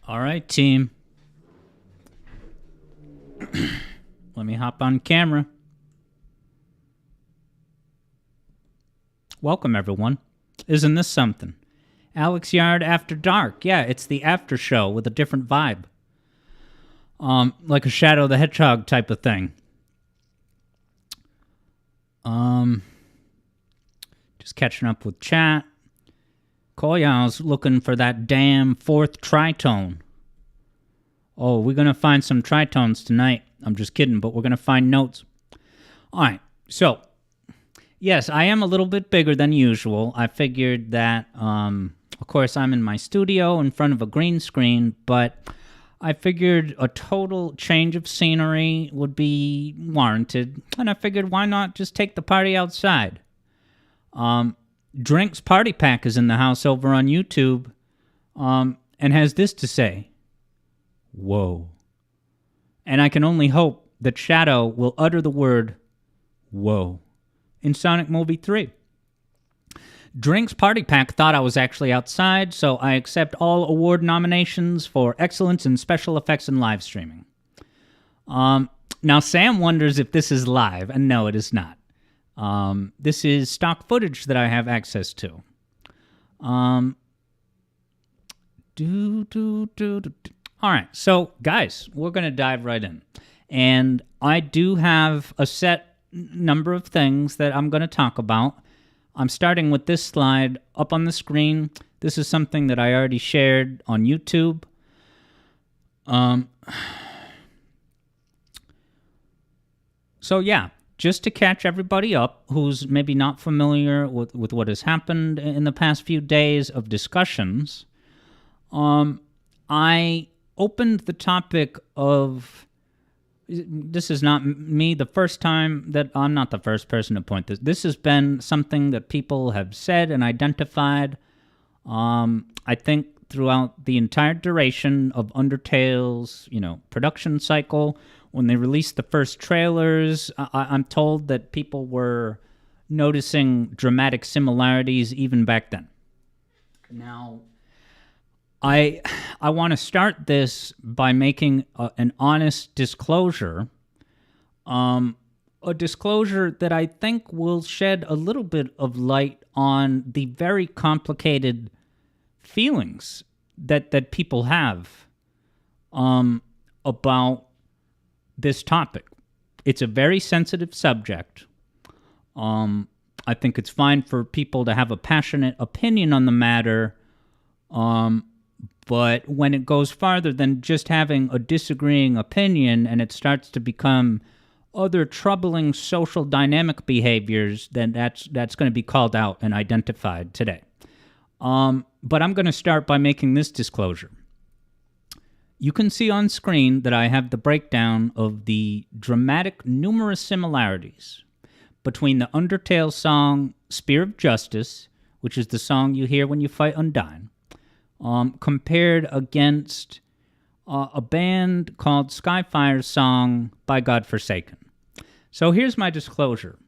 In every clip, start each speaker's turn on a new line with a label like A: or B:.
A: All right, team. Let me hop on camera. Welcome, everyone. Isn't this something? Alex Yard After Dark. Yeah, it's the after show with a different vibe. Like a Shadow the Hedgehog type of thing. Just catching up with chat. Koya's looking for that damn fourth tritone. Oh, we're going to find some tritones tonight. I'm just kidding, but we're going to find notes. All right, so, yes, I am a little bit bigger than usual. I figured that, of course, I'm in my studio in front of a green screen, but I figured a total change of scenery would be warranted, and I figured why not just take the party outside. Drinks Party Pack is in the house over on YouTube, and has this to say. Whoa. And I can only hope that Shadow will utter the word, whoa, in Sonic Movie 3. Drinks Party Pack thought I was actually outside, so I accept all award nominations for excellence in special effects and live streaming. Now, Sam wonders if this is live, and no, it is not. This is stock footage that I have access to. All right, so guys, we're going to dive right in. And I do have a set number of things that I'm going to talk about. I'm starting with this slide up on the screen. This is something that I already shared on YouTube. So yeah, just to catch everybody up who's maybe not familiar with what has happened in the past few days of discussions, I opened the topic of, this is not me the first time that, I'm not the first person to point this. This has been something that people have said and identified, I think, throughout the entire duration of Undertale's, production cycle. When they released the first trailers, I'm told that people were noticing dramatic similarities even back then. Now, I want to start this by making an honest disclosure, a disclosure that I think will shed a little bit of light on the very complicated feelings that people have about this topic. It's a very sensitive subject. I think it's fine for people to have a passionate opinion on the matter, but when it goes farther than just having a disagreeing opinion and it starts to become other troubling social dynamic behaviors, then that's going to be called out and identified today. But I'm going to start by making this disclosure. You can see on screen that I have the breakdown of the dramatic numerous similarities between the Undertale song Spear of Justice, which is the song you hear when you fight Undyne, compared against a band called Skyfire's song By God Forsaken. So here's my disclosure.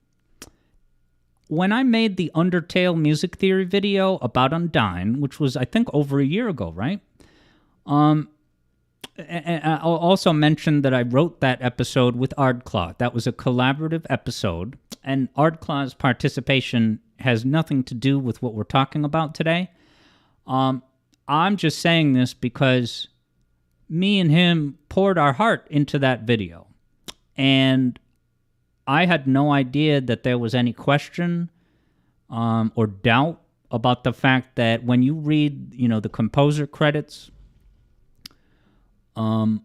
A: When I made the Undertale music theory video about Undyne, which was, I think, over a year ago, right? And I'll also mention that I wrote that episode with Ardclaw. That was a collaborative episode, and Ardclaw's participation has nothing to do with what we're talking about today. I'm just saying this because me and him poured our heart into that video, and I had no idea that there was any question or doubt about the fact that when you read, the composer credits, it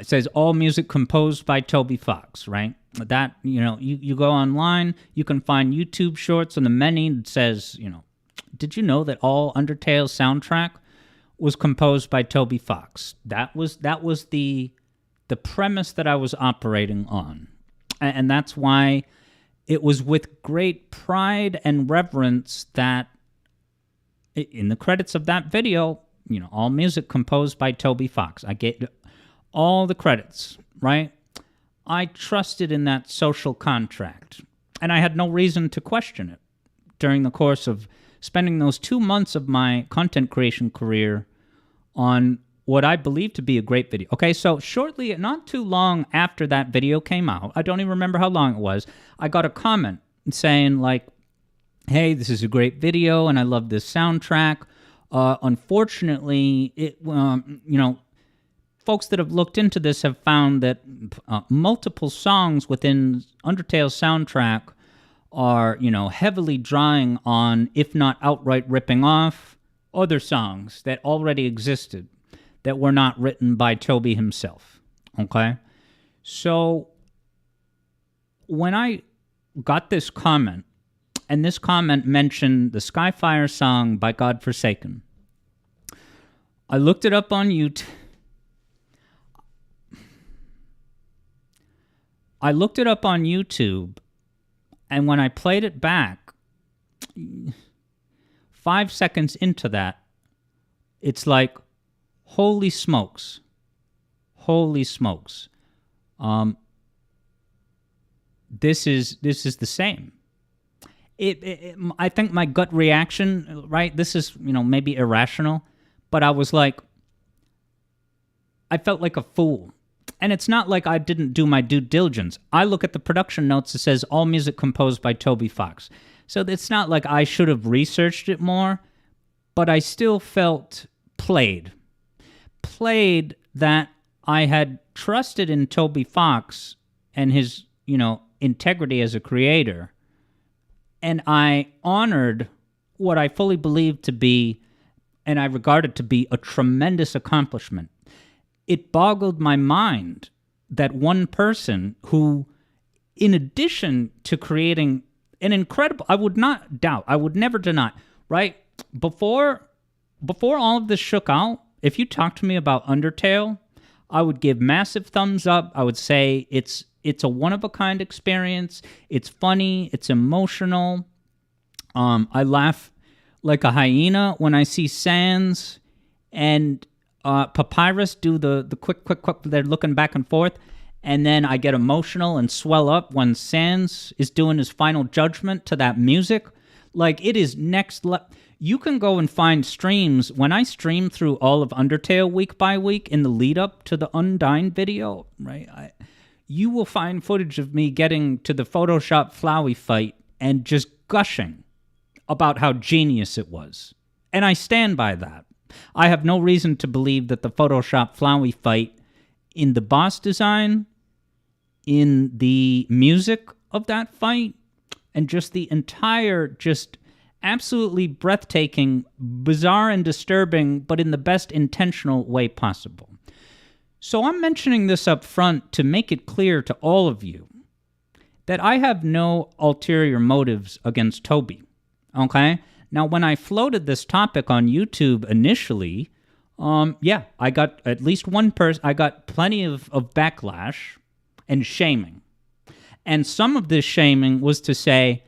A: says all music composed by Toby Fox, right? That, you go online, you can find YouTube shorts on the many that says, did you know that all Undertale soundtrack was composed by Toby Fox? That was the premise that I was operating on. And that's why it was with great pride and reverence that in the credits of that video, all music composed by Toby Fox. I get all the credits, right? I trusted in that social contract, and I had no reason to question it during the course of spending those 2 months of my content creation career on what I believe to be a great video. Okay, so shortly, not too long after that video came out, I don't even remember how long it was, I got a comment saying like, hey, this is a great video and I love this soundtrack. Unfortunately, folks that have looked into this have found that multiple songs within Undertale's soundtrack are, heavily drawing on, if not outright ripping off, other songs that already existed that were not written by Toby himself. Okay? So, when I got this comment, and this comment mentioned the Skyfire song by Godforsaken, I looked it up on YouTube. And when I played it back, 5 seconds into that, it's like, holy smokes. This is the same. I think my gut reaction, right? This is, maybe irrational, but I was like, I felt like a fool. And it's not like I didn't do my due diligence. I look at the production notes, it says all music composed by Toby Fox. So it's not like I should have researched it more, but I still felt played that I had trusted in Toby Fox and his, integrity as a creator. And I honored what I fully believed to be, and I regarded to be, a tremendous accomplishment. It boggled my mind that one person who, in addition to creating an incredible, I would not doubt, I would never deny, right? Before all of this shook out, if you talked to me about Undertale, I would give massive thumbs up. I would say it's a one-of-a-kind experience. It's funny. It's emotional. I laugh like a hyena when I see Sans and Papyrus do the quick, they're looking back and forth, and then I get emotional and swell up when Sans is doing his final judgment to that music. Like, it is next level. You can go and find streams. When I stream through all of Undertale week by week in the lead up to the Undyne video, right, you will find footage of me getting to the Photoshop Flowey fight and just gushing about how genius it was. And I stand by that. I have no reason to believe that the Photoshop Flowey fight, in the boss design, in the music of that fight, and just the entire, just absolutely breathtaking, bizarre and disturbing, but in the best intentional way possible. So I'm mentioning this up front to make it clear to all of you that I have no ulterior motives against Toby, okay? Now, when I floated this topic on YouTube initially, I got at least one person, I got plenty of backlash and shaming. And some of this shaming was to say,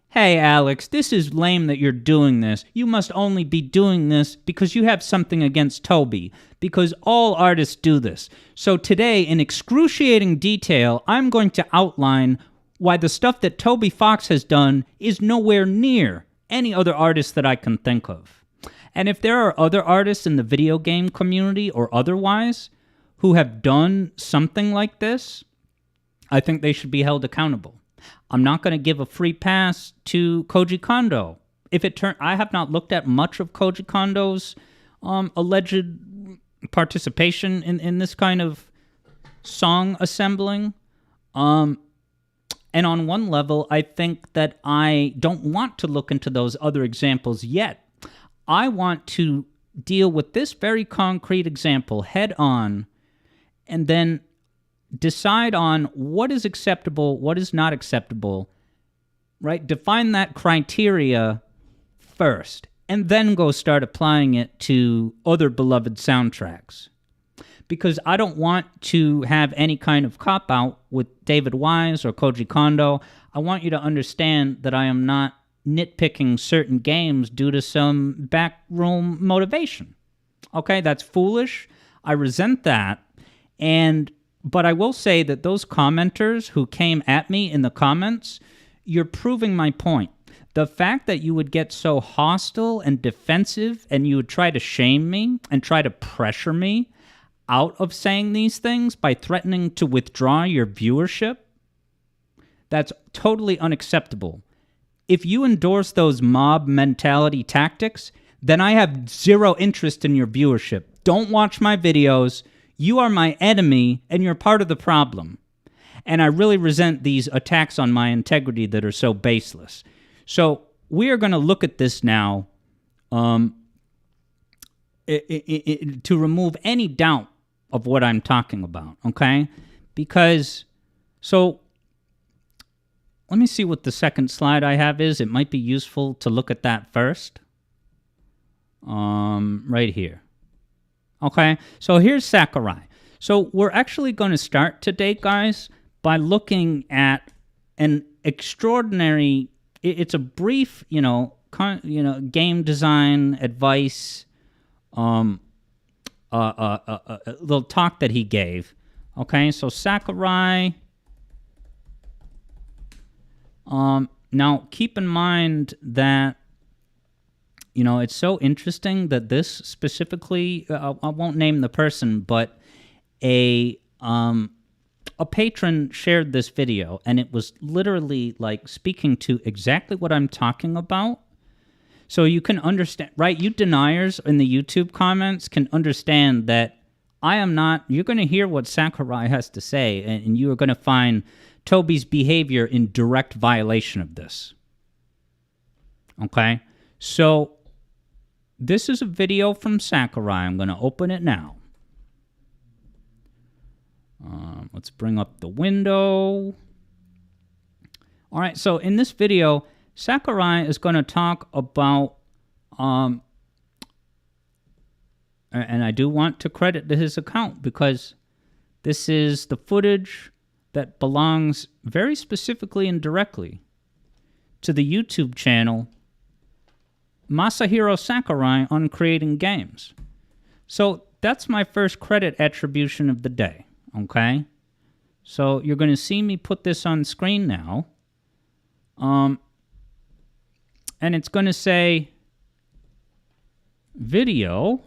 A: hey, Alex, this is lame that you're doing this. You must only be doing this because you have something against Toby, because all artists do this. So today, in excruciating detail, I'm going to outline why the stuff that Toby Fox has done is nowhere near any other artist that I can think of. And if there are other artists in the video game community or otherwise who have done something like this, I think they should be held accountable. I'm not going to give a free pass to Koji Kondo. I have not looked at much of Koji Kondo's alleged participation in this kind of song assembling. And on one level, I think that I don't want to look into those other examples yet. I want to deal with this very concrete example head on, and then decide on what is acceptable, what is not acceptable, right? Define that criteria first, and then go start applying it to other beloved soundtracks. Because I don't want to have any kind of cop-out with David Wise or Koji Kondo. I want you to understand that I am not nitpicking certain games due to some backroom motivation. Okay, that's foolish. I resent that. But I will say that those commenters who came at me in the comments, you're proving my point. the fact that you would get so hostile and defensive and you would try to shame me and try to pressure me out of saying these things by threatening to withdraw your viewership, that's totally unacceptable. If you endorse those mob mentality tactics, then I have zero interest in your viewership. Don't watch my videos. You are my enemy, and you're part of the problem. And I really resent these attacks on my integrity that are so baseless. So we are going to look at this now to remove any doubt of what I'm talking about, okay? Because, so let me see what the second slide I have is. It might be useful to look at that first. Right here. Okay, so here's Sakurai. So we're actually going to start today, guys, by looking at an extraordinary, it's a brief, game design advice, little talk that he gave. Okay, so Sakurai. Now, keep in mind that, it's so interesting that this specifically, I won't name the person, but a patron shared this video, and it was literally like speaking to exactly what I'm talking about. So you can understand, right? You deniers in the YouTube comments can understand that I am not, you're going to hear what Sakurai has to say, and you are going to find Toby's behavior in direct violation of this. Okay? So this is a video from Sakurai. I'm going to open it now. Let's bring up the window. All right, so in this video, Sakurai is going to talk about, and I do want to credit his account because this is the footage that belongs very specifically and directly to the YouTube channel Masahiro Sakurai on creating games. So that's my first credit attribution of the day, okay? So you're going to see me put this on screen now. And it's going to say video,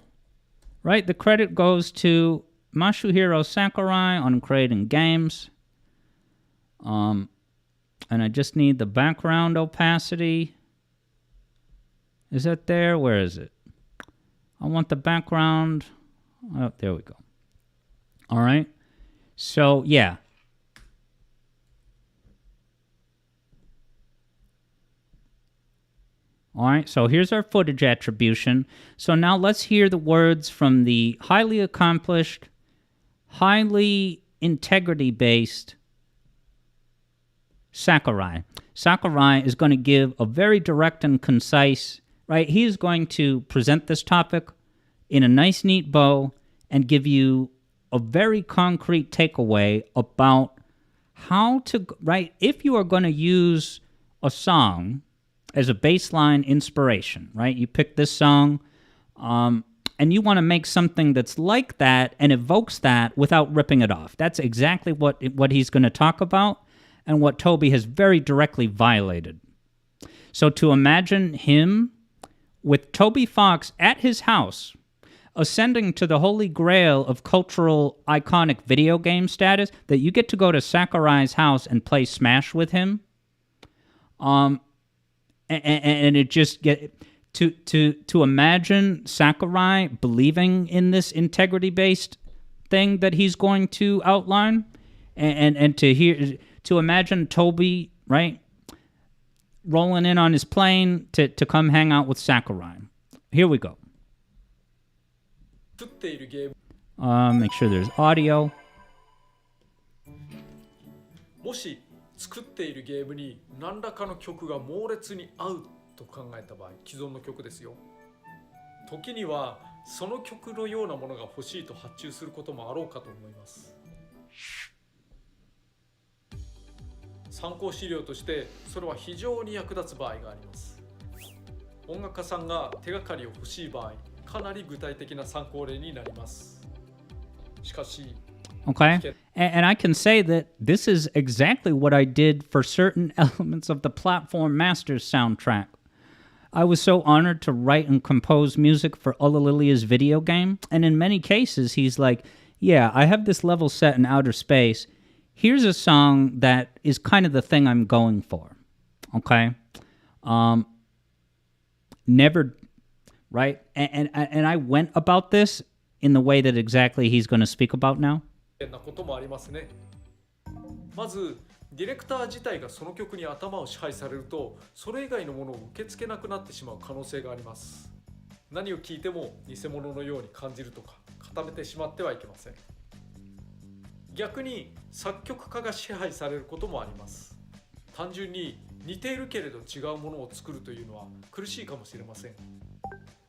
A: right? The credit goes to Masahiro Sakurai on creating games. And I just need the background opacity. Is that there? Where is it? I want the background. Oh, there we go. All right. So, yeah. All right, so here's our footage attribution. So now let's hear the words from the highly accomplished, highly integrity-based Sakurai. Sakurai is going to give a very direct and concise, right? He is going to present this topic in a nice, neat bow and give you a very concrete takeaway about how to, right? If you are going to use a song as a baseline inspiration, right? You pick this song, and you want to make something that's like that and evokes that without ripping it off. That's exactly what he's going to talk about and what Toby has very directly violated. So to imagine him with Toby Fox at his house, ascending to the holy grail of cultural iconic video game status, that you get to go to Sakurai's house and play Smash with him, and it just get to imagine Sakurai believing in this integrity-based thing that he's going to outline, and to imagine Toby, right, rolling in on his plane to come hang out with Sakurai. Here we go. Make sure there's audio.
B: もし作っているゲームに何らかの曲が猛烈に合うと考えた場合、既存の曲ですよ。時にはその曲のようなものが欲しいと発注することもあろうかと思います。参考資料としてそれは非常に役立つ場合があります。音楽家さんが手がかりを欲しい場合、かなり具体的な参考例になります。しかし、
A: Okay? And I can say that this is exactly what I did for certain elements of the Platform Masters soundtrack. I was so honored to write and compose music for Ulalilia's video game, and in many cases, he's like, yeah, I have this level set in outer space. Here's a song that is kind of the thing I'm going for. Okay? Never, right? And I went about this in the way that exactly he's going to speak about now.
B: なこともありますね。まずディレクター自体がその曲に頭を支配されると、それ以外のものを受け付けなくなってしまう可能性があります。何を聞いても偽物のように感じるとか固めてしまってはいけません。逆に作曲家が支配されることもあります。単純に似ているけれど違うものを作るというのは苦しいかもしれません。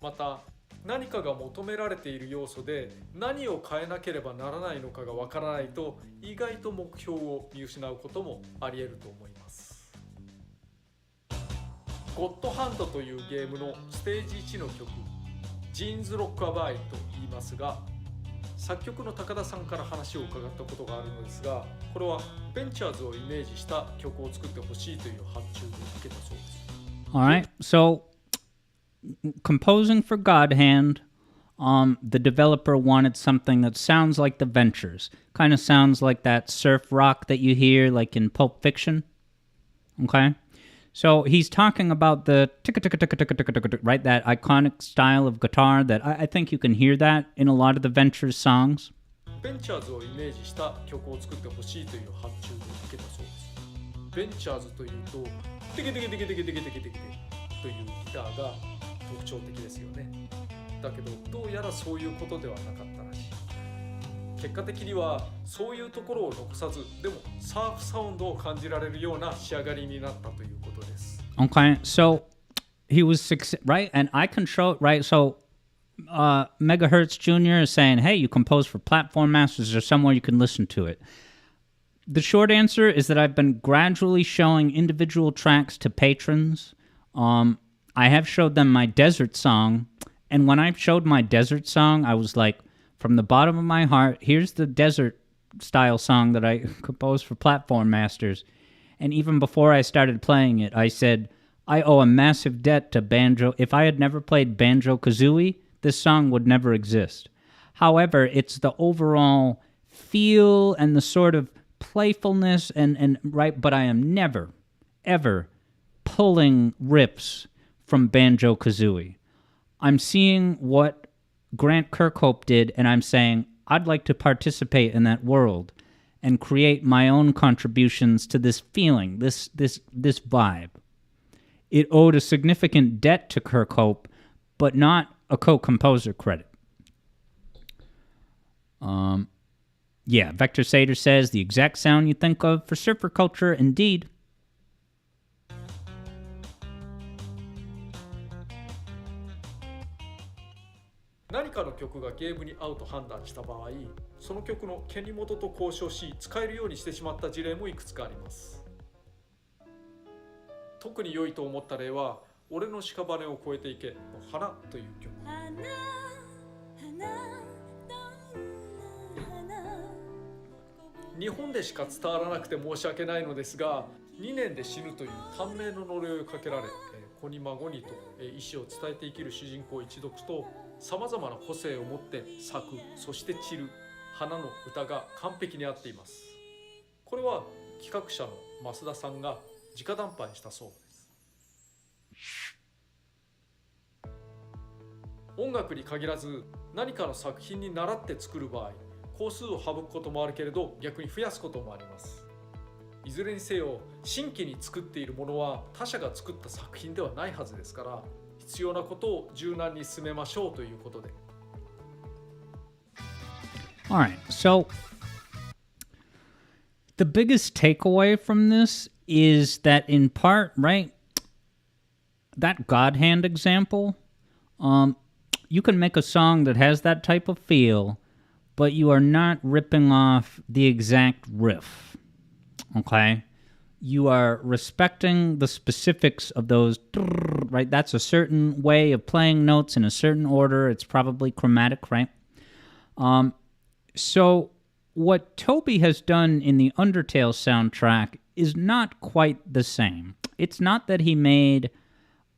B: また何かが求められている要素で何を変えなければならないのかがわからないと意外と目標を見失うこともあり得ると思います。ゴッドハンドというゲームのステージ1の曲ジーンズロックアバイと言いますが、作曲の高田さんから話を伺ったことがあるのですが、これはベンチャーズをイメージした曲を作ってほしいという発注を受けたそうです。
A: Alright, so composing for Godhand, the developer wanted something that sounds like the Ventures. Kind of sounds like that surf rock that you hear like in Pulp Fiction. Okay? So he's talking about the right, that iconic style of guitar that I think you can hear that in a lot of the Ventures songs.
B: ベンチャーズをイメージした曲を作ってほしいという発注を受けたそうです。ベンチャーズというとテケテケテケテケテケテケテケというギターが特徴的ですよね。だけどどうやらそういうことではなかったらしい。結果的にはそういうところを残さず、でもサーフサウンドを感じられるような仕上がりになったということです。
A: Okay, so he was right, and I control right. So Megahertz Jr. is saying, "Hey, you compose for Platform Masters. Is there somewhere you can listen to it?" The short answer is that I've been gradually showing individual tracks to patrons. I have showed them my desert song, and when I showed my desert song, I was like, from the bottom of my heart, here's the desert style song that I composed for Platform Masters. And even before I started playing it, I said, I owe a massive debt to Banjo. If I had never played Banjo-Kazooie, this song would never exist. However, it's the overall feel and the sort of playfulness and right, but I am never, ever pulling riffs from Banjo-Kazooie. I'm seeing what Grant Kirkhope did, and I'm saying, I'd like to participate in that world and create my own contributions to this feeling, this vibe. It owed a significant debt to Kirkhope, but not a co-composer credit. Yeah, Vector Sater says, the exact sound you think of for surfer culture, indeed.
B: 何かの曲がゲームに合うと判断した場合、その曲の権利元と交渉し使えるようにしてしまった事例もいくつかあります。特に良いと思った例は「俺の屍を越えていけ」の「花」という曲。日本でしか伝わらなくて申し訳ないのですが、2年で死ぬという短命の呪いをかけられ、子に孫にと意志を伝えて生きる主人公一読と、さまざまな個性を持って咲く、そして散る花の歌が完璧に合っています。これは企画者の増田さんが直談判したそうです。音楽に限らず何かの作品に倣って作る場合、工数を省くこともあるけれど逆に増やすこともあります。いずれにせよ新規に作っているものは他者が作った作品ではないはずですから、必要なことを柔軟に進めましょうということで。
A: All right, so the biggest takeaway from this is that in part, right, that Godhand example, you can make a song that has that type of feel, but you are not ripping off the exact riff, okay? You are respecting the specifics of those, right? That's a certain way of playing notes in a certain order. It's probably chromatic, right? So what Toby has done in the Undertale soundtrack is not quite the same. It's not that he made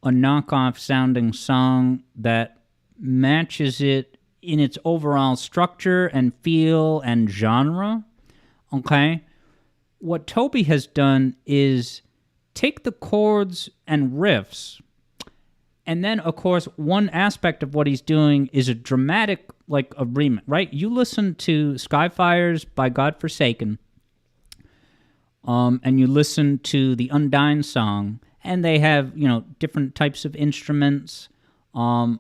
A: a knockoff sounding song that matches it in its overall structure and feel and genre. Okay? What Toby has done is take the chords and riffs, and then, of course, one aspect of what he's doing is a dramatic, like, a remix, right? You listen to Skyfires by Godforsaken, and you listen to the Undying song, and they have, different types of instruments. And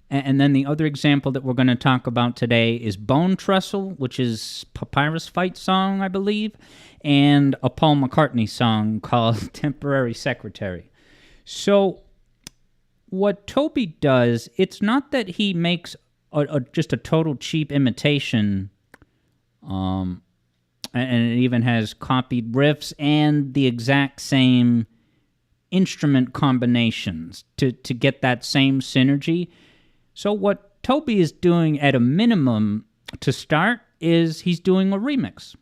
A: then the other example that we're going to talk about today is Bone Trestle, which is Papyrus Fight song, I believe, and a Paul McCartney song called Temporary Secretary. So what Toby does, it's not that he makes just a total cheap imitation, and it even has copied riffs and the exact same instrument combinations to get that same synergy. So what Toby is doing at a minimum to start is he's doing a remix.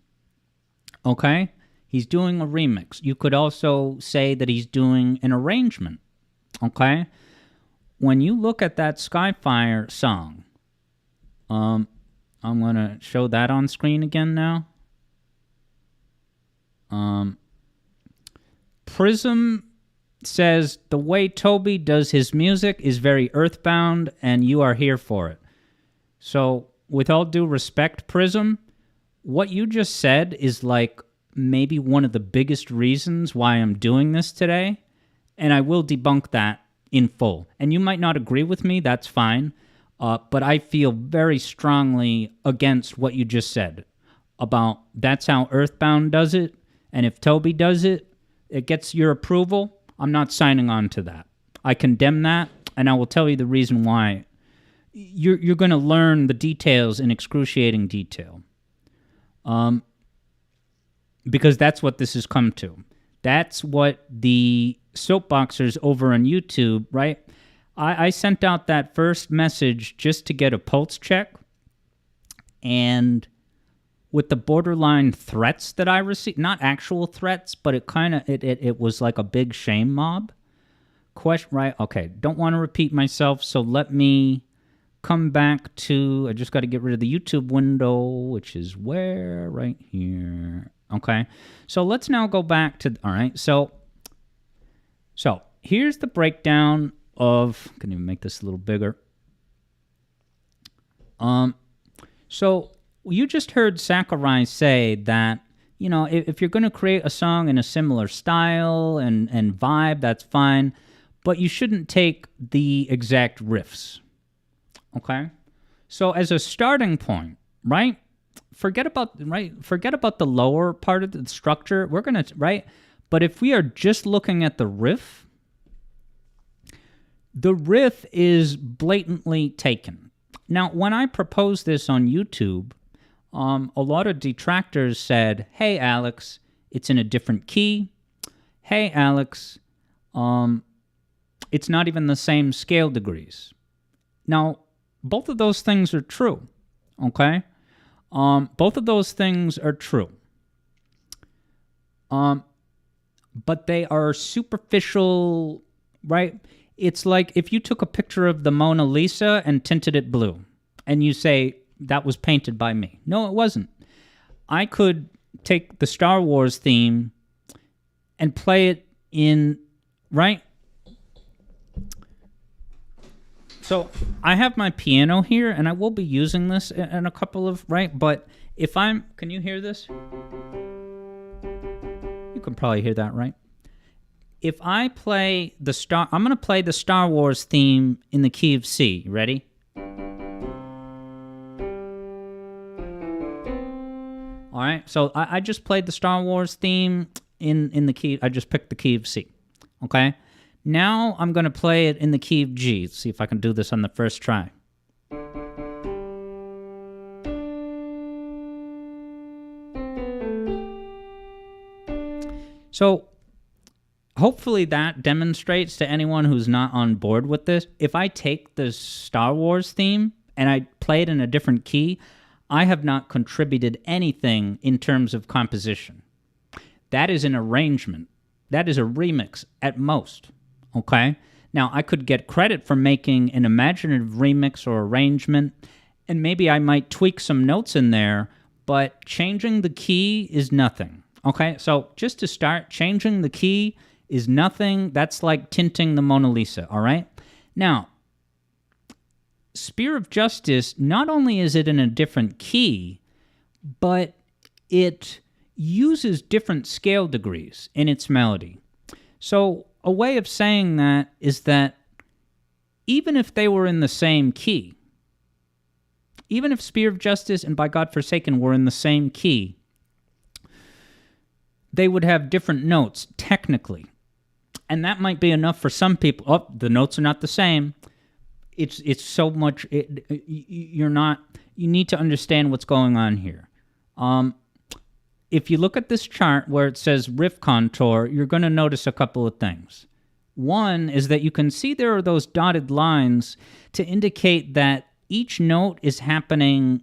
A: Okay? He's doing a remix. You could also say that he's doing an arrangement. Okay? When you look at that Skyfire song, I'm going to show that on screen again now. Prism says the way Toby does his music is very Earthbound, and you are here for it. So, with all due respect, Prism, what you just said is like maybe one of the biggest reasons why I'm doing this today, and I will debunk that in full. And you might not agree with me, that's fine, but I feel very strongly against what you just said about that's how Earthbound does it, and if Toby does it, it gets your approval. I'm not signing on to that. I condemn that, and I will tell you the reason why. You're going to learn the details in excruciating detail. Because that's what this has come to. That's what the soapboxers over on YouTube, right? I sent out that first message just to get a pulse check, and with the borderline threats that I received, not actual threats, but it was like a big shame mob. Right? Okay, don't want to repeat myself, so let me come back to, I just got to get rid of the YouTube window, which is where? Right here. Okay, so let's now go back to, all right, so here's the breakdown of, I can even make this a little bigger. So you just heard Sakurai say that, if you're going to create a song in a similar style and vibe, that's fine, but you shouldn't take the exact riffs. Okay? So as a starting point, right? Forget about the lower part of the structure. We're going to, right? But if we are just looking at the riff is blatantly taken. Now, when I proposed this on YouTube, a lot of detractors said, hey, Alex, it's in a different key. Hey, Alex, it's not even the same scale degrees. Now, both of those things are true, okay? Both of those things are true. But they are superficial, right? It's like if you took a picture of the Mona Lisa and tinted it blue, and you say, that was painted by me. No, it wasn't. I could take the Star Wars theme and play it in, right? So I have my piano here, and I will be using this in a couple of, right? But if can you hear this? You can probably hear that, right? If I play I'm going to play the Star Wars theme in the key of C. You ready? All right, so I just played the Star Wars theme in the key. I just picked the key of C, okay? Now I'm going to play it in the key of G. Let's see if I can do this on the first try. So hopefully that demonstrates to anyone who's not on board with this. If I take the Star Wars theme and I play it in a different key, I have not contributed anything in terms of composition. That is an arrangement. That is a remix at most, okay? Now, I could get credit for making an imaginative remix or arrangement, and maybe I might tweak some notes in there, but changing the key is nothing, okay? So just to start, changing the key is nothing. That's like tinting the Mona Lisa, all right? Now, Spear of Justice, not only is it in a different key, but it uses different scale degrees in its melody. So a way of saying that is that even if they were in the same key, even if Spear of Justice and By God Forsaken were in the same key, they would have different notes, technically. And that might be enough for some people. Oh, the notes are not the same. It's so much. You need to understand what's going on here. If you look at this chart where it says riff contour, you're going to notice a couple of things. One is that you can see there are those dotted lines to indicate that each note is happening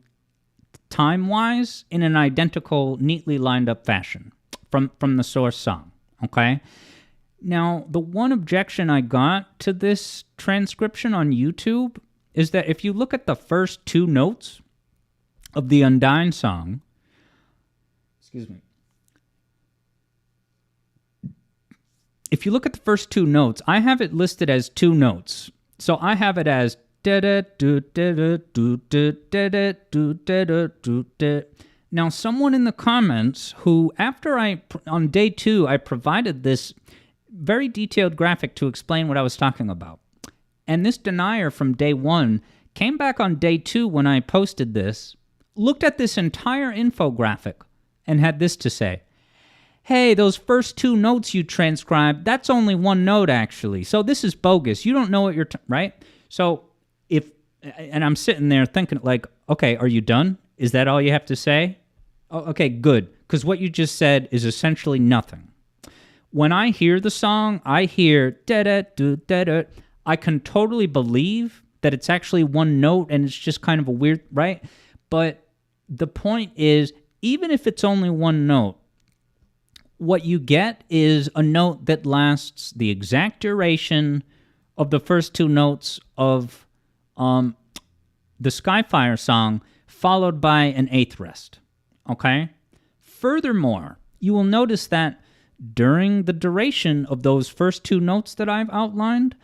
A: time-wise in an identical, neatly lined-up fashion from the source song, okay? Now, the one objection I got to this transcription on YouTube is that if you look at the first two notes of the Undyne song, excuse me, if you look at the first two notes, I have it listed as two notes. So I have it as now, someone in the comments who, on day 2, I provided this very detailed graphic to explain what I was talking about. And this denier from day 1 came back on day 2 when I posted this, looked at this entire infographic, and had this to say. Hey, those first two notes you transcribed, that's only one note, actually. So this is bogus. You don't know what you're... right? So and I'm sitting there thinking, like, okay, are you done? Is that all you have to say? Oh, okay, good. Because what you just said is essentially nothing. When I hear the song, I hear da-da-do-da-da. I can totally believe that it's actually one note and it's just kind of a weird, right? But the point is, even if it's only one note, what you get is a note that lasts the exact duration of the first two notes of the Skyfire song, followed by an eighth rest, okay? Furthermore, you will notice that during the duration of those first two notes that I've outlined,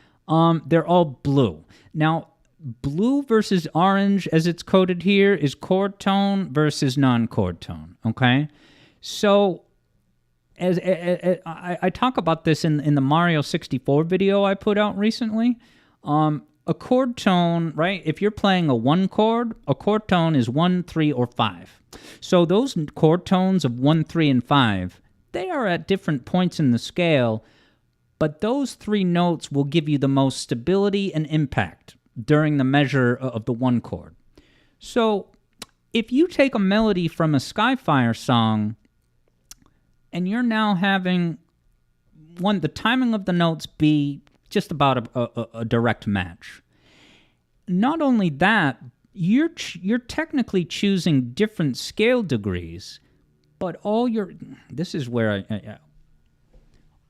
A: they're all blue. Now, blue versus orange, as it's coded here, is chord tone versus non-chord tone, okay? So, as I talk about this in the Mario 64 video I put out recently, a chord tone, right? If you're playing a 1 chord, a chord tone is 1, 3, or 5. So those chord tones of 1, 3, and 5, they are at different points in the scale, but those 3 notes will give you the most stability and impact during the measure of the 1 chord. So if you take a melody from a Skyfire song and you're now having the timing of the notes be just about a direct match. Not only that, you're technically choosing different scale degrees, but all you're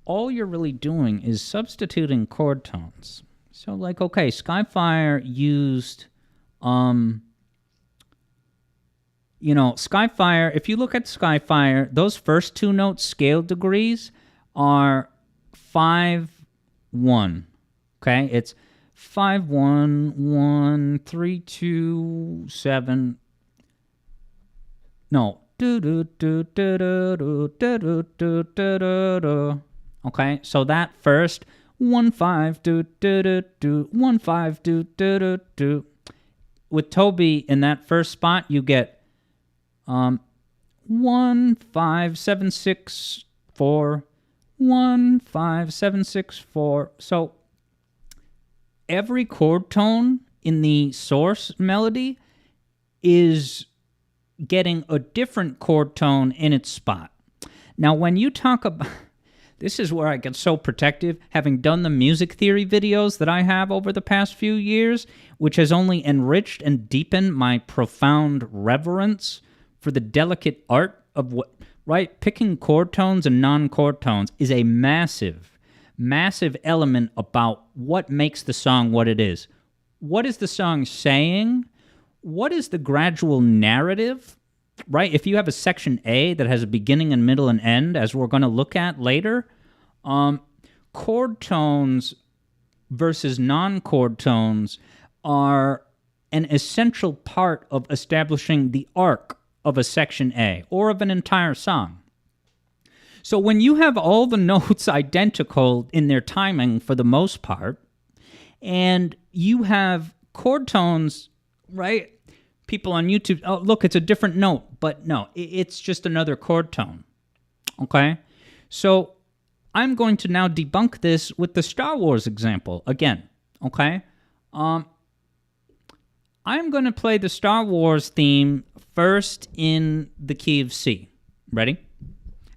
A: really doing is substituting chord tones. So, like, okay, Skyfire used, Skyfire, if you look at Skyfire, those first two notes scale degrees are 5, 1. Okay, it's 5, 1, 1, 3, 2, 7. No. Okay, so that first 1, 5, 1, 5, with Toby in that first spot, you get 1, 5, 7, 6, 4. 1, 5, 7, 6, 4. So every chord tone in the source melody is getting a different chord tone in its spot. Now, when you talk about... This is where I get so protective, having done the music theory videos that I have over the past few years, which has only enriched and deepened my profound reverence for the delicate art of what, right? Picking chord tones and non-chord tones is a massive, massive element about what makes the song what it is. What is the song saying? What is the gradual narrative? Right? If you have a section A that has a beginning and middle and end, as we're going to look at later, chord tones versus non-chord tones are an essential part of establishing the arc of a section A or of an entire song. So when you have all the notes identical in their timing for the most part, and you have chord tones, right? People on YouTube, oh, look, it's a different note. But no, it's just another chord tone, okay? So I'm going to now debunk this with the Star Wars example again, okay? I'm going to play the Star Wars theme first in the key of C. Ready?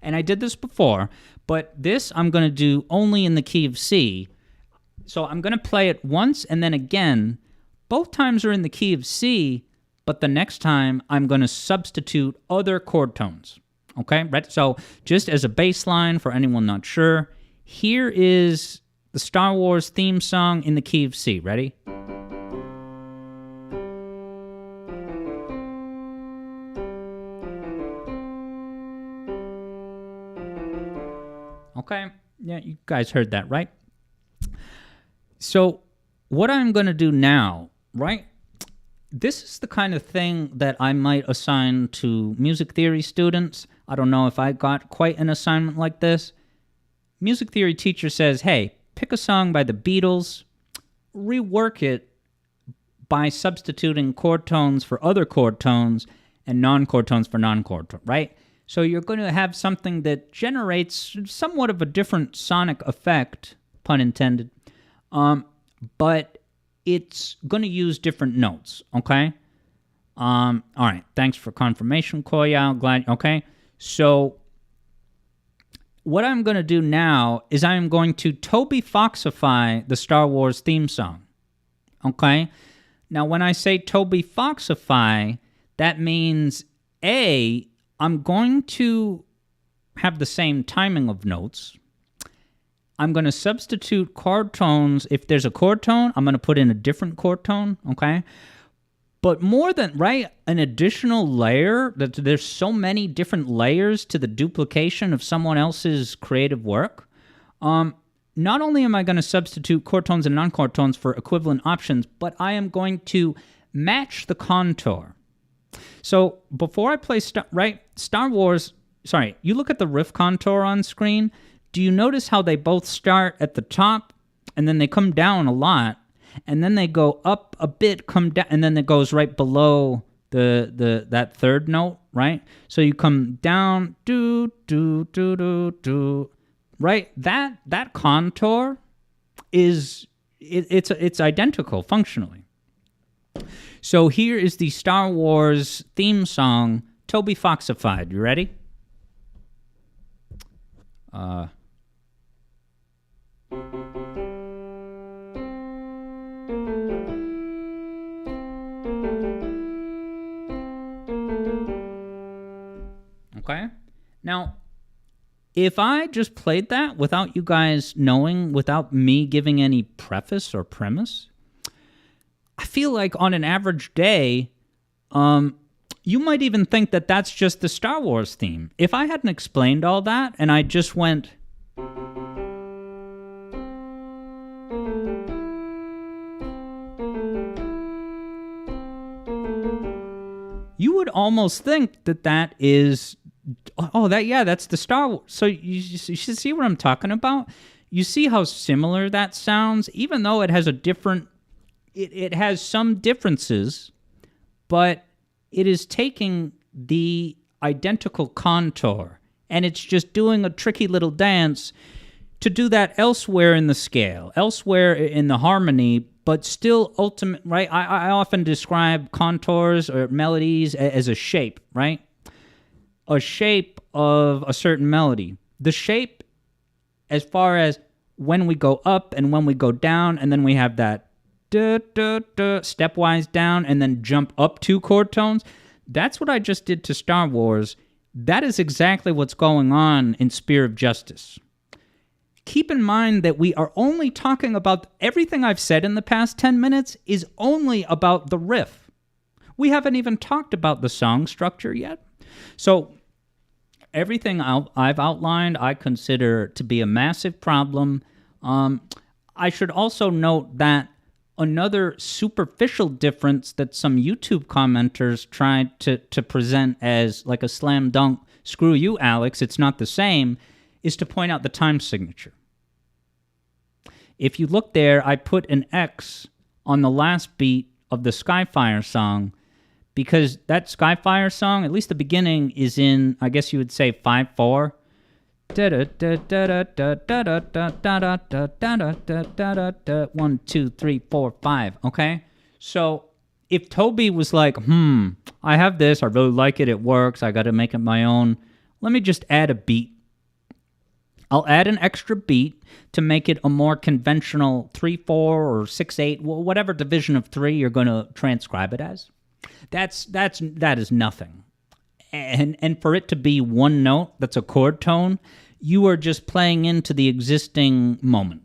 A: And I did this before, but this I'm going to do only in the key of C. So I'm going to play it once and then again. Both times are in the key of C, but the next time I'm going to substitute other chord tones. Okay? Right? So just as a baseline for anyone not sure, here is the Star Wars theme song in the key of C. Ready? Okay? Yeah, you guys heard that, right? So what I'm going to do now, right? This is the kind of thing that I might assign to music theory students. I don't know if I got quite an assignment like this. Music theory teacher says, hey, pick a song by the Beatles, rework it by substituting chord tones for other chord tones and non-chord tones for non-chord tones, right? So you're going to have something that generates somewhat of a different sonic effect, pun intended, but it's going to use different notes, okay? All right, thanks for confirmation, Koya. Glad, okay? So what I'm going to do now is I'm going to Toby Foxify the Star Wars theme song, okay? Now, when I say Toby Foxify, that means, A, I'm going to have the same timing of notes. I'm going to substitute chord tones. If there's a chord tone, I'm going to put in a different chord tone, okay? But more than, right, an additional layer, that there's so many different layers to the duplication of someone else's creative work. Not only am I going to substitute chord tones and non-chord tones for equivalent options, but I am going to match the contour. So before I play, Star Wars, sorry, you look at the riff contour on screen. Do you notice how they both start at the top and then they come down a lot and then they go up a bit, come down, and then it goes right below that third note, right? So you come down, do, do, do, do, do, right? That contour is, it's identical functionally. So here is the Star Wars theme song, Toby Foxified. You ready? Okay. Now, if I just played that without you guys knowing, without me giving any preface or premise, I feel like on an average day, you might even think that that's just the Star Wars theme. If I hadn't explained all that and I just went, you would almost think that that is, that's the Star Wars. So you see what I'm talking about? You see how similar that sounds, even though it has a different, it has some differences, but it is taking the identical contour, and it's just doing a tricky little dance to do that elsewhere in the scale, elsewhere in the harmony, but still ultimate, right? I often describe contours or melodies as a shape, right? A shape of a certain melody. The shape as far as when we go up and when we go down, and then we have that stepwise down and then jump up 2 chord tones, that's what I just did to Star Wars. That is exactly what's going on in Spear of Justice. Keep in mind that we are only talking about everything I've said in the past 10 minutes is only about the riff. We haven't even talked about the song structure yet. So everything I've outlined, I consider to be a massive problem. I should also note that another superficial difference that some YouTube commenters tried to present as like a slam dunk, screw you, Alex, it's not the same, is to point out the time signature. If you look there, I put an X on the last beat of the Skyfire song because that Skyfire song, at least the beginning, is in, I guess you would say 5/4. 1, 2, 3, 4, 5. Okay? So if Toby was like, I have this, I really like it, it works, I got to make it my own, let me just add a beat. I'll add an extra beat to make it a more conventional 3/4 or 6/8, whatever division of 3 you're going to transcribe it as. That is nothing. And for it to be one note, that's a chord tone, you are just playing into the existing moment.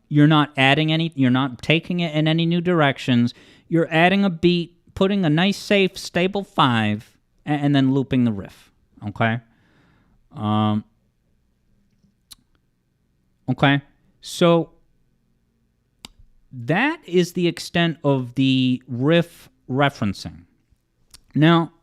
A: You're not adding any, you're not taking it in any new directions. You're adding a beat, putting a nice, safe, stable 5, and then looping the riff. Okay? Okay, so that is the extent of the riff referencing. Now,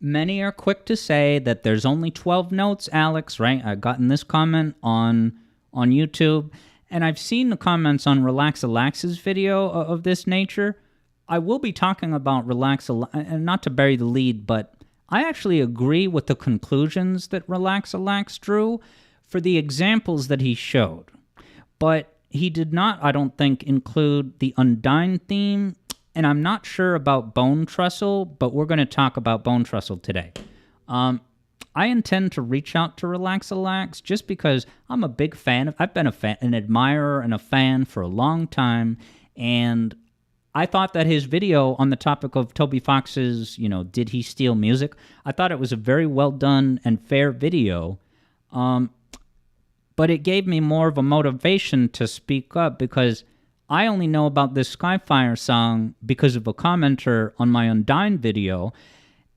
A: many are quick to say that there's only 12 notes, Alex, right? I've gotten this comment on YouTube, and I've seen the comments on Relax-A-Lax's video of this nature. I will be talking about Relax-A-Lax, and not to bury the lead, but I actually agree with the conclusions that Relax-A-Lax drew for the examples that he showed. But he did not, I don't think, include the Undyne theme, and I'm not sure about Bone Trestle, but we're going to talk about Bone Trestle today. I intend to reach out to Relax-A-Lax just because I'm a big fan. I've been an admirer and a fan for a long time, and I thought that his video on the topic of Toby Fox's, did he steal music? I thought it was a very well done and fair video. But it gave me more of a motivation to speak up because I only know about this Skyfire song because of a commenter on my Undyne video,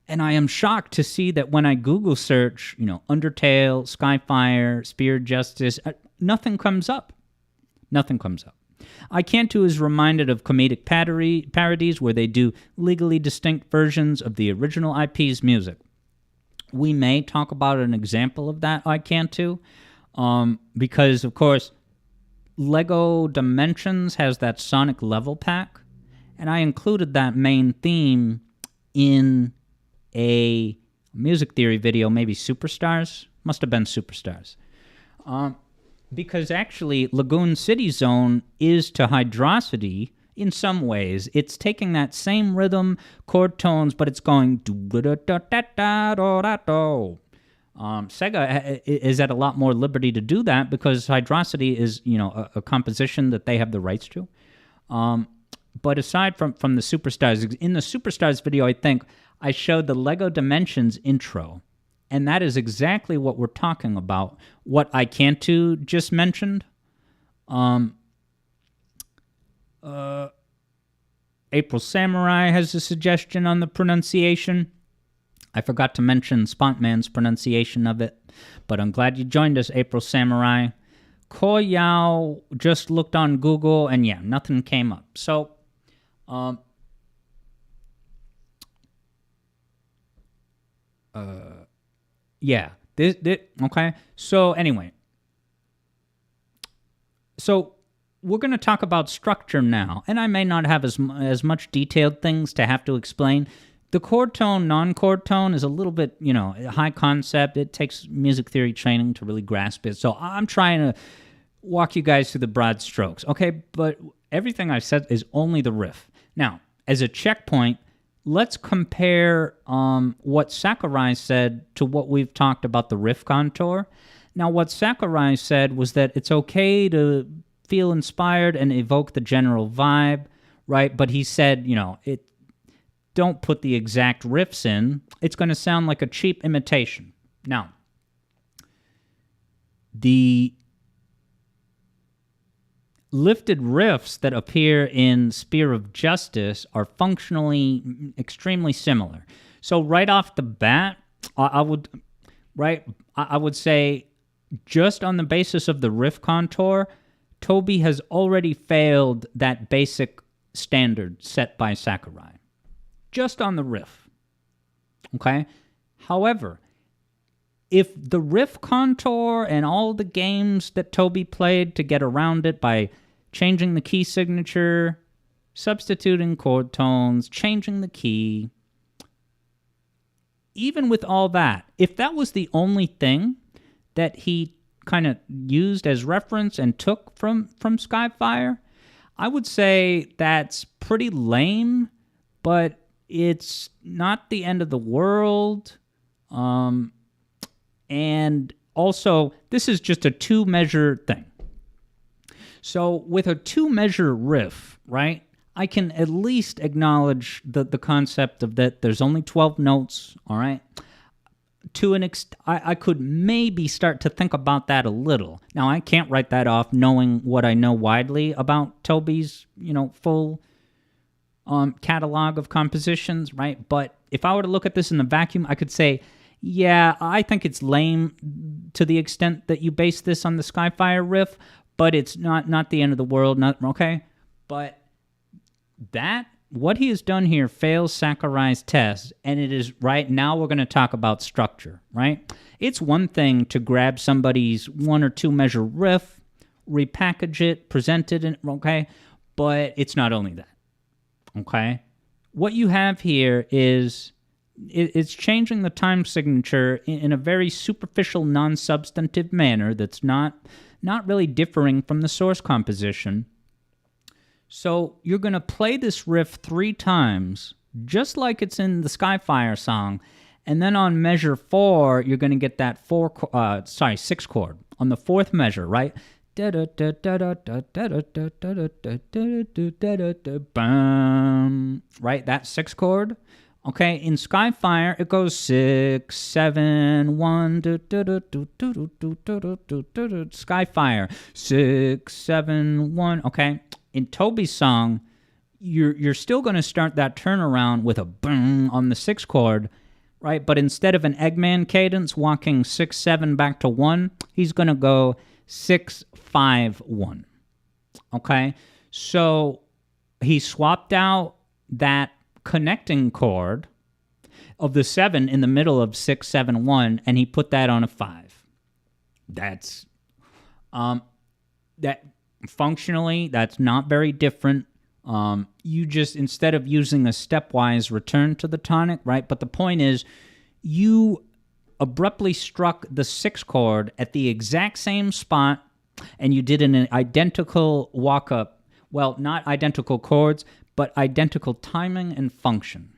A: and I am shocked to see that when I Google search, Undertale, Skyfire, Spear of Justice, nothing comes up. Nothing comes up. I Can't Do is reminded of comedic parodies where they do legally distinct versions of the original IP's music. We may talk about an example of that, I Can't Do. Because, of course, LEGO Dimensions has that Sonic level pack, and I included that main theme in a music theory video, maybe Superstars? Must have been Superstars. Because actually, Lagoon City Zone is to Hydrocity in some ways. It's taking that same rhythm, chord tones, but it's going do-da-da-da-da-da-da-da. Sega is at a lot more liberty to do that because Hydrocity is, a composition that they have the rights to. But aside from the Superstars, in the Superstars video, I think I showed the LEGO Dimensions intro, and that is exactly what we're talking about. What I Can't Do just mentioned. April Samurai has a suggestion on the pronunciation. I forgot to mention Spontman's pronunciation of it, but I'm glad you joined us, April Samurai. Koyao just looked on Google, and yeah, nothing came up. So, yeah. Okay. So, anyway. So, we're going to talk about structure now, and I may not have as much detailed things to have to explain. The chord tone, non-chord tone is a little bit, high concept. It takes music theory training to really grasp it. So I'm trying to walk you guys through the broad strokes, okay? But everything I've said is only the riff. Now, as a checkpoint, let's compare what Sakurai said to what we've talked about the riff contour. Now, what Sakurai said was that it's okay to feel inspired and evoke the general vibe, right? But he said, don't put the exact riffs in. It's going to sound like a cheap imitation. Now, the lifted riffs that appear in Spear of Justice are functionally extremely similar. So right off the bat, I would say, just on the basis of the riff contour, Toby has already failed that basic standard set by Sakurai. Just on the riff. Okay? However, if the riff contour and all the games that Toby played to get around it by changing the key signature, substituting chord tones, changing the key, even with all that, if that was the only thing that he kind of used as reference and took from Skyfire, I would say that's pretty lame, but it's not the end of the world. And also, this is just a 2-measure thing. So with a 2-measure riff, right, I can at least acknowledge the concept of that there's only 12 notes, all right? To an I could maybe start to think about that a little. Now, I can't write that off knowing what I know widely about Toby's, full catalog of compositions, right? But if I were to look at this in the vacuum, I could say, yeah, I think it's lame to the extent that you base this on the Skyfire riff, but it's not the end of the world, okay? But what he has done here fails Sakurai's test, and it is, right, now we're going to talk about structure, right? It's one thing to grab somebody's 1 or 2 measure riff, repackage it, present it, okay? But it's not only that, okay? What you have here is it's changing the time signature in a very superficial, non-substantive manner that's not really differing from the source composition. So you're going to play this riff 3 times, just like it's in the Skyfire song, and then on measure 4, you're going to get that 6 chord on the 4th measure, right? Right, that 6 chord. Okay, in Skyfire, it goes 6, 7, 1, Skyfire, 6, 7, 1, okay? In Toby's song, you're still going to start that turnaround with a boom on the 6 chord, right? But instead of an Eggman cadence walking 6, 7 back to 1, he's going to go 6, 5, 1, okay? So he swapped out that connecting chord of the 7 in the middle of 6, 7, 1, and he put that on a 5. That's that functionally, that's not very different. You just, instead of using a stepwise return to the tonic, right? But the point is, you abruptly struck the 6 chord at the exact same spot, and you did an identical walk-up. Well, not identical chords, but identical timing and function.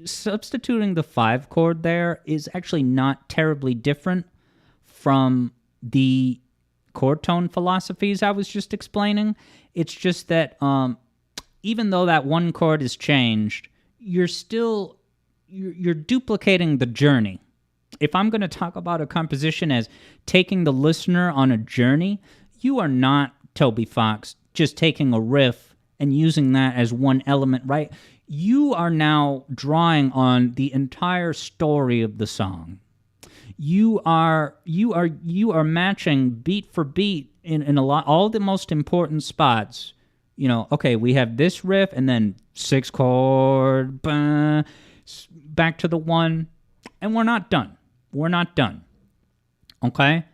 A: Substituting the 5 chord there is actually not terribly different from the chord tone philosophies I was just explaining. It's just that even though that 1 chord is changed, you're duplicating the journey. If I'm going to talk about a composition as taking the listener on a journey, you are not, Toby Fox, just taking a riff and using that as one element, right? You are now drawing on the entire story of the song. You are matching beat for beat in a lot, all the most important spots. Okay, we have this riff and then 6 chord, back to the 1, and we're not done. We're not done. Okay?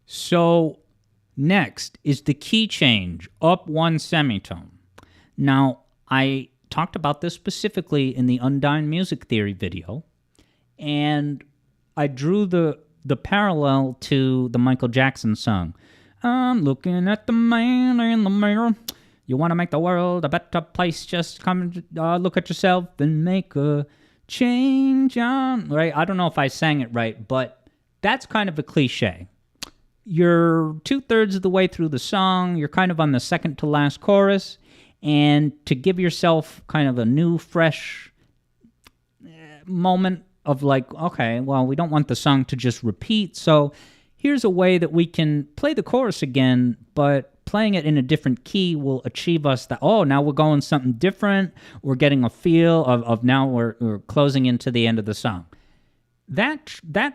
A: So next is the key change, up 1 semitone. Now, I talked about this specifically in the Undyne Music Theory video, and I drew the parallel to the Michael Jackson song. I'm looking at the man in the mirror. You want to make the world a better place, just come look at yourself and make a change on... Right? I don't know if I sang it right, but that's kind of a cliche. you're 2/3 of the way through the song, you're kind of on the second to last chorus, and to give yourself kind of a new, fresh moment of like, okay, well, we don't want the song to just repeat, so here's a way that we can play the chorus again, but playing it in a different key will achieve us that, oh, now we're going something different, we're getting a feel of now we're closing into the end of the song. That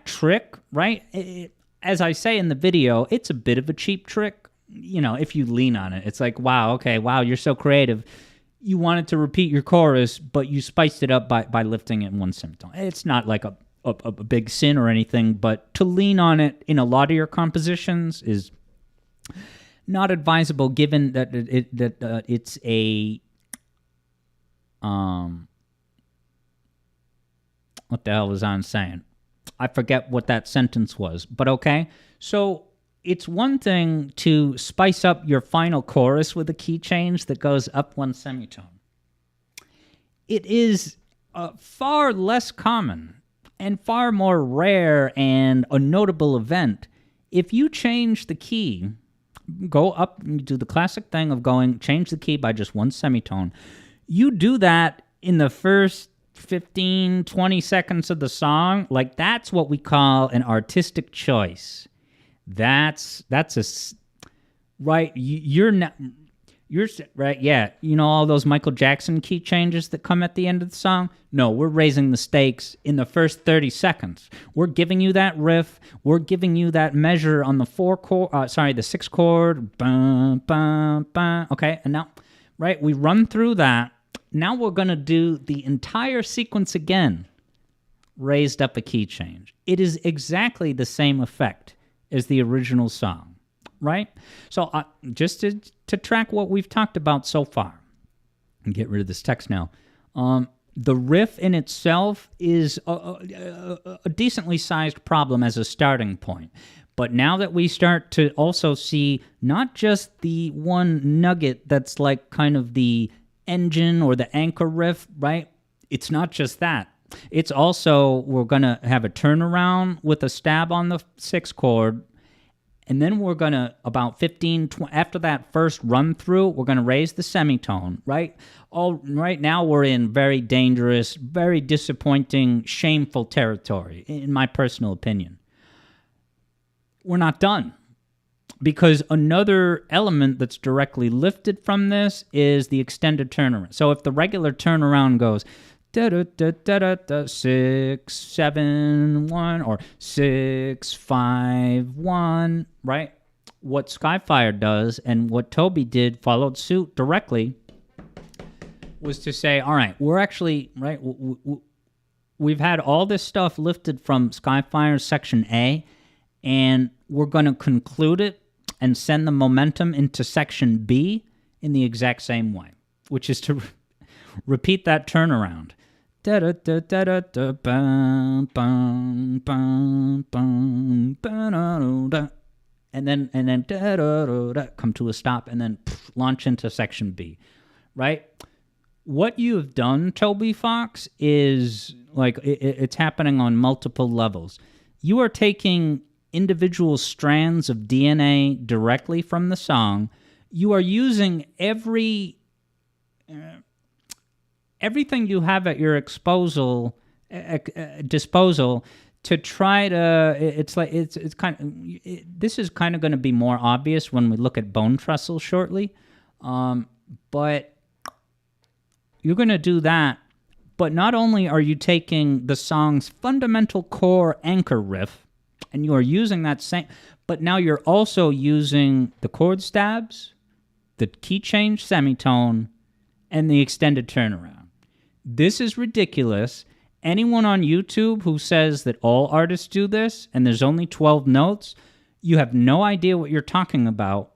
A: trick, right, as I say in the video, it's a bit of a cheap trick, if you lean on it. It's like, wow, you're so creative. You wanted to repeat your chorus, but you spiced it up by lifting it in one semitone. It's not like a big sin or anything, but to lean on it in a lot of your compositions is not advisable, given that it's a what the hell was I saying? I forget what that sentence was, but okay. So it's one thing to spice up your final chorus with a key change that goes up one semitone. It is far less common and far more rare and a notable event if you change the key, go up, you do the classic thing of change the key by just one semitone. You do that in the first 15, 20 seconds of the song. Like, that's what we call an artistic choice. That's right. You're right. Yeah. All those Michael Jackson key changes that come at the end of the song. No, we're raising the stakes in the first 30 seconds. We're giving you that riff. We're giving you that measure on the the 6 chord. Bum, bum, bum. Okay. And now, right, we run through that. Now we're going to do the entire sequence again, raised up a key change. It is exactly the same effect as the original song, right? So just to track what we've talked about so far, and get rid of this text now, the riff in itself is a decently sized problem as a starting point. But now that we start to also see not just the one nugget that's like kind of the engine or the anchor riff, right? It's not just that. It's also, we're going to have a turnaround with a stab on the 6 chord, and then we're going to, about 15, 20, after that first run through, we're going to raise the semitone, right? Right now we're in very dangerous, very disappointing, shameful territory, in my personal opinion. We're not done. Because another element that's directly lifted from this is the extended turnaround. So if the regular turnaround goes 6, 7, 1 or 6, 5, 1, right? What Skyfire does and what Toby did, followed suit directly, was to say, all right, we're actually, right, we've had all this stuff lifted from Skyfire's Section A, and we're going to conclude it and send the momentum into Section B in the exact same way, which is to repeat that turnaround. And then come to a stop and then launch into Section B, right? What you have done, Toby Fox, is like it's happening on multiple levels. You are taking individual strands of DNA directly from the song. You are using everything you have at your disposal to try to. This is kind of going to be more obvious when we look at Bone Trestle shortly, but you're going to do that. But not only are you taking the song's fundamental core anchor riff, and you are using that same, but now you're also using the chord stabs, the key change semitone, and the extended turnaround. This is ridiculous. Anyone on YouTube who says that all artists do this and there's only 12 notes, you have no idea what you're talking about.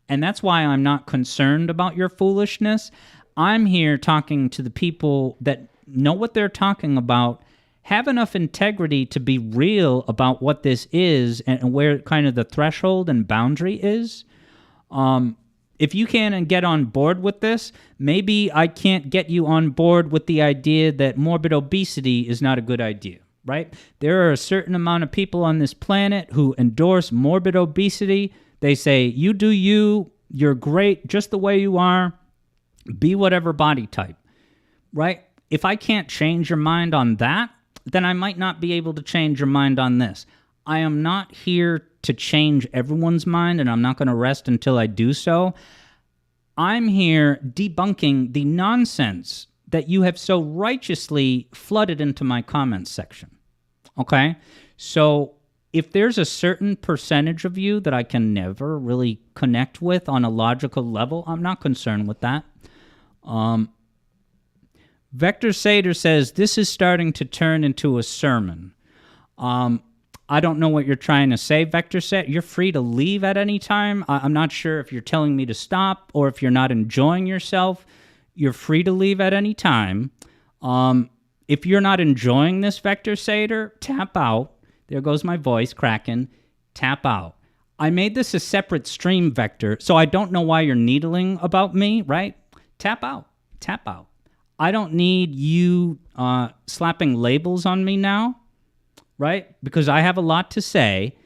A: And that's why I'm not concerned about your foolishness. I'm here talking to the people that know what they're talking about, have enough integrity to be real about what this is and where kind of the threshold and boundary is. If you can't get on board with this, maybe I can't get you on board with the idea that morbid obesity is not a good idea. right? There are a certain amount of people on this planet who endorse morbid obesity. They say, you do you, you're great just the way you are, be whatever body type, right? If I can't change your mind on that, then I might not be able to change your mind on this. I am not here to change everyone's mind, and I'm not going to rest until I do so. I'm here debunking the nonsense that you have so righteously flooded into my comments section. Okay? So if there's a certain percentage of you that I can never really connect with on a logical level, I'm not concerned with that. Vector Sater says, this is starting to turn into a sermon. I don't know what you're trying to say, Vector Sater. You're free to leave at any time. I'm not sure if you're telling me to stop or if you're not enjoying yourself. You're free to leave at any time. If you're not enjoying this, Vector Sater, tap out. There goes my voice cracking. Tap out. I made this a separate stream, Vector, so I don't know why you're needling about me, right? Tap out. Tap out. I don't need you slapping labels on me now, right? Because I have a lot to say,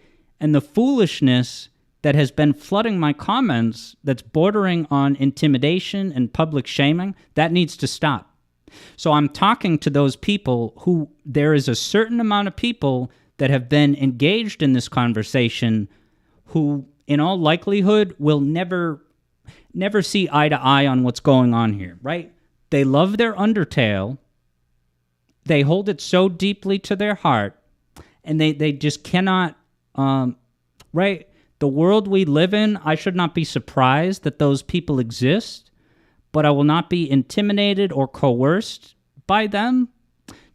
A: and the foolishness that has been flooding my comments that's bordering on intimidation and public shaming, that needs to stop. So I'm talking to those people who, there is a certain amount of people that have been engaged in this conversation who, in all likelihood, will never see eye to eye on what's going on here, right? They love their Undertale. They hold it so deeply to their heart, and they just cannot, right? The world we live in, I should not be surprised that those people exist, but I will not be intimidated or coerced by them,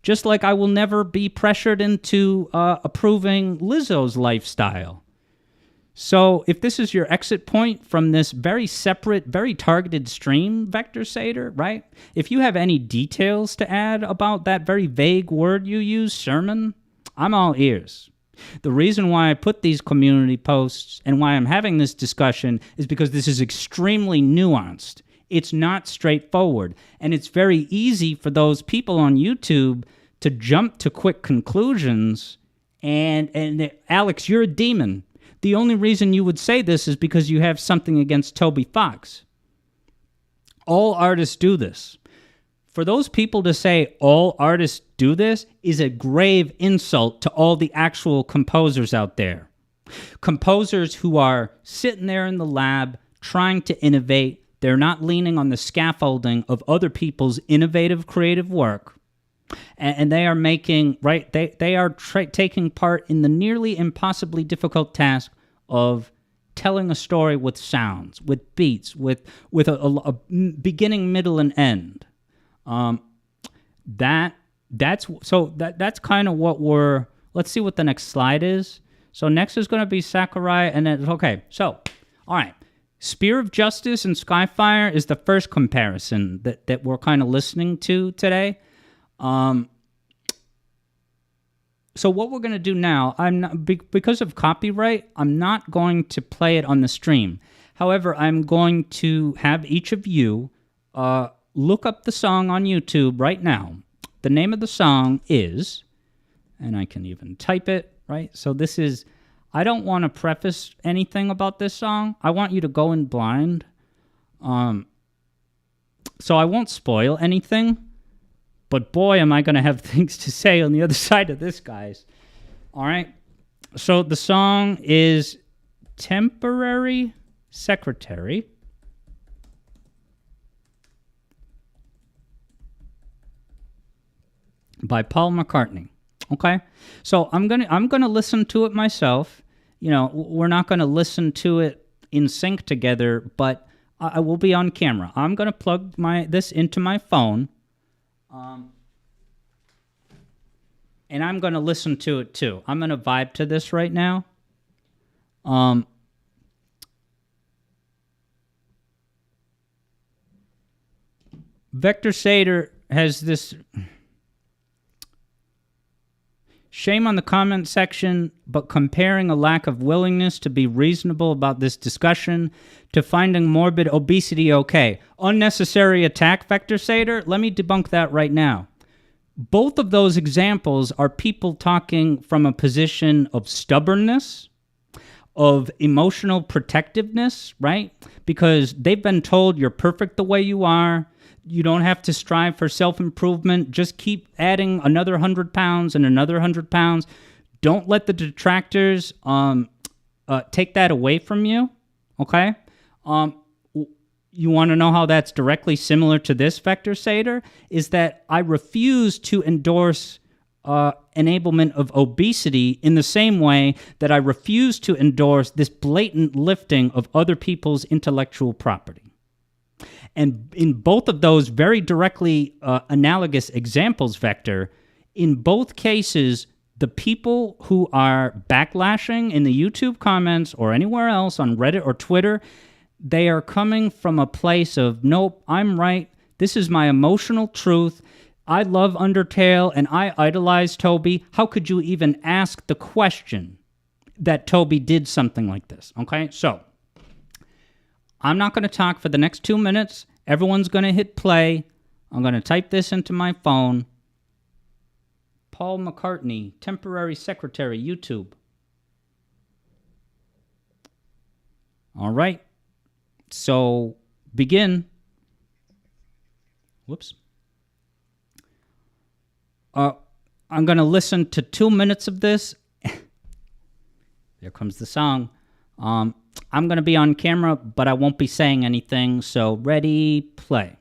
A: just like I will never be pressured into approving Lizzo's lifestyle. So if this is your exit point from this very separate, very targeted stream, Vector Sater, right? If you have any details to add about that very vague word you use, sermon, I'm all ears. The reason why I put these community posts and why I'm having this discussion is because this is extremely nuanced. It's not straightforward. And it's very easy for those people on YouTube to jump to quick conclusions. And Alex, you're a demon. The only reason you would say this is because you have something against Toby Fox. All artists do this. For those people to say all artists do this is a grave insult to all the actual composers out there. Composers who are sitting there in the lab trying to innovate. They're not leaning on the scaffolding of other people's innovative creative work. And they are making, right, they are taking part in the nearly impossibly difficult task of telling a story with sounds, with beats, with a beginning, middle, and end. That's kind of what we're, let's see what the next slide is. So next is going to be Sakurai, and then, okay, so, all right. Spear of Justice and Skyfire is the first comparison that we're kind of listening to today. So what we're going to do now, because of copyright, I'm not going to play it on the stream. However, I'm going to have each of you look up the song on YouTube right now. The name of the song is, and I can even type it, right? So this is, I don't want to preface anything about this song. I want you to go in blind. So I won't spoil anything. But boy, am I going to have things to say on the other side of this, guys. All right. So the song is Temporary Secretary by Paul McCartney. Okay? So I'm gonna listen to it myself. You know, we're not going to listen to it in sync together, but I will be on camera. I'm going to plug this into my phone. And I'm going to listen to it too. I'm going to vibe to this right now. Vector Sater has this. Shame on the comment section, but comparing a lack of willingness to be reasonable about this discussion to finding morbid obesity okay. Unnecessary attack, Vector Sater? Let me debunk that right now. both of those examples are people talking from a position of stubbornness, of emotional protectiveness, right? Because they've been told you're perfect the way you are. You don't have to strive for self-improvement. Just keep adding another 100 pounds and another 100 pounds. Don't let the detractors take that away from you, okay? You want to know how that's directly similar to this Vector Seder? Is that I refuse to endorse enablement of obesity in the same way that I refuse to endorse this blatant lifting of other people's intellectual property. And in both of those very directly analogous examples, Vector, in both cases, the people who are backlashing in the YouTube comments or anywhere else on Reddit or Twitter, they are coming from a place of, nope, I'm right. This is my emotional truth. I love Undertale and I idolize Toby. How could you even ask the question that Toby did something like this? Okay, so I'm not going to talk for the next 2 minutes. Everyone's going to hit play. I'm going to type this into my phone. Paul McCartney, temporary secretary, YouTube. All right. So begin. Whoops. I'm going to listen to 2 minutes of this. There comes the song. I'm going to be on camera, but I won't be saying anything. So ready, play.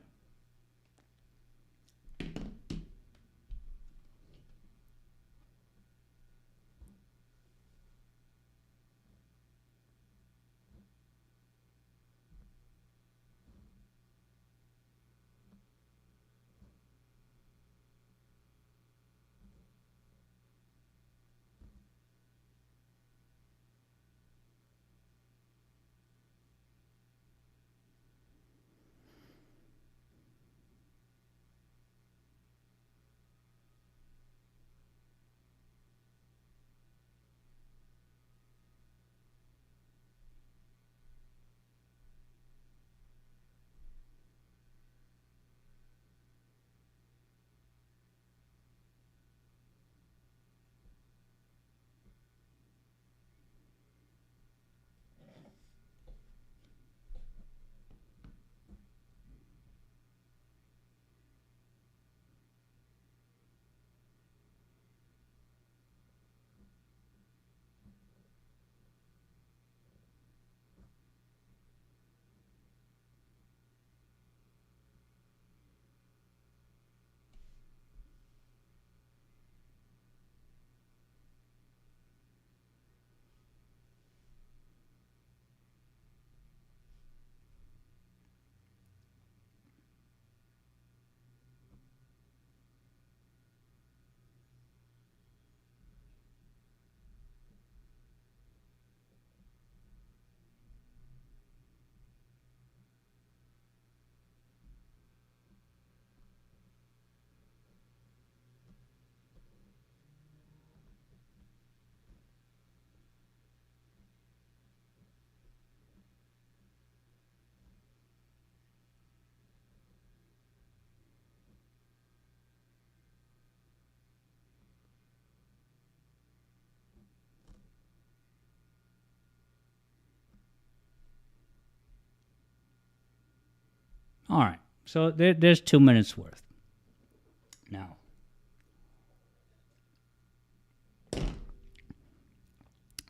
A: All right, so there's 2 minutes worth. Now,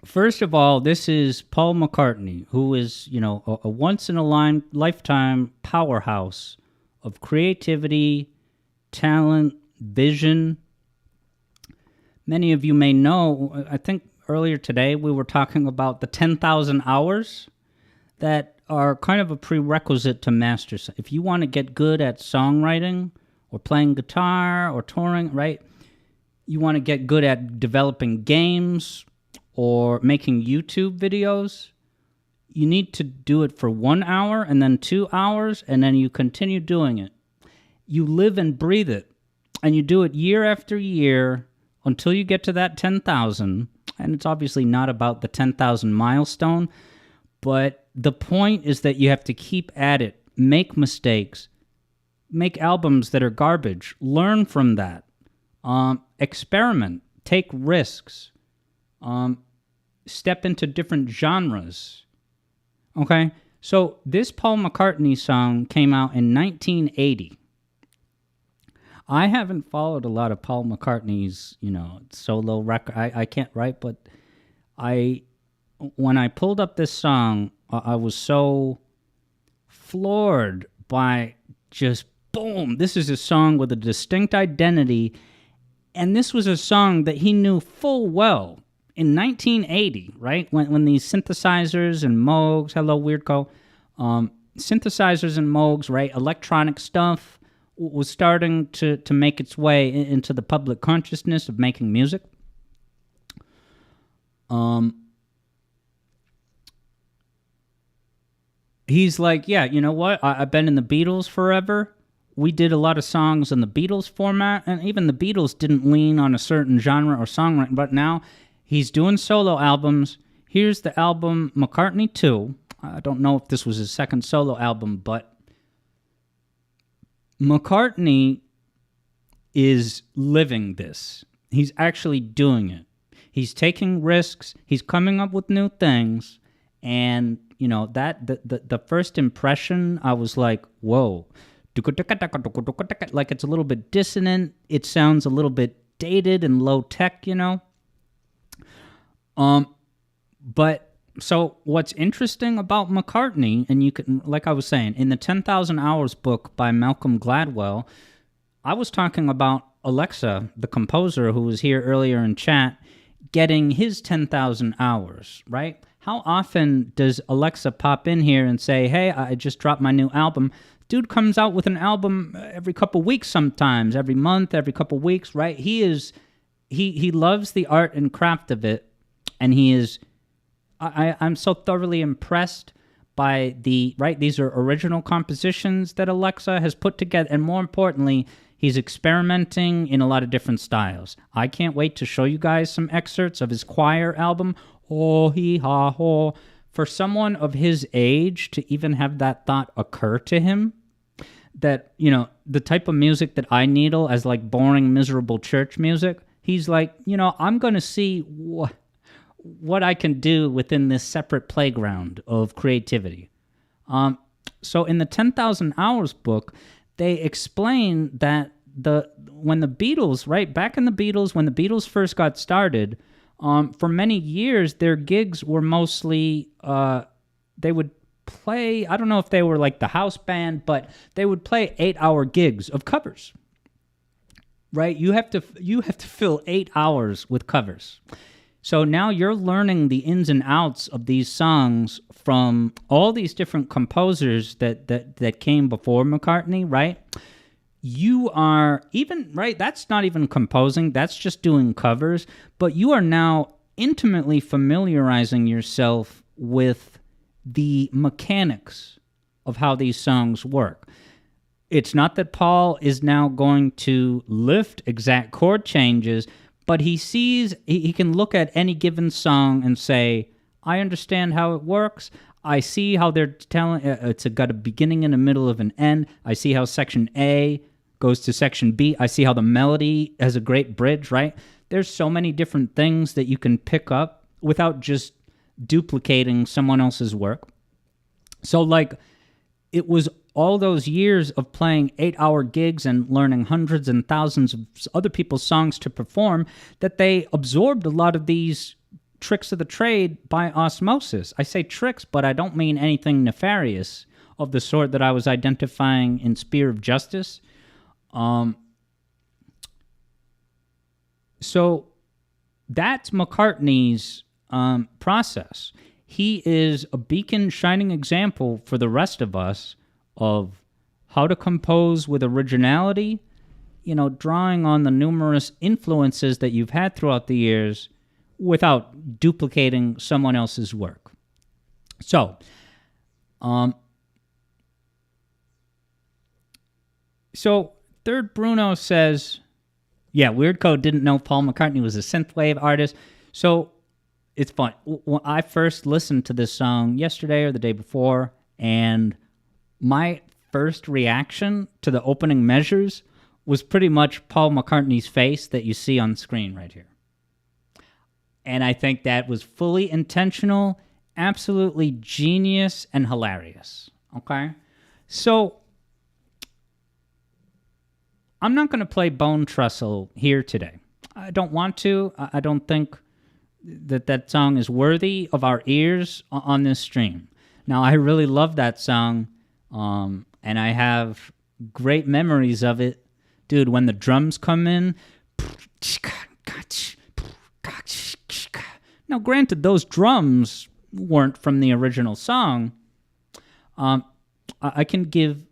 A: first of all, this is Paul McCartney, who is, a once-in-a-lifetime powerhouse of creativity, talent, vision. Many of you may know, I think earlier today we were talking about the 10,000 hours that are kind of a prerequisite to master. If you want to get good at songwriting or playing guitar or touring, right? You want to get good at developing games or making YouTube videos, you need to do it for 1 hour and then 2 hours, and then you continue doing it. You live and breathe it, and you do it year after year until you get to that 10,000. And it's obviously not about the 10,000 milestone, but the point is that you have to keep at it, make mistakes, make albums that are garbage, learn from that, experiment, take risks, step into different genres. Okay? So this Paul McCartney song came out in 1980. I haven't followed a lot of Paul McCartney's, solo record. I can't write, but when I pulled up this song, I was so floored by just boom. This is a song with a distinct identity, and this was a song that he knew full well in 1980, right? When these synthesizers and Moogs, hello Weirdco, synthesizers and Moogs, right? Electronic stuff was starting to make its way into the public consciousness of making music. He's like, yeah, you know what? I've been in the Beatles forever. We did a lot of songs in the Beatles format, and even the Beatles didn't lean on a certain genre or songwriting, but now he's doing solo albums. Here's the album McCartney 2. I don't know if this was his second solo album, but McCartney is living this. He's actually doing it. He's taking risks. He's coming up with new things. And, that the first impression, I was like, whoa. Like it's a little bit dissonant. It sounds a little bit dated and low tech, But so what's interesting about McCartney, and you can, like I was saying, in the 10,000 Hours book by Malcolm Gladwell, I was talking about Alexa, the composer who was here earlier in chat, getting his 10,000 hours, right? How often does Alexa pop in here and say, hey, I just dropped my new album? Dude comes out with an album every couple weeks sometimes, every month, every couple weeks, right? He loves the art and craft of it, and he is... I'm so thoroughly impressed by these are original compositions that Alexa has put together, and more importantly, he's experimenting in a lot of different styles. I can't wait to show you guys some excerpts of his choir album, Oh Hee Ha Ho. For someone of his age to even have that thought occur to him, that, the type of music that I needle as like boring, miserable church music, he's like, I'm going to see what I can do within this separate playground of creativity. So in the 10,000 Hours book, they explain that when the Beatles, right, back in the Beatles, when the Beatles first got started, for many years, their gigs were mostly, they would play, I don't know if they were like the house band, but they would play 8-hour gigs of covers, right? You have to fill 8 hours with covers. So now you're learning the ins and outs of these songs from all these different composers that came before McCartney, right? You are even, right, that's not even composing, that's just doing covers, but you are now intimately familiarizing yourself with the mechanics of how these songs work. It's not that Paul is now going to lift exact chord changes, but he sees, he can look at any given song and say, I understand how it works. I see how they're telling, it's got a beginning and a middle of an end. I see how section A goes to section B. I see how the melody has a great bridge, right? There's so many different things that you can pick up without just duplicating someone else's work. So like, it was all those years of playing 8-hour gigs and learning hundreds and thousands of other people's songs to perform that they absorbed a lot of these tricks of the trade by osmosis. I say tricks, but I don't mean anything nefarious of the sort that I was identifying in Spear of Justice. So that's McCartney's process. He is a beacon shining example for the rest of us of how to compose with originality, drawing on the numerous influences that you've had throughout the years without duplicating someone else's work. So, Third Bruno says, yeah, Weird Code didn't know Paul McCartney was a synthwave artist. So, it's fun. When I first listened to this song yesterday or the day before, and my first reaction to the opening measures was pretty much Paul McCartney's face that you see on screen right here. And I think that was fully intentional, absolutely genius, and hilarious. Okay? So, I'm not going to play Bone Trestle here today. I don't want to. I don't think that song is worthy of our ears on this stream. Now, I really love that song, and I have great memories of it. Dude, when the drums come in... Now, granted, those drums weren't from the original song. I can give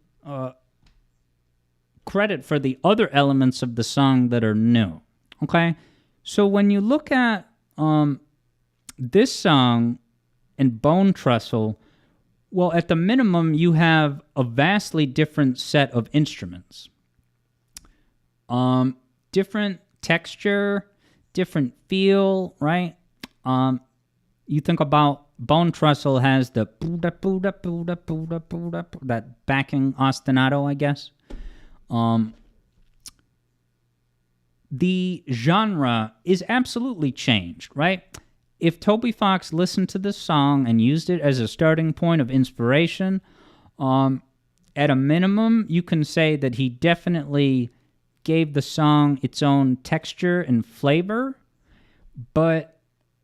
A: credit for the other elements of the song that are new. Okay? So when you look at this song and Bone Trestle, well, at the minimum, you have a vastly different set of instruments. Different texture, different feel, right? You think about Bone Trestle has the that backing ostinato, I guess. The genre is absolutely changed, right? If Toby Fox listened to this song and used it as a starting point of inspiration, at a minimum, you can say that he definitely gave the song its own texture and flavor, but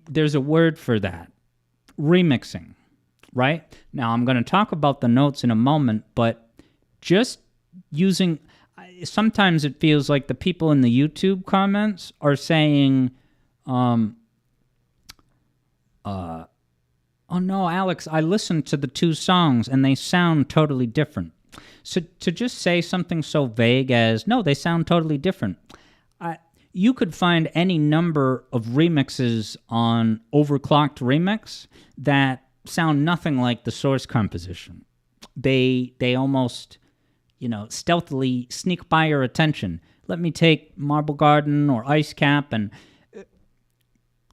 A: there's a word for that. Remixing, right? Now, I'm going to talk about the notes in a moment, but just using... Sometimes it feels like the people in the YouTube comments are saying, oh no, Alex, I listened to the two songs and they sound totally different. So to just say something so vague as, no, they sound totally different. You could find any number of remixes on Overclocked Remix that sound nothing like the source composition. They almost, stealthily sneak by your attention. Let me take Marble Garden or Ice Cap and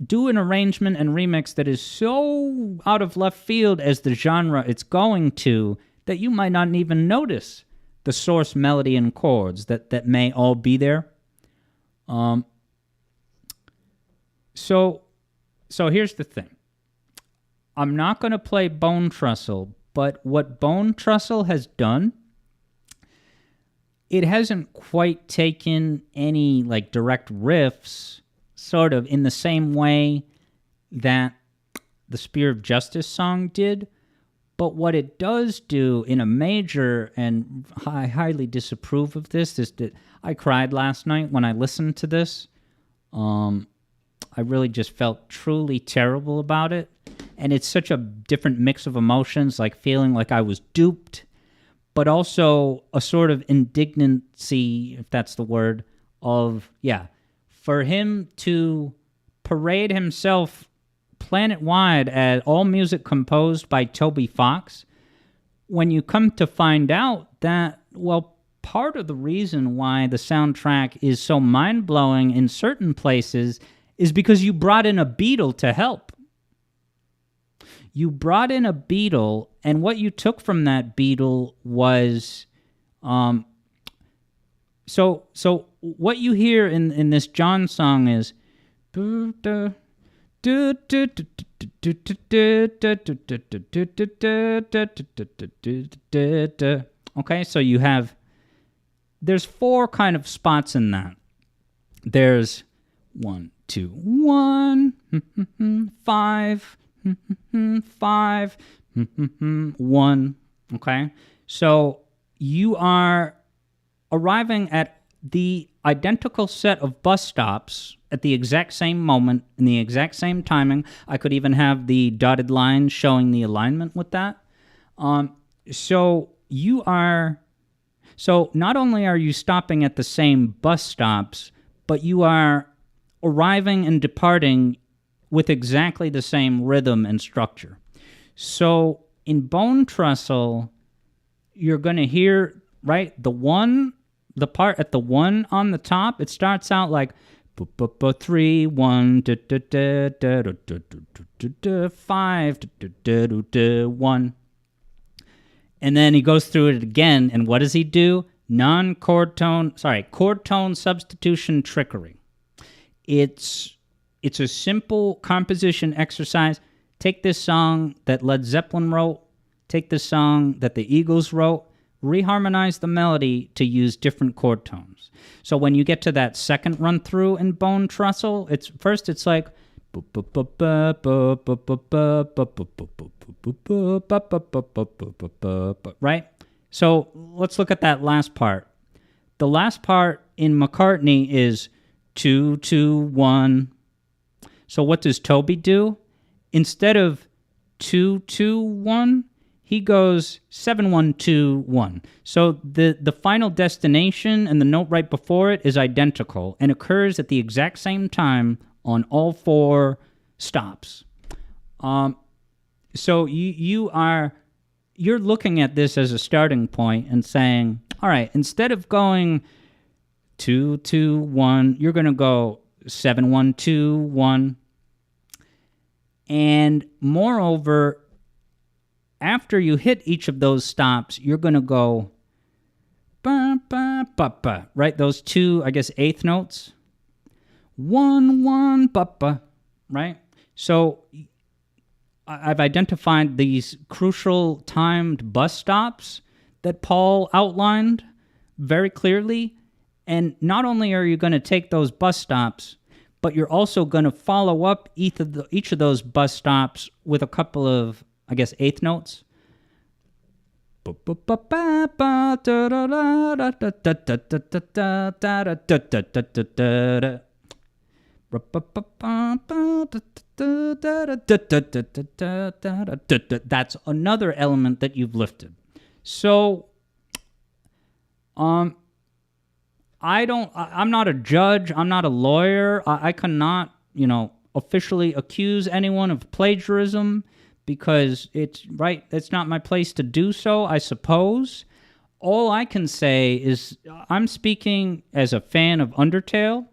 A: do an arrangement and remix that is so out of left field as the genre it's going to that you might not even notice the source melody and chords that may all be there. So here's the thing. I'm not going to play Bone Trestle, but what Bone Trestle has done, it hasn't quite taken any direct riffs, sort of in the same way that the Spear of Justice song did. But what it does do in a major, and I highly disapprove of this, is that I cried last night when I listened to this. I really just felt truly terrible about it. And it's such a different mix of emotions, like feeling like I was duped, but also a sort of indignancy, if that's the word, for him to parade himself planet-wide as all music composed by Toby Fox, when you come to find out that, part of the reason why the soundtrack is so mind-blowing in certain places is because you brought in a Beatle to help. You brought in a Beatle, and what you took from that Beatle was... So what you hear in this John song is... Okay, so you have... There's four kind of spots in that. There's 1, 2, 1, 5, 5, 1. Okay? So you are arriving at the identical set of bus stops at the exact same moment, in the exact same timing. I could even have the dotted line showing the alignment with that. So not only are you stopping at the same bus stops, but you are arriving and departing with exactly the same rhythm and structure. So in Bone Trestle, you're going to hear, right, the part at the 1 on the top, it starts out like 3, 1, 5, 1. And then he goes through it again, and what does he do? chord tone substitution trickery. It's a simple composition exercise. Take this song that Led Zeppelin wrote, take this song that the Eagles wrote, reharmonize the melody to use different chord tones. So when you get to that second run through in Bone Trestle, it's like right? So let's look at that last part. The last part in McCartney is 2 2 1. So what does Toby do? Instead of 2 2 1, he goes 7 1 2 1. So the final destination and the note right before it is identical and occurs at the exact same time on all four stops. So you're looking at this as a starting point and saying, all right, instead of going 2 2 1, you're going to go 7 1 2 1. And moreover, after you hit each of those stops, you're going to go ba ba ba ba, right? Those two, I guess, eighth notes. 1 1 ba ba, right? So I've identified these crucial timed bus stops that Paul outlined very clearly. And not only are you going to take those bus stops, but you're also going to follow up each of those bus stops with a couple of, I guess, eighth notes. That's another element that you've lifted. So, I'm not a judge. I'm not a lawyer. I cannot, officially accuse anyone of plagiarism because it's not my place to do so, I suppose. All I can say is I'm speaking as a fan of Undertale,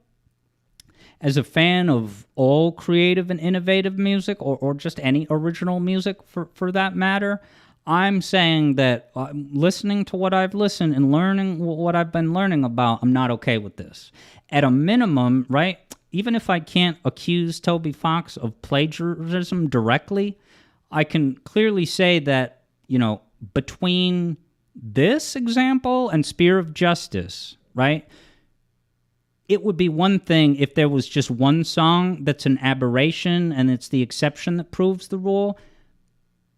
A: as a fan of all creative and innovative music, or just any original music for that matter. I'm saying that listening to what I've listened and learning what I've been learning about, I'm not okay with this. At a minimum, right, even if I can't accuse Toby Fox of plagiarism directly, I can clearly say that, between this example and Spear of Justice, right, it would be one thing if there was just one song that's an aberration and it's the exception that proves the rule.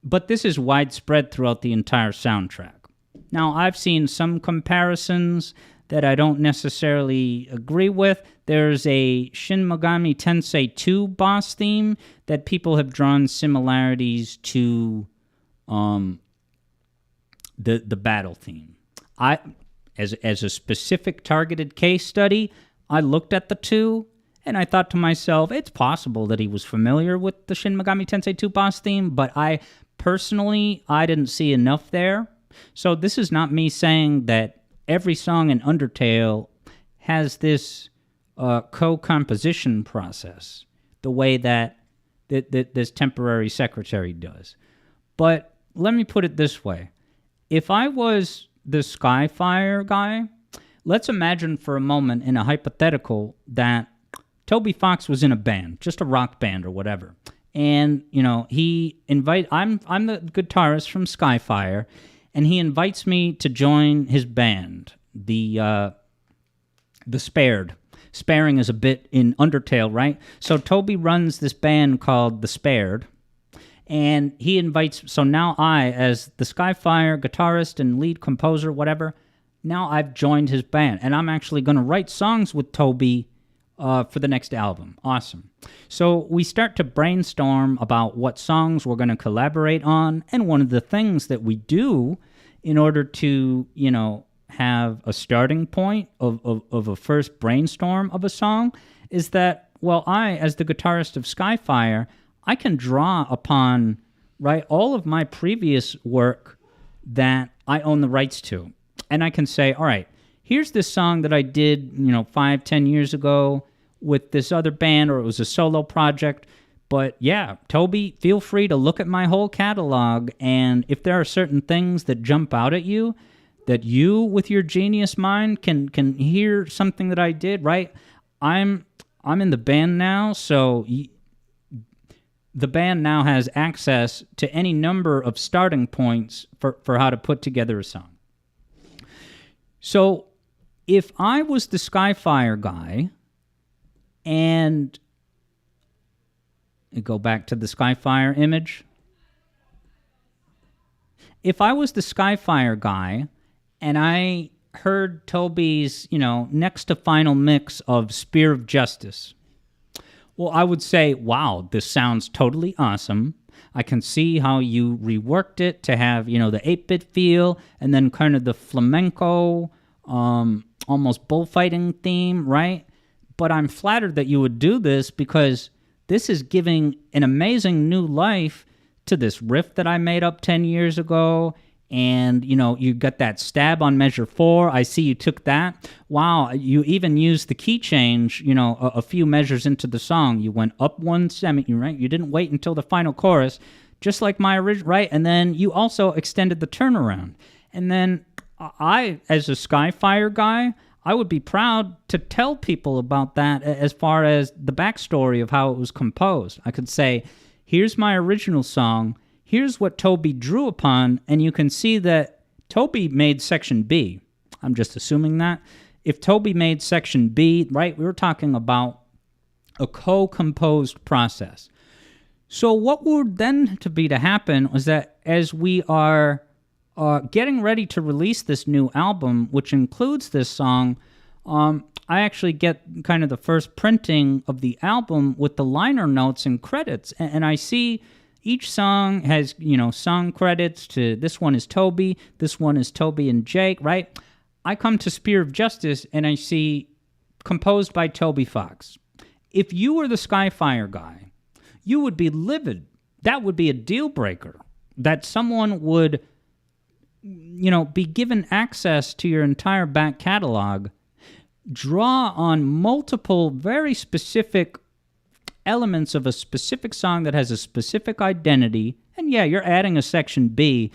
A: But this is widespread throughout the entire soundtrack. Now, I've seen some comparisons that I don't necessarily agree with. There's a Shin Megami Tensei 2 boss theme that people have drawn similarities to the battle theme. As a specific targeted case study, I looked at the two, and I thought to myself, it's possible that he was familiar with the Shin Megami Tensei 2 boss theme, but personally, I didn't see enough there. So this is not me saying that every song in Undertale has this co-composition process the way that this temporary secretary does. But let me put it this way. If I was the Skyfire guy, let's imagine for a moment in a hypothetical that Toby Fox was in a band, just a rock band or whatever. And, I'm the guitarist from Skyfire, and he invites me to join his band, the Spared. Sparing is a bit in Undertale, right? So Toby runs this band called The Spared, and he invites, so now I, as the Skyfire guitarist and lead composer, whatever, now I've joined his band, and I'm actually going to write songs with Toby for the next album. Awesome. So we start to brainstorm about what songs we're going to collaborate on, and one of the things that we do in order to, have a starting point of a first brainstorm of a song is that, well, I, as the guitarist of Skyfire, I can draw upon, right, all of my previous work that I own the rights to. And I can say, all right, here's this song that I did, 5-10 years ago with this other band, or it was a solo project. But yeah, Toby, feel free to look at my whole catalog, and if there are certain things that jump out at you, that you, with your genius mind, can hear something that I did, right? I'm in the band now, so the band now has access to any number of starting points for how to put together a song. So if I was the Skyfire guy, and go back to the Skyfire image. If I was the Skyfire guy, and I heard Toby's, next to final mix of Spear of Justice, well, I would say, wow, this sounds totally awesome. I can see how you reworked it to have, the 8-bit feel, and then kind of the flamenco, almost bullfighting theme, right? But I'm flattered that you would do this because this is giving an amazing new life to this riff that I made up 10 years ago. And, you got that stab on measure 4. I see you took that. Wow, you even used the key change, a few measures into the song. You went up 1 semi, right? You didn't wait until the final chorus, just like my original, right? And then you also extended the turnaround. And then I, as a Skyfire guy, I would be proud to tell people about that as far as the backstory of how it was composed. I could say, here's my original song. Here's what Toby drew upon, and you can see that Toby made section B. I'm just assuming that. If Toby made section B, right, we were talking about a co-composed process. So what would then to happen was that as we are getting ready to release this new album, which includes this song, I actually get kind of the first printing of the album with the liner notes and credits, and I see each song has, song credits to this one is Toby, this one is Toby and Jake, right? I come to Spear of Justice and I see composed by Toby Fox. If you were the Skyfire guy, you would be livid. That would be a deal breaker. That someone would, be given access to your entire back catalog, draw on multiple very specific elements of a specific song that has a specific identity, and yeah, you're adding a section B,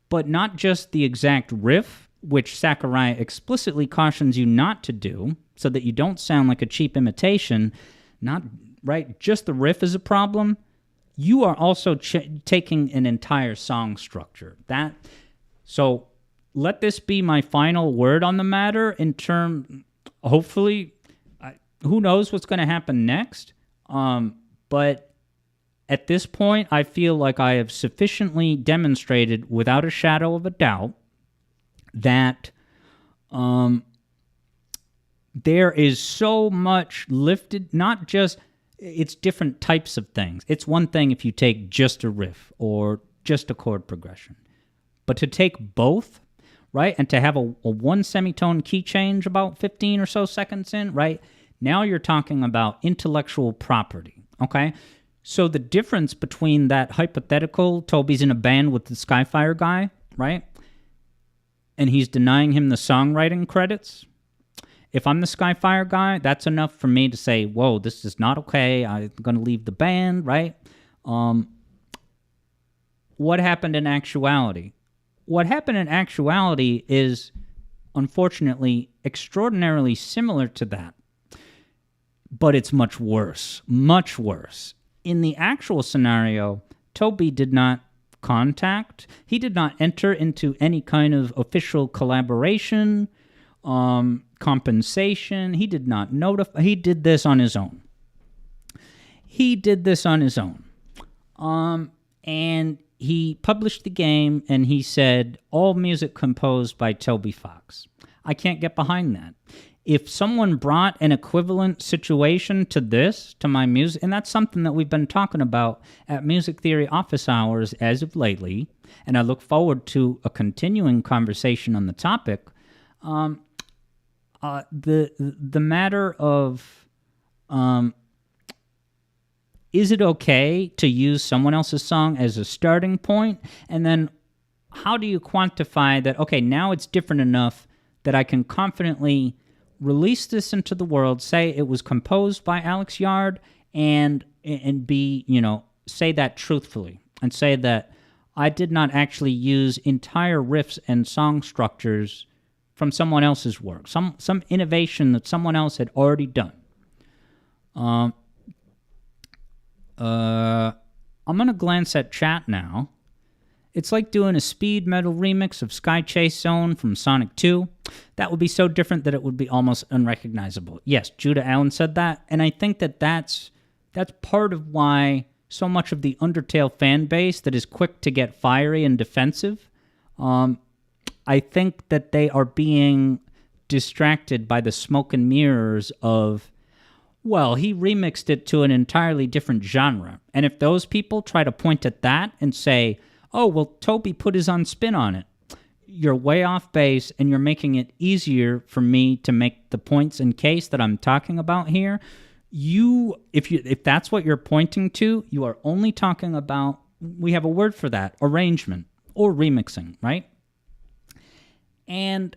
A: but not just the exact riff, which Sakurai explicitly cautions you not to do, so that you don't sound like a cheap imitation, not, right, just the riff is a problem. You are also taking an entire song structure. So let this be my final word on the matter hopefully, who knows what's going to happen next. But at this point, I feel like I have sufficiently demonstrated, without a shadow of a doubt, that there is so much lifted, not just, it's different types of things. It's one thing if you take just a riff or just a chord progression. But to take both, right, and to have a 1 semitone key change about 15 or so seconds in, right, now you're talking about intellectual property, okay? So the difference between that hypothetical, Toby's in a band with the Skyfire guy, right? And he's denying him the songwriting credits. If I'm the Skyfire guy, that's enough for me to say, whoa, this is not okay. I'm going to leave the band, right? What happened in actuality? What happened in actuality is, unfortunately, extraordinarily similar to that. But it's much worse, much worse. In the actual scenario, Toby did not contact. He did not enter into any kind of official collaboration, compensation. He did not notify. He did this on his own. And he published the game, and he said, all music composed by Toby Fox. I can't get behind that. If someone brought an equivalent situation to this, to my music, and that's something that we've been talking about at Music Theory Office Hours as of lately, and I look forward to a continuing conversation on the topic, the matter of is it okay to use someone else's song as a starting point, and then how do you quantify that, okay, now it's different enough that I can confidently release this into the world, say it was composed by Alex Yard, and be, say that truthfully, and say that I did not actually use entire riffs and song structures from someone else's work, some innovation that someone else had already done. I'm going to glance at chat now. It's like doing a speed metal remix of Sky Chase Zone from Sonic 2. That would be so different that it would be almost unrecognizable. Yes, Judah Allen said that, and I think that that's part of why so much of the Undertale fan base that is quick to get fiery and defensive, I think that they are being distracted by the smoke and mirrors of, well, he remixed it to an entirely different genre. And if those people try to point at that and say, oh, well, Toby put his own spin on it, you're way off base, and you're making it easier for me to make the points in case that I'm talking about here. If that's what you're pointing to, you are only talking about, we have a word for that, arrangement or remixing, right? And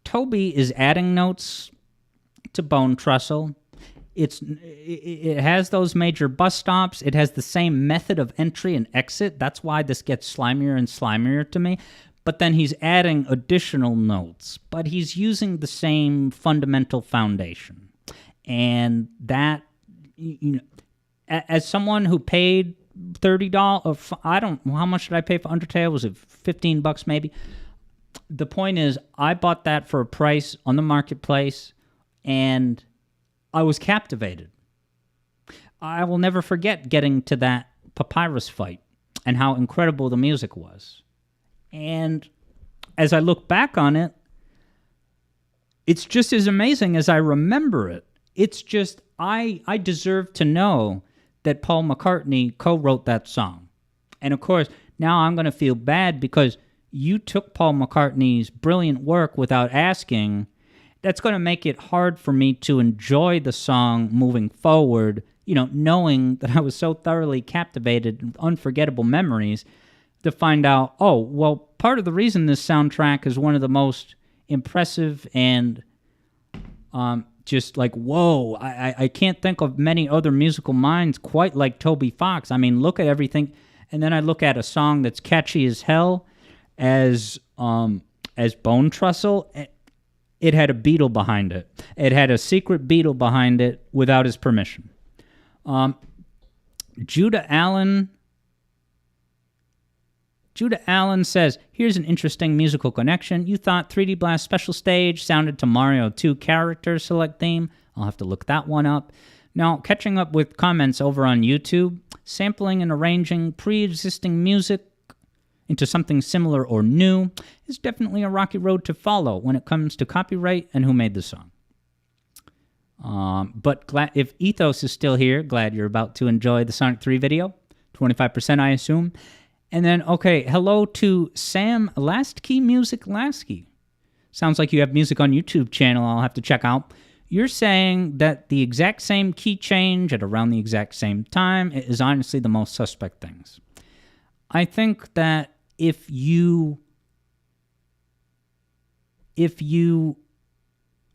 A: Toby is adding notes to Bone Trestle. It has those major bus stops. It has the same method of entry and exit. That's why this gets slimier and slimier to me. But then he's adding additional notes. But he's using the same fundamental foundation. And that, as someone who paid $30, I don't know, how much did I pay for Undertale? Was it $15 maybe? The point is, I bought that for a price on the marketplace, and I was captivated. I will never forget getting to that papyrus fight and how incredible the music was. And as I look back on it, it's just as amazing as I remember it. It's just, I deserve to know that Paul McCartney co-wrote that song. And of course, now I'm going to feel bad because you took Paul McCartney's brilliant work without asking. That's going to make it hard for me to enjoy the song moving forward, knowing that I was so thoroughly captivated with unforgettable memories, to find out, oh, well, part of the reason this soundtrack is one of the most impressive and just like, whoa, I can't think of many other musical minds quite like Toby Fox. I mean, look at everything. And then I look at a song that's catchy as hell as Bone Trestle. It had a Beatle behind it. It had a secret Beatle behind it without his permission. Judah Allen says, here's an interesting musical connection. You thought 3D Blast Special Stage sounded to Mario 2 character select theme. I'll have to look that one up. Now, catching up with comments over on YouTube, sampling and arranging pre-existing music into something similar or new is definitely a rocky road to follow when it comes to copyright and who made the song. But if Ethos is still here, glad you're about to enjoy the Sonic 3 video. 25%, I assume. And then, okay, hello to Sam Lastkey Music Lasky. Sounds like you have music on YouTube channel I'll have to check out. You're saying that the exact same key change at around the exact same time is honestly the most suspect things. I think that if you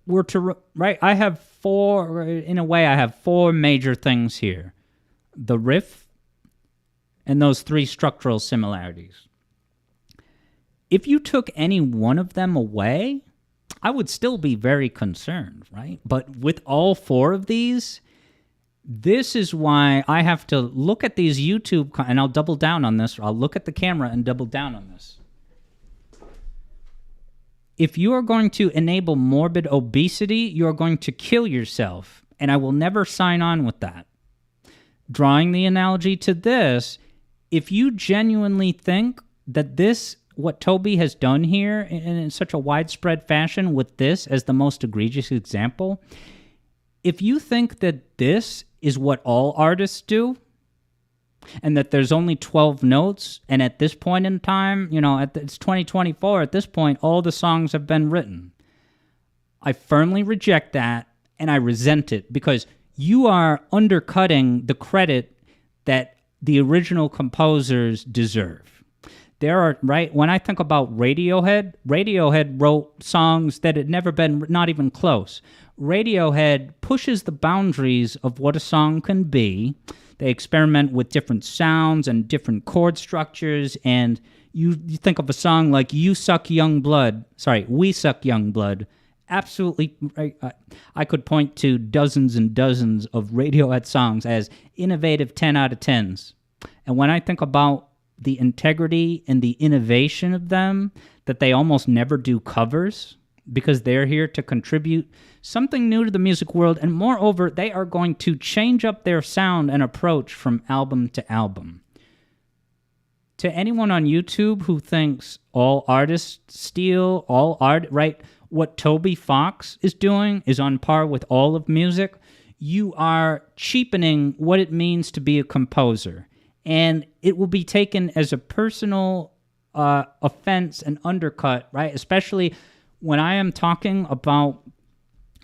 A: were to, right, I have four major things here. The riff, and those three structural similarities. If you took any one of them away, I would still be very concerned, right? But with all four of these, this is why I have to look at these YouTube, and I'll double down on this, or I'll look at the camera and double down on this. If you are going to enable morbid obesity, you are going to kill yourself, and I will never sign on with that. Drawing the analogy to this, if you genuinely think that this, what Toby has done here in such a widespread fashion with this as the most egregious example, if you think that this is what all artists do, and that there's only 12 notes, and at this point in time, it's 2024, at this point, all the songs have been written, I firmly reject that, and I resent it, because you are undercutting the credit that the original composers deserve. There are, right, when I think about Radiohead wrote songs that had never been, not even close. Radiohead pushes the boundaries of what a song can be. They experiment with different sounds and different chord structures, and you think of a song like We Suck Young Blood. Absolutely, I could point to dozens and dozens of Radiohead songs as innovative 10 out of 10s. And when I think about the integrity and the innovation of them, that they almost never do covers because they're here to contribute something new to the music world, and moreover, they are going to change up their sound and approach from album to album. To anyone on YouTube who thinks all artists steal, right? What Toby Fox is doing is on par with all of music. You are cheapening what it means to be a composer, and it will be taken as a personal offense and undercut, right? Especially when I am talking about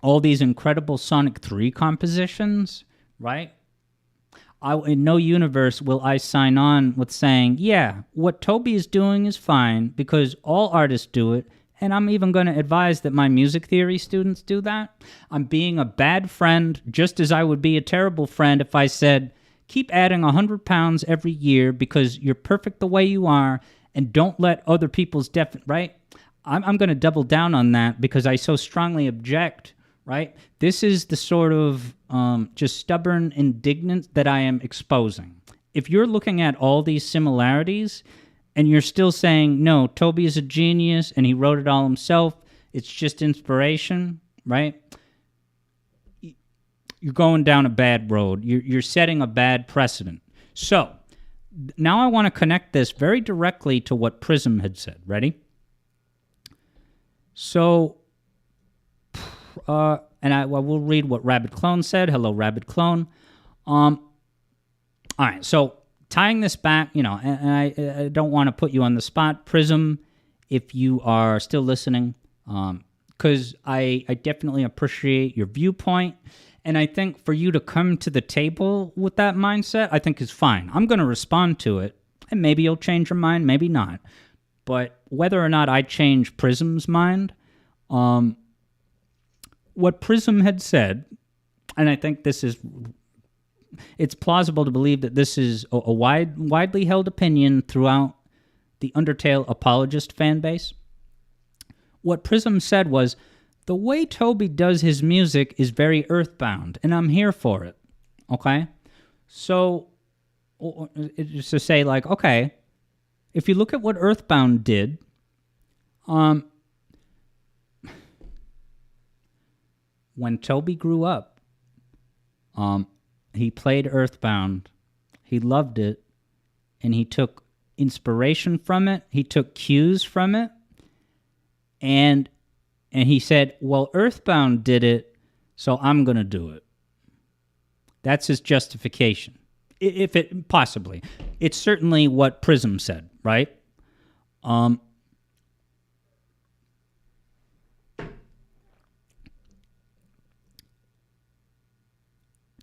A: all these incredible Sonic 3 compositions, right? In no universe will I sign on with saying, yeah, what Toby is doing is fine because all artists do it, and I'm even going to advise that my music theory students do that. I'm being a bad friend, just as I would be a terrible friend if I said, keep adding 100 pounds every year because you're perfect the way you are, and don't let other people's right? I'm going to double down on that because I so strongly object, right? This is the sort of just stubborn indignance that I am exposing. If you're looking at all these similarities and you're still saying, no, Toby is a genius and he wrote it all himself, it's just inspiration, right? You're going down a bad road. You're setting a bad precedent. So now I want to connect this very directly to what Prism had said. Ready? So, and I will read what Rabbit Clone said. Hello, Rabbit Clone. All right, so tying this back, and I don't want to put you on the spot, Prism, if you are still listening, because I definitely appreciate your viewpoint, and I think for you to come to the table with that mindset, I think is fine. I'm going to respond to it, and maybe you'll change your mind, maybe not. But whether or not I change Prism's mind, what Prism had said, and I think it's plausible to believe that this is a widely held opinion throughout the Undertale apologist fan base. What Prism said was, the way Toby does his music is very Earthbound, and I'm here for it, okay? So, it's to say, like, okay, if you look at what Earthbound did, when Toby grew up, he played Earthbound, he loved it, and he took inspiration from it, he took cues from it, and he said, well, Earthbound did it, so I'm going to do it. That's his justification. If it possibly. It's certainly what Prism said, right?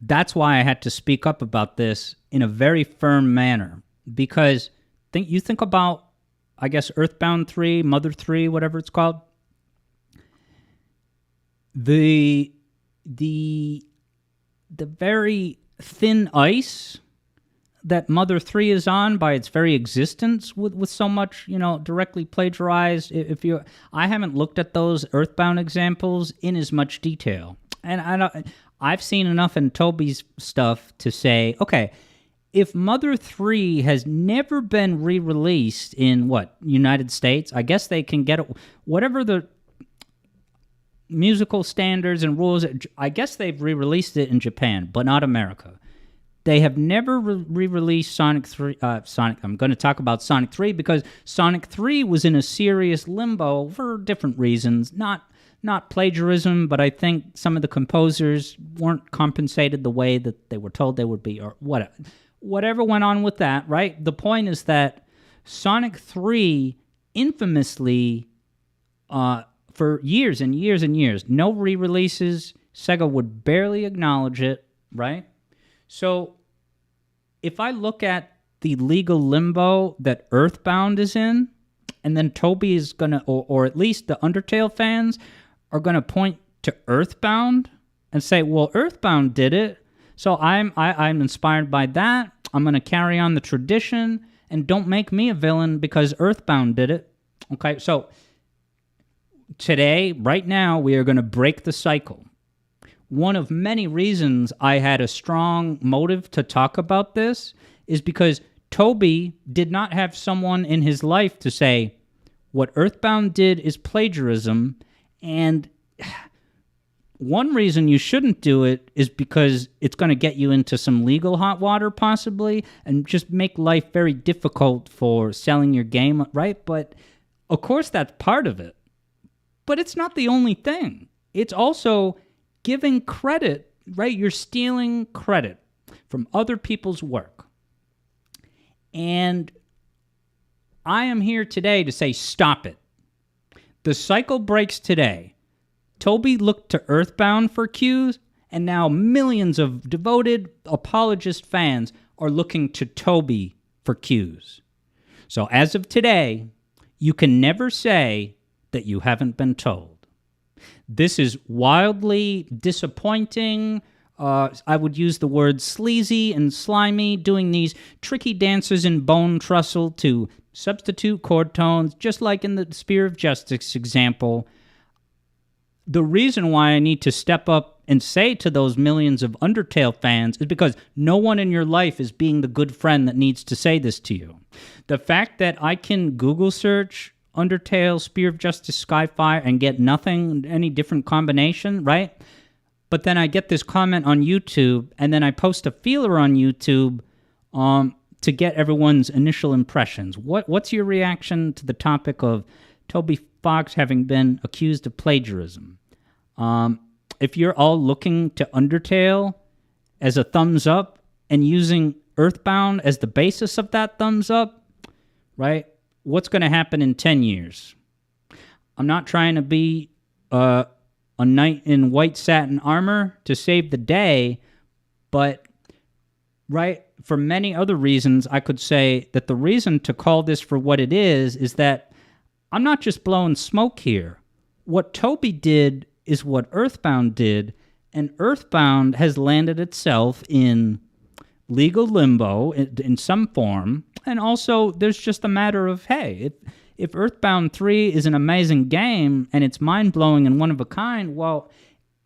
A: That's why I had to speak up about this in a very firm manner, because you think about, I guess, Earthbound 3, Mother 3, whatever it's called. The very thin ice that Mother 3 is on by its very existence with so much, directly plagiarized. I haven't looked at those Earthbound examples in as much detail. And I've seen enough in Toby's stuff to say, okay, if Mother 3 has never been re-released in, United States, I guess they can get it, whatever the musical standards and rules, I guess they've re-released it in Japan, but not America. They have never re-released Sonic 3. I'm going to talk about Sonic 3 because Sonic 3 was in a serious limbo for different reasons. Not plagiarism, but I think some of the composers weren't compensated the way that they were told they would be, or whatever went on with that, right? The point is that Sonic 3 infamously, for years and years and years, no re-releases, Sega would barely acknowledge it, right? So if I look at the legal limbo that Earthbound is in, and then Toby is going to, or at least the Undertale fans are going to point to Earthbound and say, well, Earthbound did it, So I'm inspired by that. I'm going to carry on the tradition, and don't make me a villain because Earthbound did it. Okay, so today, right now, we are going to break the cycle. One of many reasons I had a strong motive to talk about this is because Toby did not have someone in his life to say, what Earthbound did is plagiarism, and one reason you shouldn't do it is because it's going to get you into some legal hot water, possibly, and just make life very difficult for selling your game, right? But, of course, that's part of it. But it's not the only thing. It's also giving credit, right? You're stealing credit from other people's work. And I am here today to say, stop it. The cycle breaks today. Toby looked to Earthbound for cues, and now millions of devoted apologist fans are looking to Toby for cues. So as of today, you can never say that you haven't been told. This is wildly disappointing. I would use the word sleazy and slimy, doing these tricky dances in bone trestle to substitute chord tones, just like in the Spear of Justice example. The reason why I need to step up and say to those millions of Undertale fans is because no one in your life is being the good friend that needs to say this to you. The fact that I can Google search Undertale, Spear of Justice, Skyfire, and get nothing, any different combination, right? But then I get this comment on YouTube, and then I post a feeler on YouTube to get everyone's initial impressions. What's your reaction to the topic of Toby Fox having been accused of plagiarism? If you're all looking to Undertale as a thumbs up and using Earthbound as the basis of that thumbs up, right? What's going to happen in 10 years? I'm not trying to be a knight in white satin armor to save the day, but, right, for many other reasons, I could say that the reason to call this for what it is that I'm not just blowing smoke here. What Toby did is what Earthbound did, and Earthbound has landed itself in legal limbo in some form. And also, there's just a matter of, hey, if Earthbound 3 is an amazing game and it's mind-blowing and one of a kind, well,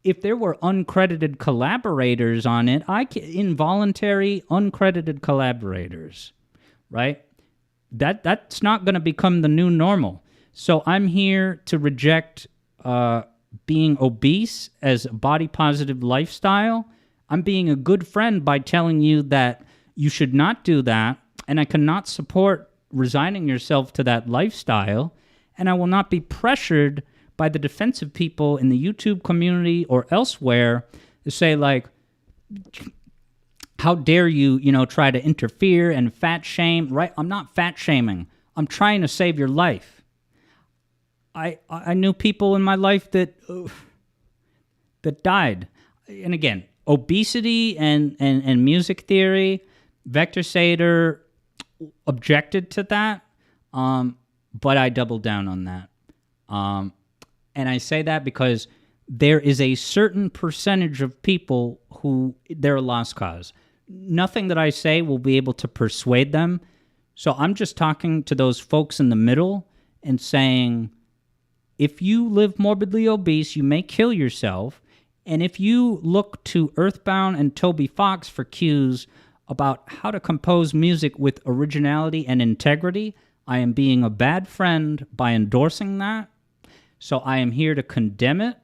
A: if there were uncredited collaborators on it, involuntary uncredited collaborators, right? That's not going to become the new normal. So I'm here to reject being obese as a body-positive lifestyle. I'm being a good friend by telling you that you should not do that, and I cannot support resigning yourself to that lifestyle, and I will not be pressured by the defensive people in the YouTube community or elsewhere to say, like, how dare you, try to interfere and fat shame, right? I'm not fat shaming. I'm trying to save your life. I knew people in my life that died. And again, obesity and music theory, Vector Sater objected to that, but I doubled down on that. And I say that because there is a certain percentage of people who they're a lost cause. Nothing that I say will be able to persuade them. So I'm just talking to those folks in the middle and saying, if you live morbidly obese, you may kill yourself. And if you look to Earthbound and Toby Fox for cues about how to compose music with originality and integrity, I am being a bad friend by endorsing that. So I am here to condemn it,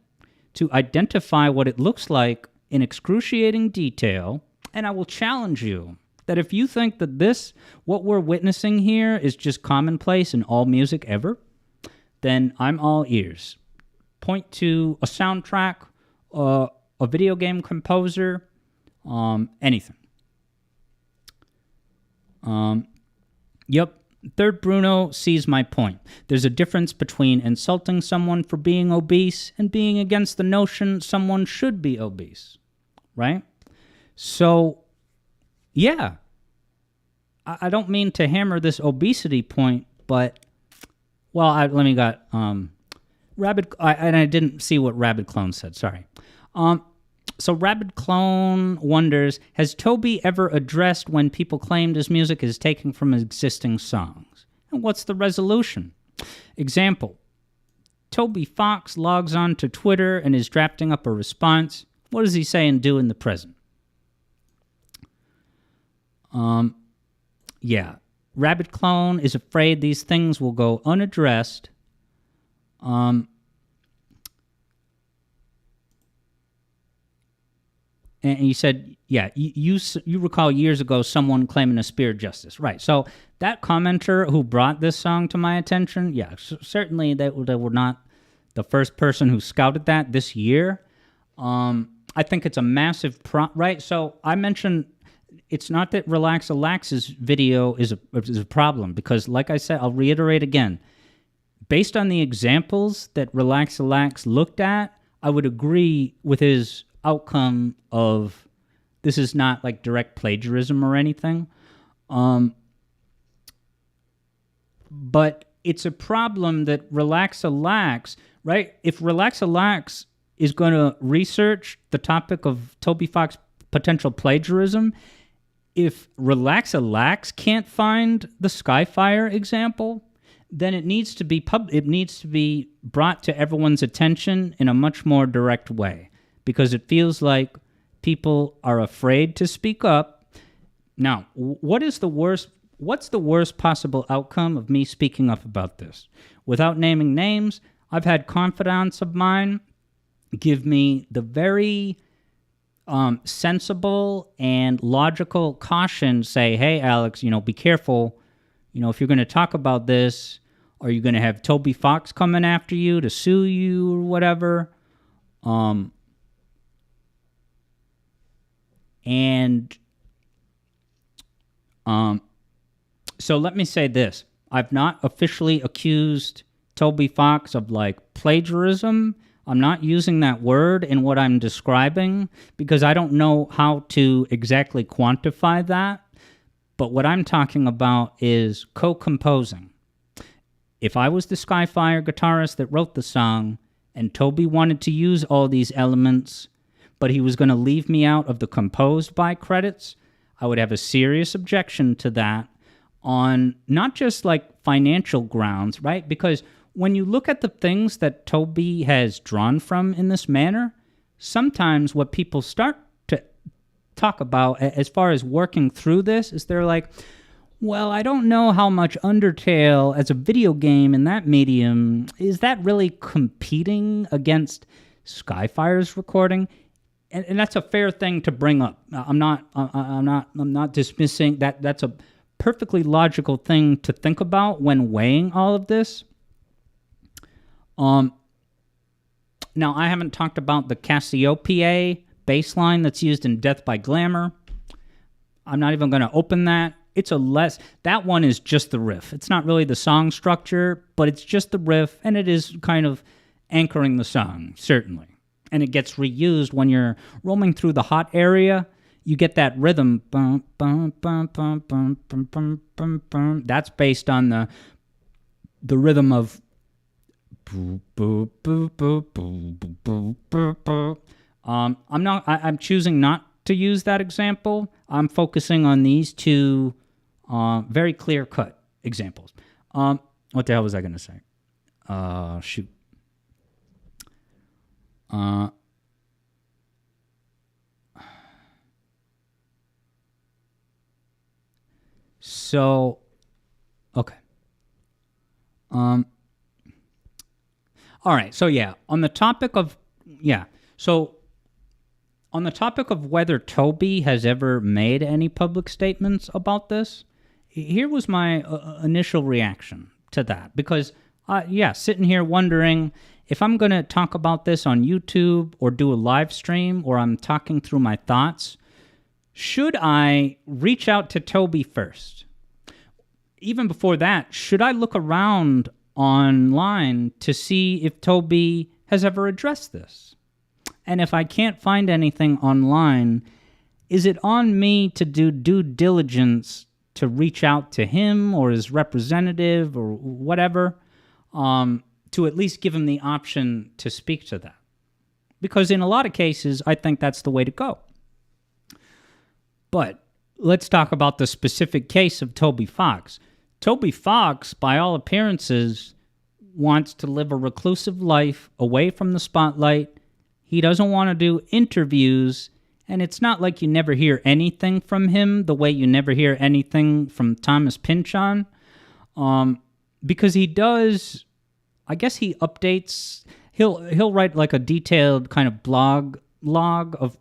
A: to identify what it looks like in excruciating detail, and I will challenge you that if you think that what we're witnessing here is just commonplace in all music ever, then I'm all ears. Point to a soundtrack, a video game composer, anything. Yep. Third Bruno sees my point. There's a difference between insulting someone for being obese and being against the notion someone should be obese, right? So, yeah. I don't mean to hammer this obesity point, but, well, I didn't see what Rabid Clone said, sorry. So Rabid Clone wonders, has Toby ever addressed when people claimed his music is taken from existing songs? And what's the resolution? Example, Toby Fox logs on to Twitter and is drafting up a response. What does he say and do in the present? Yeah. Rabid Clone is afraid these things will go unaddressed. And you said, yeah, you recall years ago someone claiming a spear of justice. Right. So that commenter who brought this song to my attention, yeah, certainly they were not the first person who scouted that this year. I think it's a massive right? So I mentioned it's not that Relax-A-Lax's video is a problem because, like I said, I'll reiterate again, based on the examples that Relax-A-Lax looked at, I would agree with his outcome of this is not like direct plagiarism or anything. But it's a problem that Relax-A-Lax, right? If Relax-A-Lax is going to research the topic of Toby Fox potential plagiarism, if Relax-A-Lax can't find the Skyfire example, then it needs to be brought to everyone's attention in a much more direct way, because it feels like people are afraid to speak up. Now, what's the worst possible outcome of me speaking up about this? Without naming names, I've had confidants of mine give me the very sensible and logical caution, say, hey, Alex, be careful. If you're going to talk about this, are you going to have Toby Fox coming after you to sue you or whatever? So let me say this. I've not officially accused Toby Fox of plagiarism. I'm not using that word in what I'm describing because I don't know how to exactly quantify that. But what I'm talking about is co-composing. If I was the Skyfire guitarist that wrote the song and Toby wanted to use all these elements, but he was going to leave me out of the composed by credits, I would have a serious objection to that on not just financial grounds, right? Because when you look at the things that Toby has drawn from in this manner, sometimes what people start to talk about as far as working through this is they're like, well, I don't know how much Undertale as a video game in that medium, is that really competing against Skyfire's recording? And that's a fair thing to bring up. I'm not dismissing that. That's a perfectly logical thing to think about when weighing all of this. Now, I haven't talked about the Cassiopeia bass line that's used in Death by Glamour. I'm not even going to open that. That one is just the riff. It's not really the song structure, but it's just the riff, and it is kind of anchoring the song, certainly. And it gets reused when you're roaming through the hot area. You get that rhythm. Bum, bum, bum, bum, bum, bum, bum, bum, bum. That's based on the rhythm of I'm choosing not to use that example. I'm focusing on these two very clear-cut examples. What the hell was I going to say? Shoot. So, okay. All right. So on the topic of whether Toby has ever made any public statements about this, here was my initial reaction to that. Because, sitting here wondering if I'm going to talk about this on YouTube or do a live stream or I'm talking through my thoughts, should I reach out to Toby first? Even before that, should I look around online to see if Toby has ever addressed this? And if I can't find anything online, is it on me to do due diligence to reach out to him or his representative or whatever, to at least give him the option to speak to that? Because in a lot of cases, I think that's the way to go. But let's talk about the specific case of Toby Fox. Toby Fox, by all appearances, wants to live a reclusive life away from the spotlight. He doesn't want to do interviews, and it's not like you never hear anything from him the way you never hear anything from Thomas Pynchon. Because he does, I guess he updates, he'll write like a detailed kind of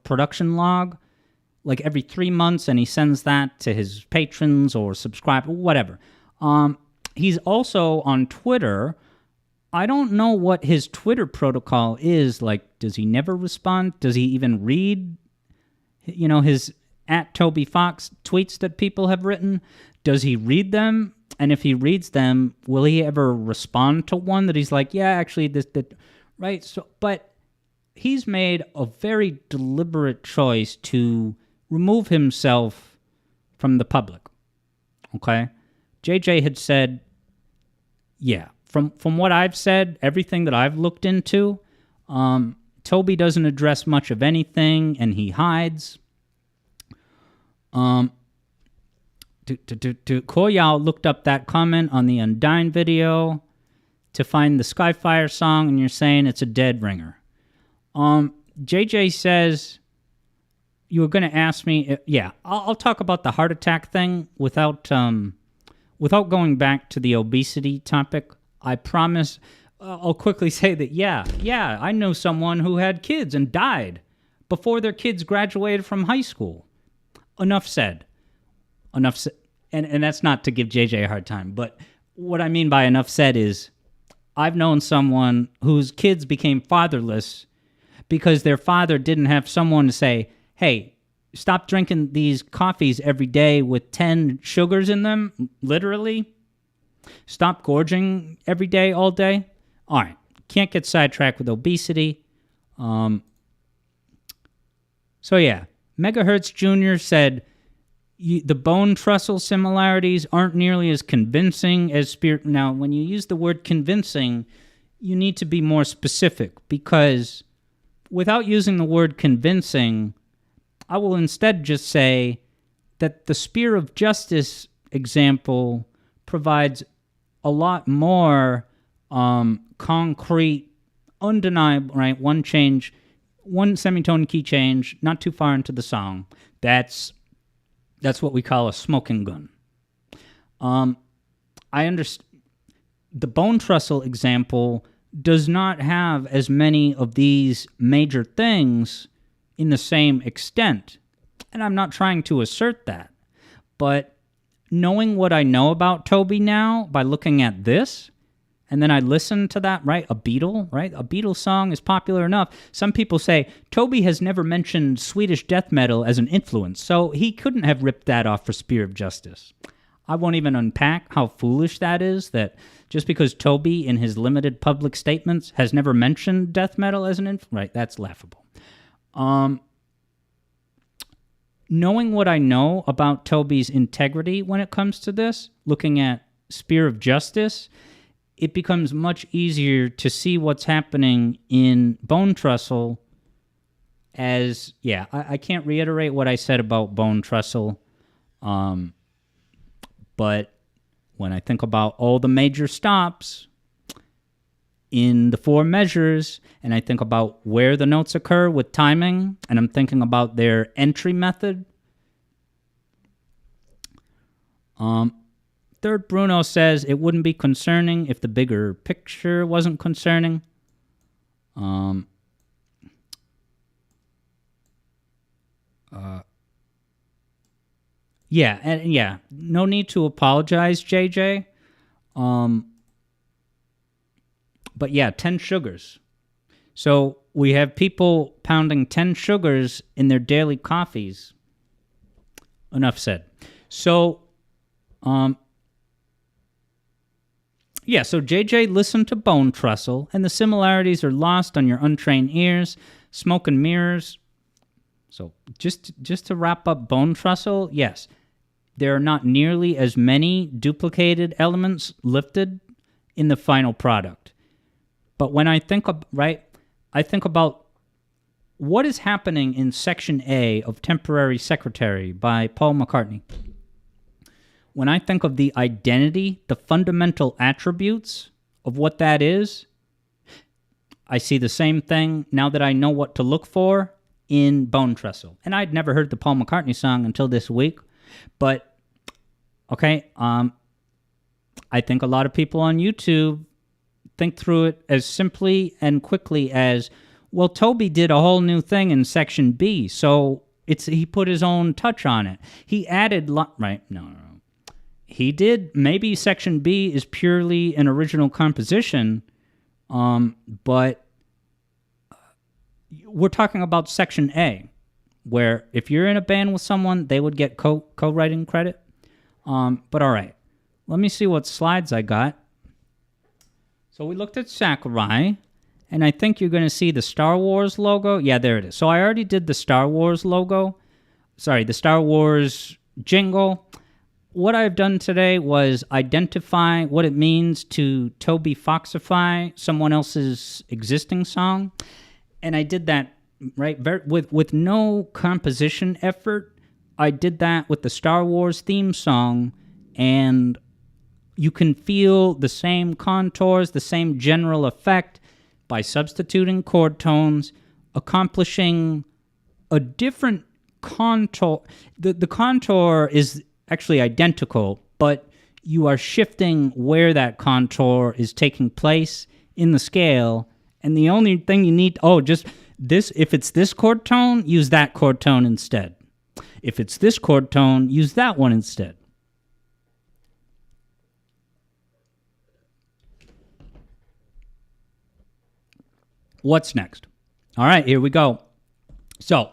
A: production log, like every 3 months, and he sends that to his patrons or subscribers, whatever. He's also on Twitter. I don't know what his Twitter protocol is. Like, does he never respond? Does he even read, his @TobyFox tweets that people have written? Does he read them? And if he reads them, will he ever respond to one that he's like, yeah, actually, this, right? So, but he's made a very deliberate choice to remove himself from the public. Okay? JJ had said, yeah, from what I've said, everything that I've looked into, Toby doesn't address much of anything, and he hides. Koyao looked up that comment on the Undyne video to find the Skyfire song, and you're saying it's a dead ringer. JJ says, you were going to ask me, I'll talk about the heart attack thing without going back to the obesity topic. I promise. I'll quickly say that, I know someone who had kids and died before their kids graduated from high school. Enough said. And that's not to give JJ a hard time, but what I mean by enough said is I've known someone whose kids became fatherless because their father didn't have someone to say, hey, stop drinking these coffees every day with 10 sugars in them, literally. Stop gorging every day, all day. All right, can't get sidetracked with obesity. Megahertz Jr. said, the bone trestle similarities aren't nearly as convincing as spirit. Now, when you use the word convincing, you need to be more specific, because without using the word convincing, I will instead just say that the Spear of Justice example provides a lot more concrete, undeniable, right? One change, one semitone key change, not too far into the song. That's what we call a smoking gun. I understand the bone trestle example does not have as many of these major things in the same extent. And I'm not trying to assert that. But knowing what I know about Toby now by looking at this, and then I listen to that, right? A Beatles song is popular enough. Some people say, Toby has never mentioned Swedish death metal as an influence, so he couldn't have ripped that off for Spear of Justice. I won't even unpack how foolish that is, that just because Toby, in his limited public statements, has never mentioned death metal as an influence, right? That's laughable. Knowing what I know about Toby's integrity when it comes to this, looking at Spear of Justice, it becomes much easier to see what's happening in Bone Trestle as, I can't reiterate what I said about Bone Trestle, but when I think about all the major stops in the 4 measures, and I think about where the notes occur with timing, and I'm thinking about their entry method. Third Bruno says it wouldn't be concerning if the bigger picture wasn't concerning. No need to apologize, JJ. But 10 sugars. So we have people pounding 10 sugars in their daily coffees. Enough said. So, so JJ listened to Bone Trestle, and the similarities are lost on your untrained ears. Smoke and mirrors. So just to wrap up Bone Trestle, yes, there are not nearly as many duplicated elements lifted in the final product. But when I think about what is happening in Section A of Temporary Secretary by Paul McCartney? When I think of the identity, the fundamental attributes of what that is, I see the same thing now that I know what to look for in Bone Trestle. And I'd never heard the Paul McCartney song until this week. But, okay, I think a lot of people on YouTube think through it as simply and quickly as, well, Toby did a whole new thing in Section B, so he put his own touch on it. He added... right, no. He did. Maybe Section B is purely an original composition, but we're talking about Section A, where if you're in a band with someone, they would get co-writing credit. But all right, let me see what slides I got. So we looked at Sakurai, and I think you're going to see the Star Wars logo. Yeah, there it is. So I already did the Star Wars logo. Sorry, the Star Wars jingle. What I've done today was identify what it means to Toby foxify someone else's existing song. And I did that, right, with no composition effort. I did that with the Star Wars theme song, and you can feel the same contours, the same general effect by substituting chord tones, accomplishing a different contour. The contour is actually identical, but you are shifting where that contour is taking place in the scale, and the only thing you need... just this. If it's this chord tone, use that chord tone instead. If it's this chord tone, use that one instead. What's next? All right, here we go. So,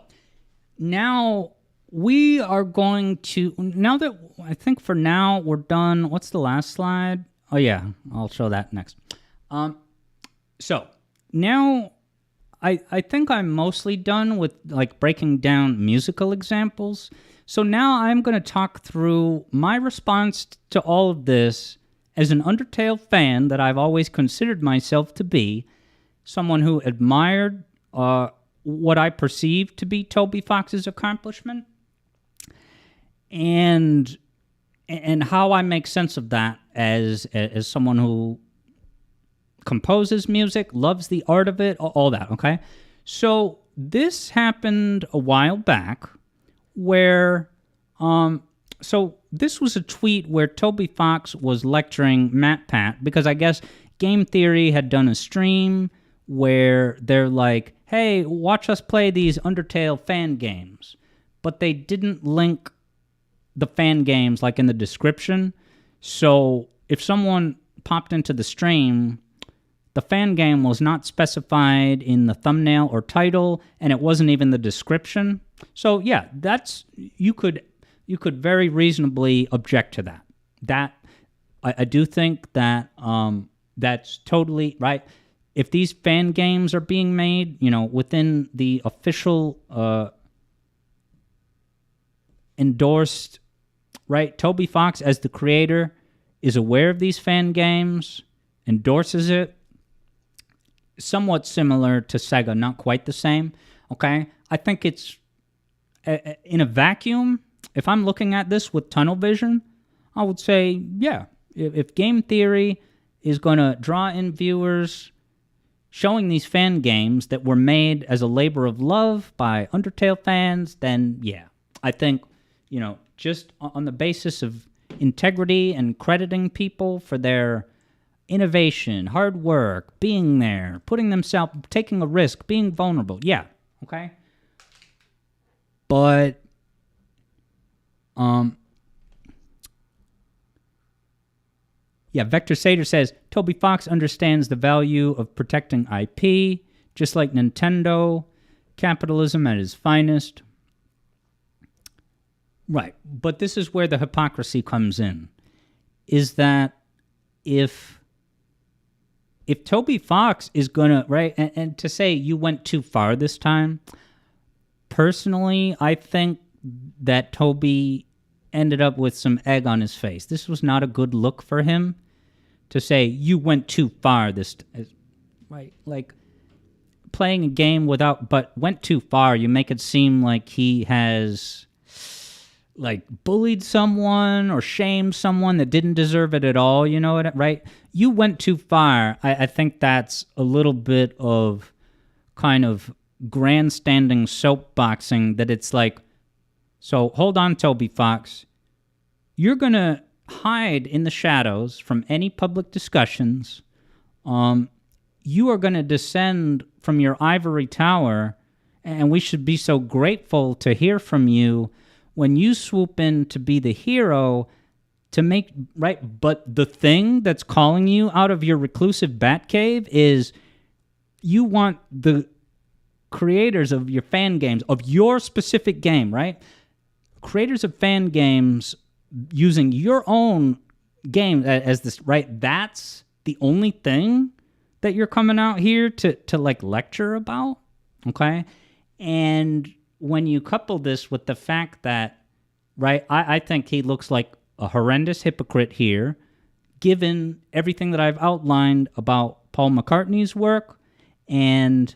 A: now we are going to... Now that I think for now we're done... What's the last slide? Oh, yeah, I'll show that next. So, now I think I'm mostly done with like breaking down musical examples. So now I'm going to talk through my response to all of this as an Undertale fan that I've always considered myself to be, someone who admired what I perceived to be Toby Fox's accomplishment, and how I make sense of that as someone who composes music, loves the art of it, all that, okay? So this happened a while back where, so this was a tweet where Toby Fox was lecturing MatPat, because I guess Game Theory had done a stream where they're like, hey, watch us play these Undertale fan games. But they didn't link the fan games like in the description. So if someone popped into the stream, the fan game was not specified in the thumbnail or title, and it wasn't even the description. So yeah, that's you could very reasonably object to that. That I do think that that's totally right. If these fan games are being made, within the official endorsed, right? Toby Fox, as the creator, is aware of these fan games, endorses it. Somewhat similar to Sega, not quite the same. Okay, I think it's in a vacuum. If I'm looking at this with tunnel vision, I would say, yeah, if Game Theory is going to draw in viewers showing these fan games that were made as a labor of love by Undertale fans, then yeah, I think, just on the basis of integrity and crediting people for their innovation, hard work, being there, putting themselves, taking a risk, being vulnerable, yeah, okay? But, yeah, Vector Sater says, Toby Fox understands the value of protecting IP, just like Nintendo, capitalism at its finest. Right, but this is where the hypocrisy comes in, is that if Toby Fox is gonna, right, and to say you went too far this time, personally, I think that Toby ended up with some egg on his face. This was not a good look for him to say, you went too far this, right? Like, playing a game but went too far. You make it seem like he has like bullied someone or shamed someone that didn't deserve it at all. You know what? Right? You went too far. I think that's a little bit of kind of grandstanding soapboxing. That it's like, so hold on, Toby Fox. You're gonna hide in the shadows from any public discussions. You are going to descend from your ivory tower, and we should be so grateful to hear from you when you swoop in to be the hero to make, right? But the thing that's calling you out of your reclusive bat cave is you want the creators of your fan games, of your specific game, right? Creators of fan games using your own game as this, right? That's the only thing that you're coming out here to like lecture about, okay? And when you couple this with the fact that, right, I think he looks like a horrendous hypocrite here, given everything that I've outlined about Paul McCartney's work and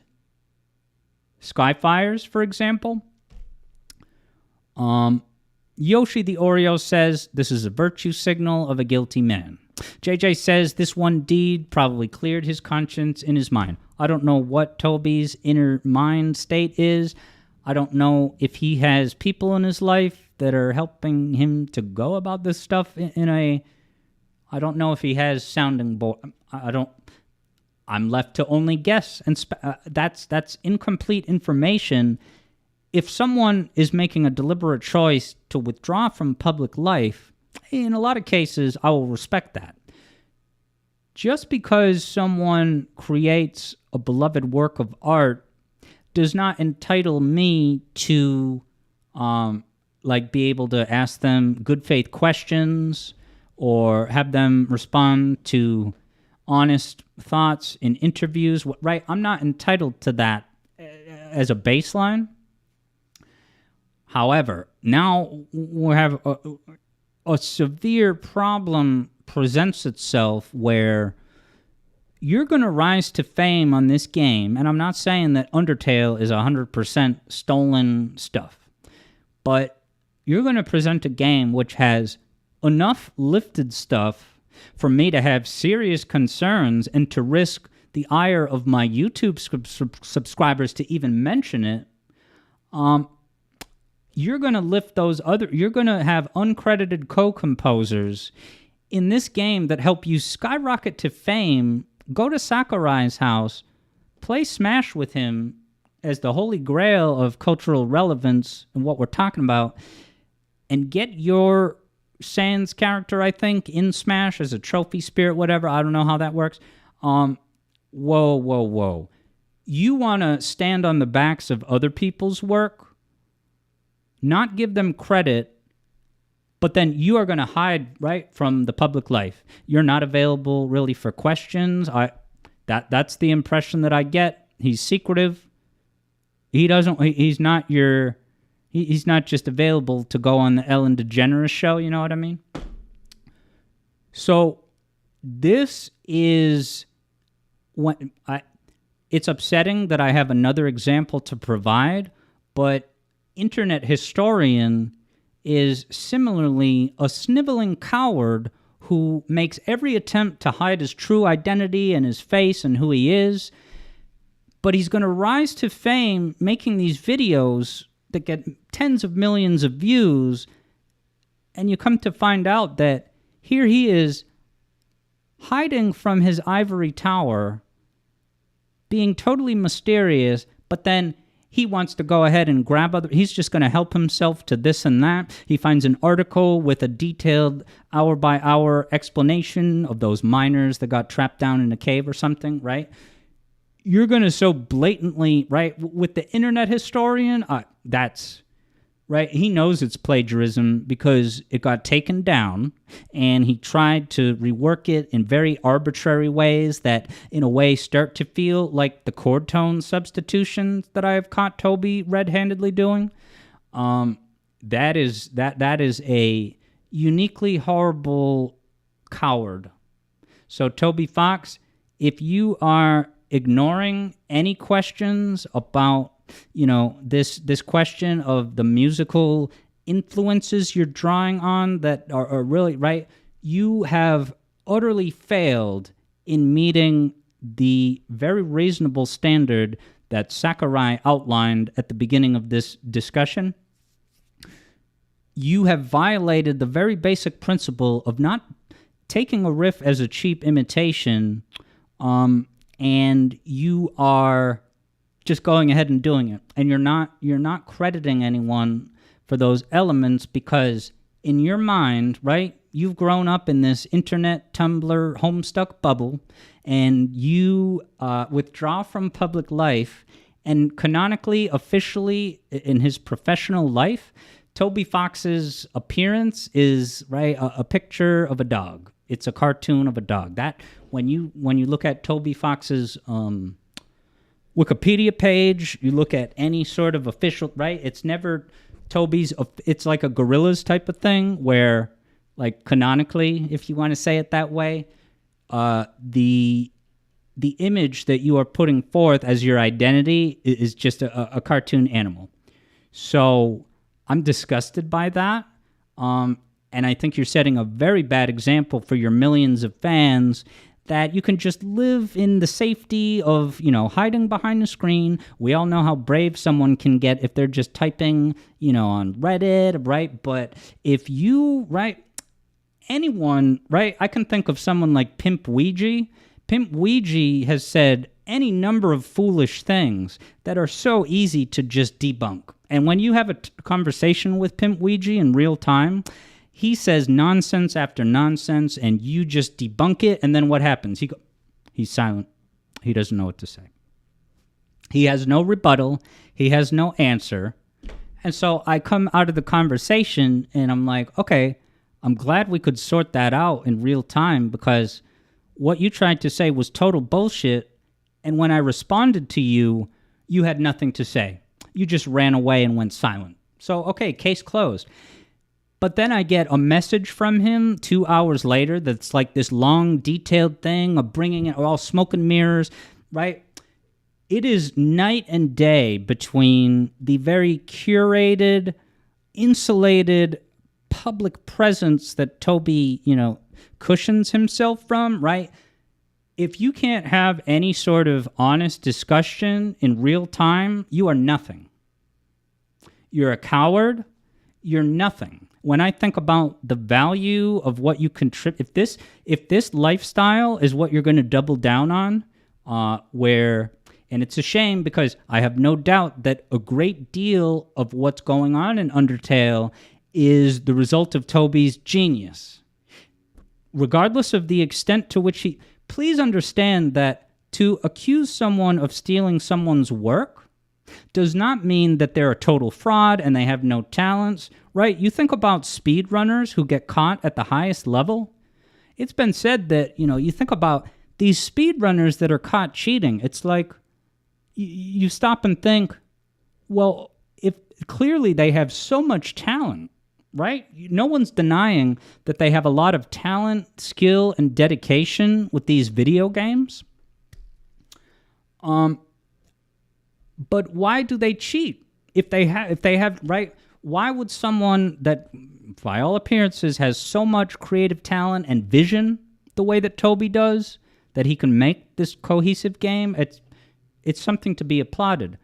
A: Skyfire's, for example. Yoshi the Oreo says, this is a virtue signal of a guilty man. JJ says, this one deed probably cleared his conscience in his mind. I don't know what Toby's inner mind state is. I don't know if he has people in his life that are helping him to go about this stuff in a... I don't know if he has sounding board. I'm left to only guess. And that's incomplete information. If someone is making a deliberate choice to withdraw from public life, in a lot of cases, I will respect that. Just because someone creates a beloved work of art does not entitle me to, be able to ask them good faith questions or have them respond to honest thoughts in interviews. Right? I'm not entitled to that as a baseline. However, now we have a severe problem presents itself where you're going to rise to fame on this game, and I'm not saying that Undertale is 100% stolen stuff, but you're going to present a game which has enough lifted stuff for me to have serious concerns and to risk the ire of my YouTube subscribers to even mention it. You're going to lift those other... You're going to have uncredited co-composers in this game that help you skyrocket to fame. Go to Sakurai's house, play Smash with him as the holy grail of cultural relevance and what we're talking about, and get your Sans character, I think, in Smash as a trophy spirit, whatever. I don't know how that works. Whoa. You want to stand on the backs of other people's work, not give them credit, but then you are going to hide, right, from the public life. You're not available really for questions. That's the impression that I get. He's secretive. He's not just available to go on the Ellen DeGeneres show, you know what I mean? So this is it's upsetting that I have another example to provide, but Internet Historian is similarly a sniveling coward who makes every attempt to hide his true identity and his face and who he is, but he's going to rise to fame making these videos that get tens of millions of views, and you come to find out that here he is hiding from his ivory tower, being totally mysterious, but then he wants to go ahead and grab other... He's just going to help himself to this and that. He finds an article with a detailed hour-by-hour explanation of those miners that got trapped down in a cave or something, right? You're going to so blatantly, right? With the Internet Historian, that's... Right? He knows it's plagiarism because it got taken down, and he tried to rework it in very arbitrary ways that, in a way, start to feel like the chord tone substitutions that I have caught Toby red-handedly doing. That is a uniquely horrible coward. So, Toby Fox, if you are ignoring any questions about, this question of the musical influences you're drawing on that are really, right? You have utterly failed in meeting the very reasonable standard that Sakurai outlined at the beginning of this discussion. You have violated the very basic principle of not taking a riff as a cheap imitation, and you are just going ahead and doing it. And you're not crediting anyone for those elements because in your mind, right, you've grown up in this internet, Tumblr, Homestuck bubble, and you withdraw from public life. And canonically, officially, in his professional life, Toby Fox's appearance is, right, a picture of a dog. It's a cartoon of a dog. That when you look at Toby Fox's Wikipedia page, you look at any sort of official, right? It's never Toby's. It's like a Gorillaz type of thing where, like, canonically, if you want to say it that way, the image that you are putting forth as your identity is just a cartoon animal. So I'm disgusted by that. And I think you're setting a very bad example for your millions of fans that you can just live in the safety of, hiding behind the screen. We all know how brave someone can get if they're just typing, on Reddit, right? But if you, right, anyone, right, I can think of someone like Pimp Ouija. Pimp Ouija has said any number of foolish things that are so easy to just debunk. And when you have a conversation with Pimp Ouija in real time, he says nonsense after nonsense, and you just debunk it, and then what happens? He's silent. He doesn't know what to say. He has no rebuttal. He has no answer. And so I come out of the conversation, and I'm like, okay, I'm glad we could sort that out in real time, because what you tried to say was total bullshit, and when I responded to you, you had nothing to say. You just ran away and went silent. So, okay, case closed. But then I get a message from him 2 hours later that's like this long, detailed thing of bringing it all smoke and mirrors, right? It is night and day between the very curated, insulated public presence that Toby, cushions himself from, right? If you can't have any sort of honest discussion in real time, you are nothing. You're a coward. You're nothing. When I think about the value of what you contribute, if this lifestyle is what you're going to double down on, and it's a shame because I have no doubt that a great deal of what's going on in Undertale is the result of Toby's genius. Regardless of the extent to which please understand that to accuse someone of stealing someone's work does not mean that they're a total fraud and they have no talents, right? You think about speedrunners who get caught at the highest level. It's been said that, you think about these speedrunners that are caught cheating. It's like you stop and think, well, if clearly they have so much talent, right? No one's denying that they have a lot of talent, skill, and dedication with these video games. But why do they cheat? If they have, right? Why would someone that, by all appearances, has so much creative talent and vision the way that Toby does, that he can make this cohesive game? It's something to be applauded.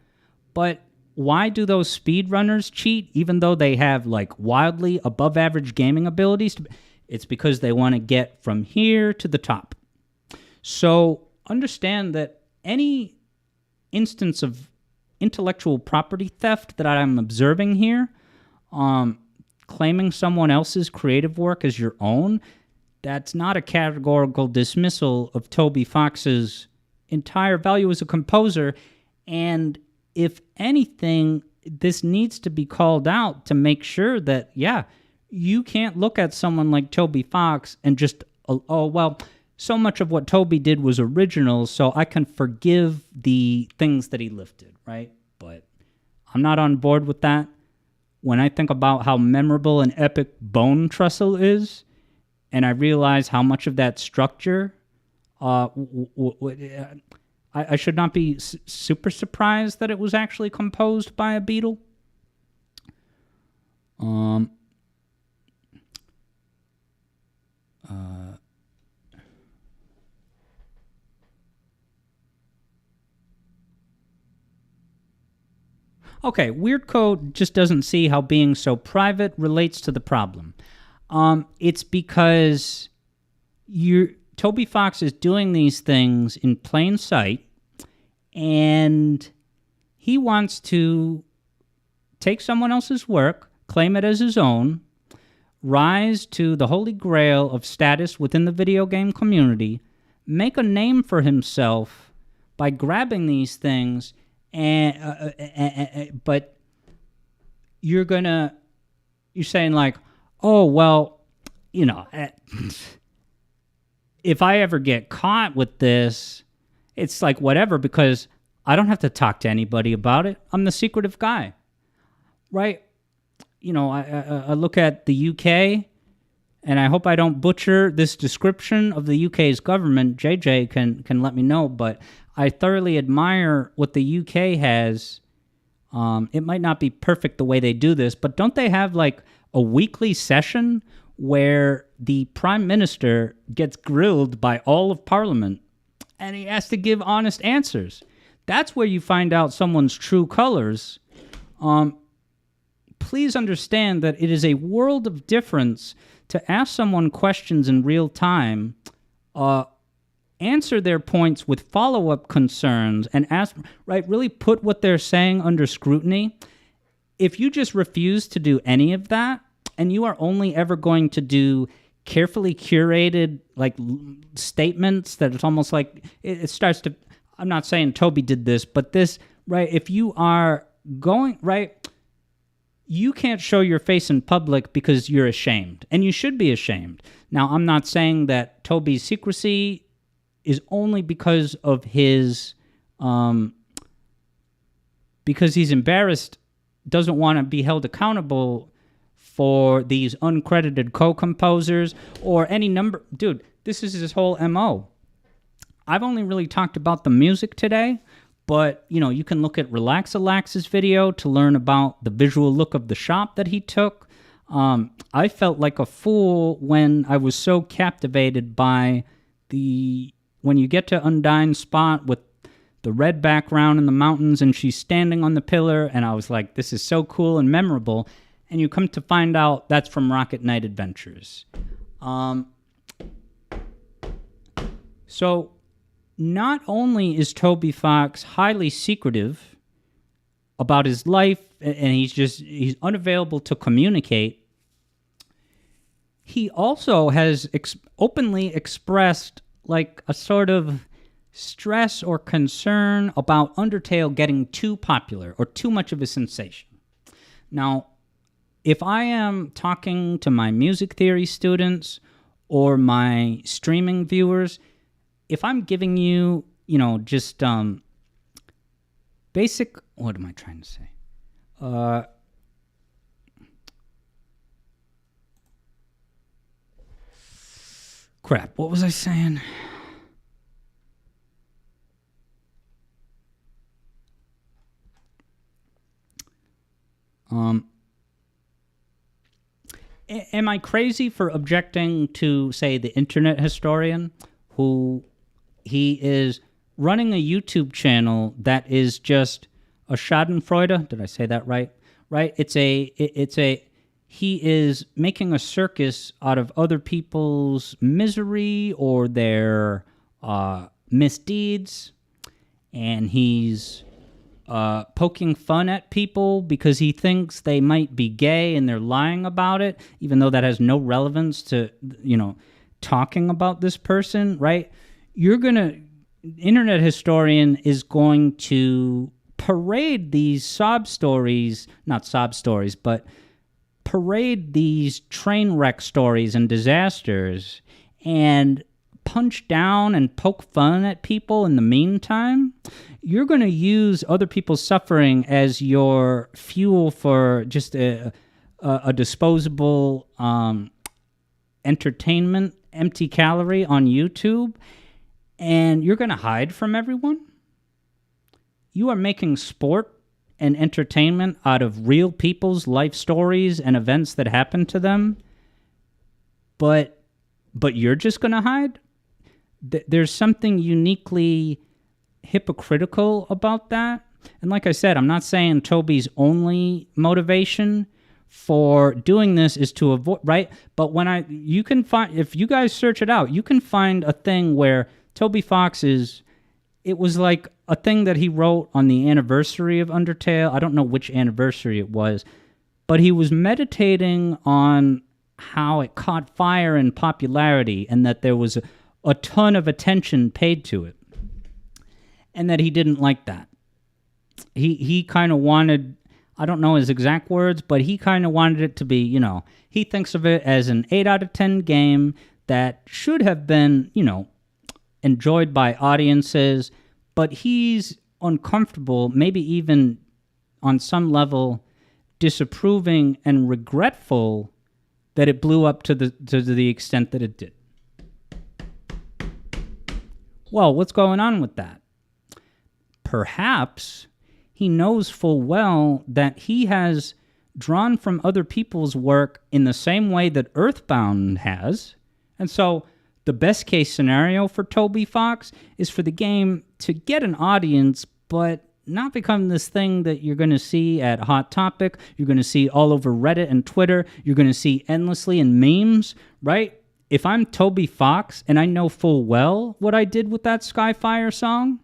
A: But why do those speedrunners cheat, even though they have, like, wildly above-average gaming abilities? It's because they want to get from here to the top. So understand that any instance of intellectual property theft that I'm observing here, claiming someone else's creative work as your own, that's not a categorical dismissal of Toby Fox's entire value as a composer. And if anything, this needs to be called out to make sure that, yeah, you can't look at someone like Toby Fox and just, oh, well, so much of what Toby did was original, so I can forgive the things that he lifted, right? But I'm not on board with that. When I think about how memorable and epic Bone Trestle is, and I realize how much of that structure, I should not be super surprised that it was actually composed by a Beatle. Okay, Weird Code just doesn't see how being so private relates to the problem. It's because Toby Fox is doing these things in plain sight, and he wants to take someone else's work, claim it as his own, rise to the holy grail of status within the video game community, make a name for himself by grabbing these things, but you're saying like, oh, well, if I ever get caught with this, it's like whatever, because I don't have to talk to anybody about it. I'm the secretive guy, right? I look at the UK, and I hope I don't butcher this description of the UK's government. JJ can let me know, but I thoroughly admire what the UK has. It might not be perfect the way they do this, but don't they have like a weekly session where the Prime Minister gets grilled by all of Parliament and he has to give honest answers? That's where you find out someone's true colors. Please understand that it is a world of difference to ask someone questions in real time, answer their points with follow-up concerns, and really put what they're saying under scrutiny. If you just refuse to do any of that, and you are only ever going to do carefully curated statements that it's almost like it starts to, I'm not saying Toby did this, but this, right, if you are going, right, you can't show your face in public because you're ashamed, and you should be ashamed. Now, I'm not saying that Toby's secrecy is only because of his, because he's embarrassed, doesn't want to be held accountable for these uncredited co-composers or any number. Dude, this is his whole MO. I've only really talked about the music today, but, you can look at Relax-A-Lax's video to learn about the visual look of the shop that he took. I felt like a fool when I was so captivated by when you get to Undyne's spot with the red background in the mountains and she's standing on the pillar, and I was like, this is so cool and memorable. And you come to find out that's from Rocket Knight Adventures. So not only is Toby Fox highly secretive about his life, and he's unavailable to communicate, he also has openly expressed like a sort of stress or concern about Undertale getting too popular or too much of a sensation. Now, if I am talking to my music theory students or my streaming viewers, if I'm giving you, just basic, what am I trying to say? Crap, what was I saying? Am I crazy for objecting to, say, the internet historian, who he is running a YouTube channel that is just a schadenfreude? Did I say that right? Right? He is making a circus out of other people's misery or their misdeeds, and he's poking fun at people because he thinks they might be gay and they're lying about it, even though that has no relevance to, talking about this person, right? Internet historian is going to parade these but parade these train wreck stories and disasters and punch down and poke fun at people in the meantime. You're going to use other people's suffering as your fuel for just a disposable entertainment, empty calorie on YouTube, and you're going to hide from everyone? you are making sport and entertainment out of real people's life stories and events that happen to them, but you're just going to hide? There's something uniquely hypocritical about that. And like I said, I'm not saying Toby's only motivation for doing this is to avoid, right? But you can find, if you guys search it out, you can find a thing where Toby Fox it was like a thing that he wrote on the anniversary of Undertale. I don't know which anniversary it was, but he was meditating on how it caught fire in popularity and that there was a ton of attention paid to it, and that he didn't like that. He kind of wanted, I don't know his exact words, but he kind of wanted it to be, he thinks of it as an 8 out of 10 game that should have been, enjoyed by audiences, but he's uncomfortable, maybe even on some level disapproving and regretful that it blew up to the extent that it did. Well, what's going on with that? Perhaps he knows full well that he has drawn from other people's work in the same way that Earthbound has. And so the best case scenario for Toby Fox is for the game to get an audience, but not become this thing that you're going to see at Hot Topic, you're going to see all over Reddit and Twitter, you're going to see endlessly in memes, right? If I'm Toby Fox and I know full well what I did with that Skyfire song,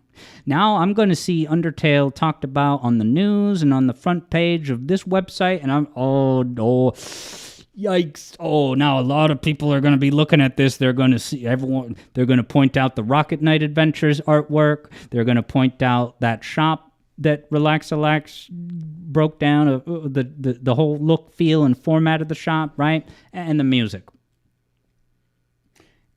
A: now I'm going to see Undertale talked about on the news and on the front page of this website, and yikes. Oh, now a lot of people are going to be looking at this. They're going to see everyone. They're going to point out the Rocket Knight Adventures artwork. They're going to point out that shop that Relax broke down, the whole look, feel, and format of the shop, right? And the music.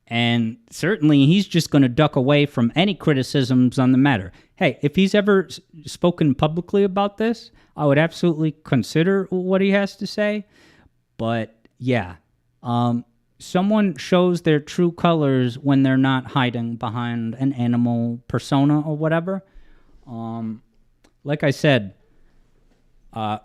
A: And certainly he's just going to duck away from any criticisms on the matter. Hey, if he's ever spoken publicly about this, I would absolutely consider what he has to say. But yeah, someone shows their true colors when they're not hiding behind an animal persona or whatever. Like I said, I've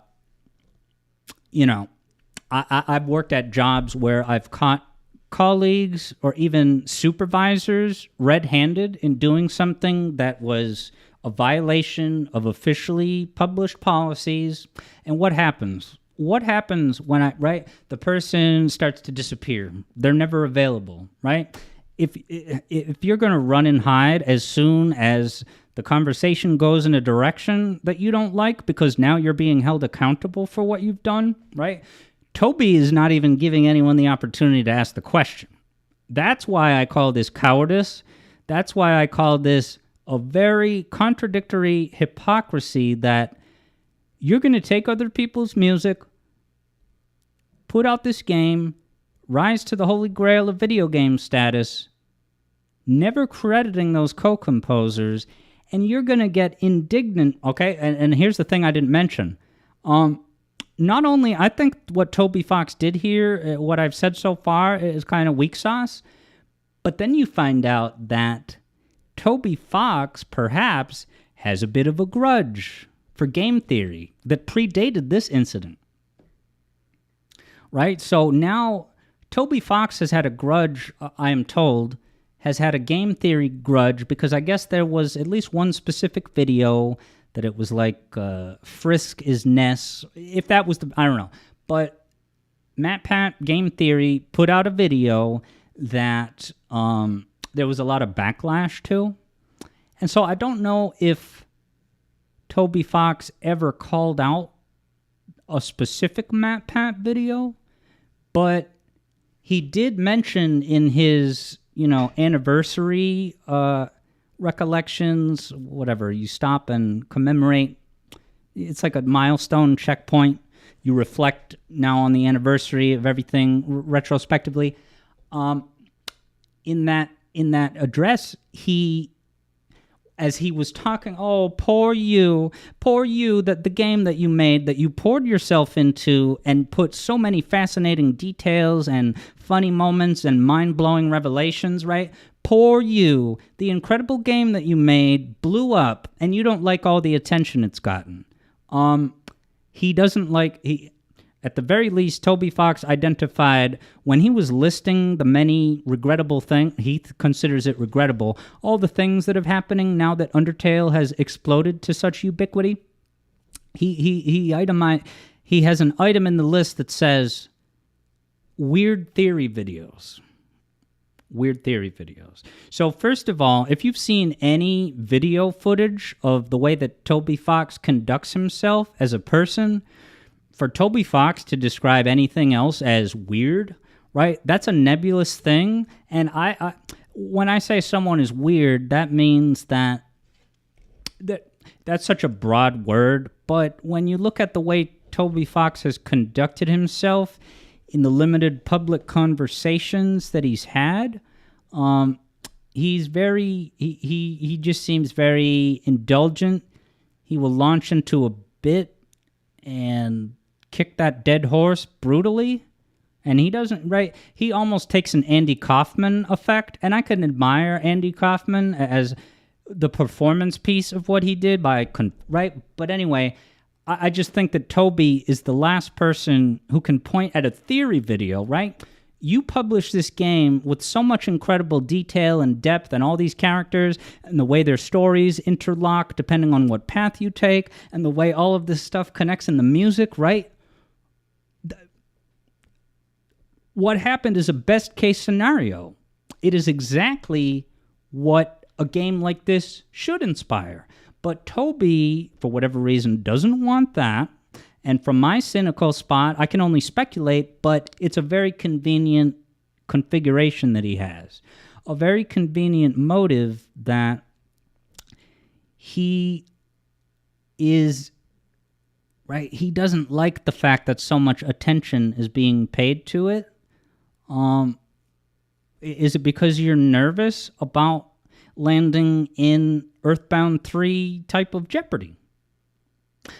A: worked at jobs where I've caught colleagues or even supervisors red-handed in doing something that was a violation of officially published policies. And what happens? What happens when the person starts to disappear? They're never available, right? If you're going to run and hide as soon as the conversation goes in a direction that you don't like because now you're being held accountable for what you've done, right? Toby is not even giving anyone the opportunity to ask the question. That's why I call this cowardice. That's why I call this a very contradictory hypocrisy that you're going to take other people's music, put out this game, rise to the holy grail of video game status, never crediting those co-composers, and you're going to get indignant, okay? And here's the thing I didn't mention. Not only, I think what Toby Fox did here, what I've said so far, is kind of weak sauce, but then you find out that Toby Fox perhaps has a bit of a grudge for game theory that predated this incident. Right? So now Toby Fox has had a grudge, I am told, has had a game theory grudge because I guess there was at least one specific video that it was like Frisk is Ness. If that was I don't know. But MatPat Game Theory put out a video that there was a lot of backlash to. And so I don't know if Toby Fox ever called out a specific MatPat video, but he did mention in his, anniversary recollections, whatever, you stop and commemorate. It's like a milestone checkpoint. You reflect now on the anniversary of everything retrospectively. In that address, as he was talking, oh, poor you, that the game that you made, that you poured yourself into and put so many fascinating details and funny moments and mind-blowing revelations, right? Poor you. The incredible game that you made blew up, and you don't like all the attention it's gotten. He doesn't like... At the very least, Toby Fox identified when he was listing the many regrettable things, he considers it regrettable, all the things that are happening now that Undertale has exploded to such ubiquity. He has an item in the list that says weird theory videos. Weird theory videos. So first of all, if you've seen any video footage of the way that Toby Fox conducts himself as a person, for Toby Fox to describe anything else as weird, right? That's a nebulous thing. And I when I say someone is weird, that means that's such a broad word. But when you look at the way Toby Fox has conducted himself in the limited public conversations that he's had, he's very he just seems very indulgent. He will launch into a bit and kick that dead horse brutally, and he doesn't, right? He almost takes an Andy Kaufman effect, and I can admire Andy Kaufman as the performance piece of what he did right? But anyway, I just think that Toby is the last person who can point at a theory video, right? You publish this game with so much incredible detail and depth and all these characters and the way their stories interlock depending on what path you take and the way all of this stuff connects in the music, right? What happened is a best-case scenario. It is exactly what a game like this should inspire. But Toby, for whatever reason, doesn't want that. And from my cynical spot, I can only speculate, but it's a very convenient configuration that he has. A very convenient motive that he is, right? He doesn't like the fact that so much attention is being paid to it. Is it because you're nervous about landing in Earthbound 3 type of jeopardy?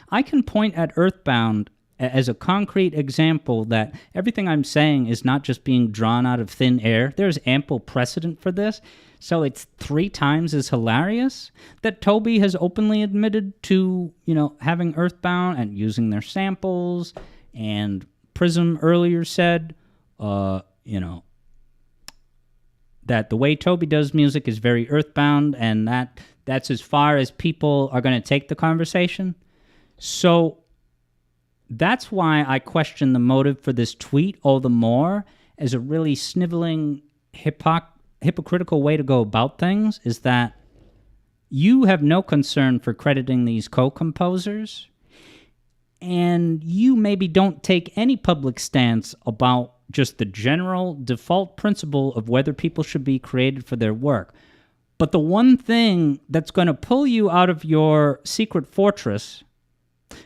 A: I can point at Earthbound as a concrete example that everything I'm saying is not just being drawn out of thin air. There's ample precedent for this. So it's 3 times as hilarious that Toby has openly admitted to, having Earthbound and using their samples. And Prism earlier said, that the way Toby does music is very Earthbound, and that's as far as people are going to take the conversation. So that's why I question the motive for this tweet all the more as a really sniveling, hypocritical way to go about things, is that you have no concern for crediting these co-composers, and you maybe don't take any public stance about just the general default principle of whether people should be created for their work. But the one thing that's going to pull you out of your secret fortress,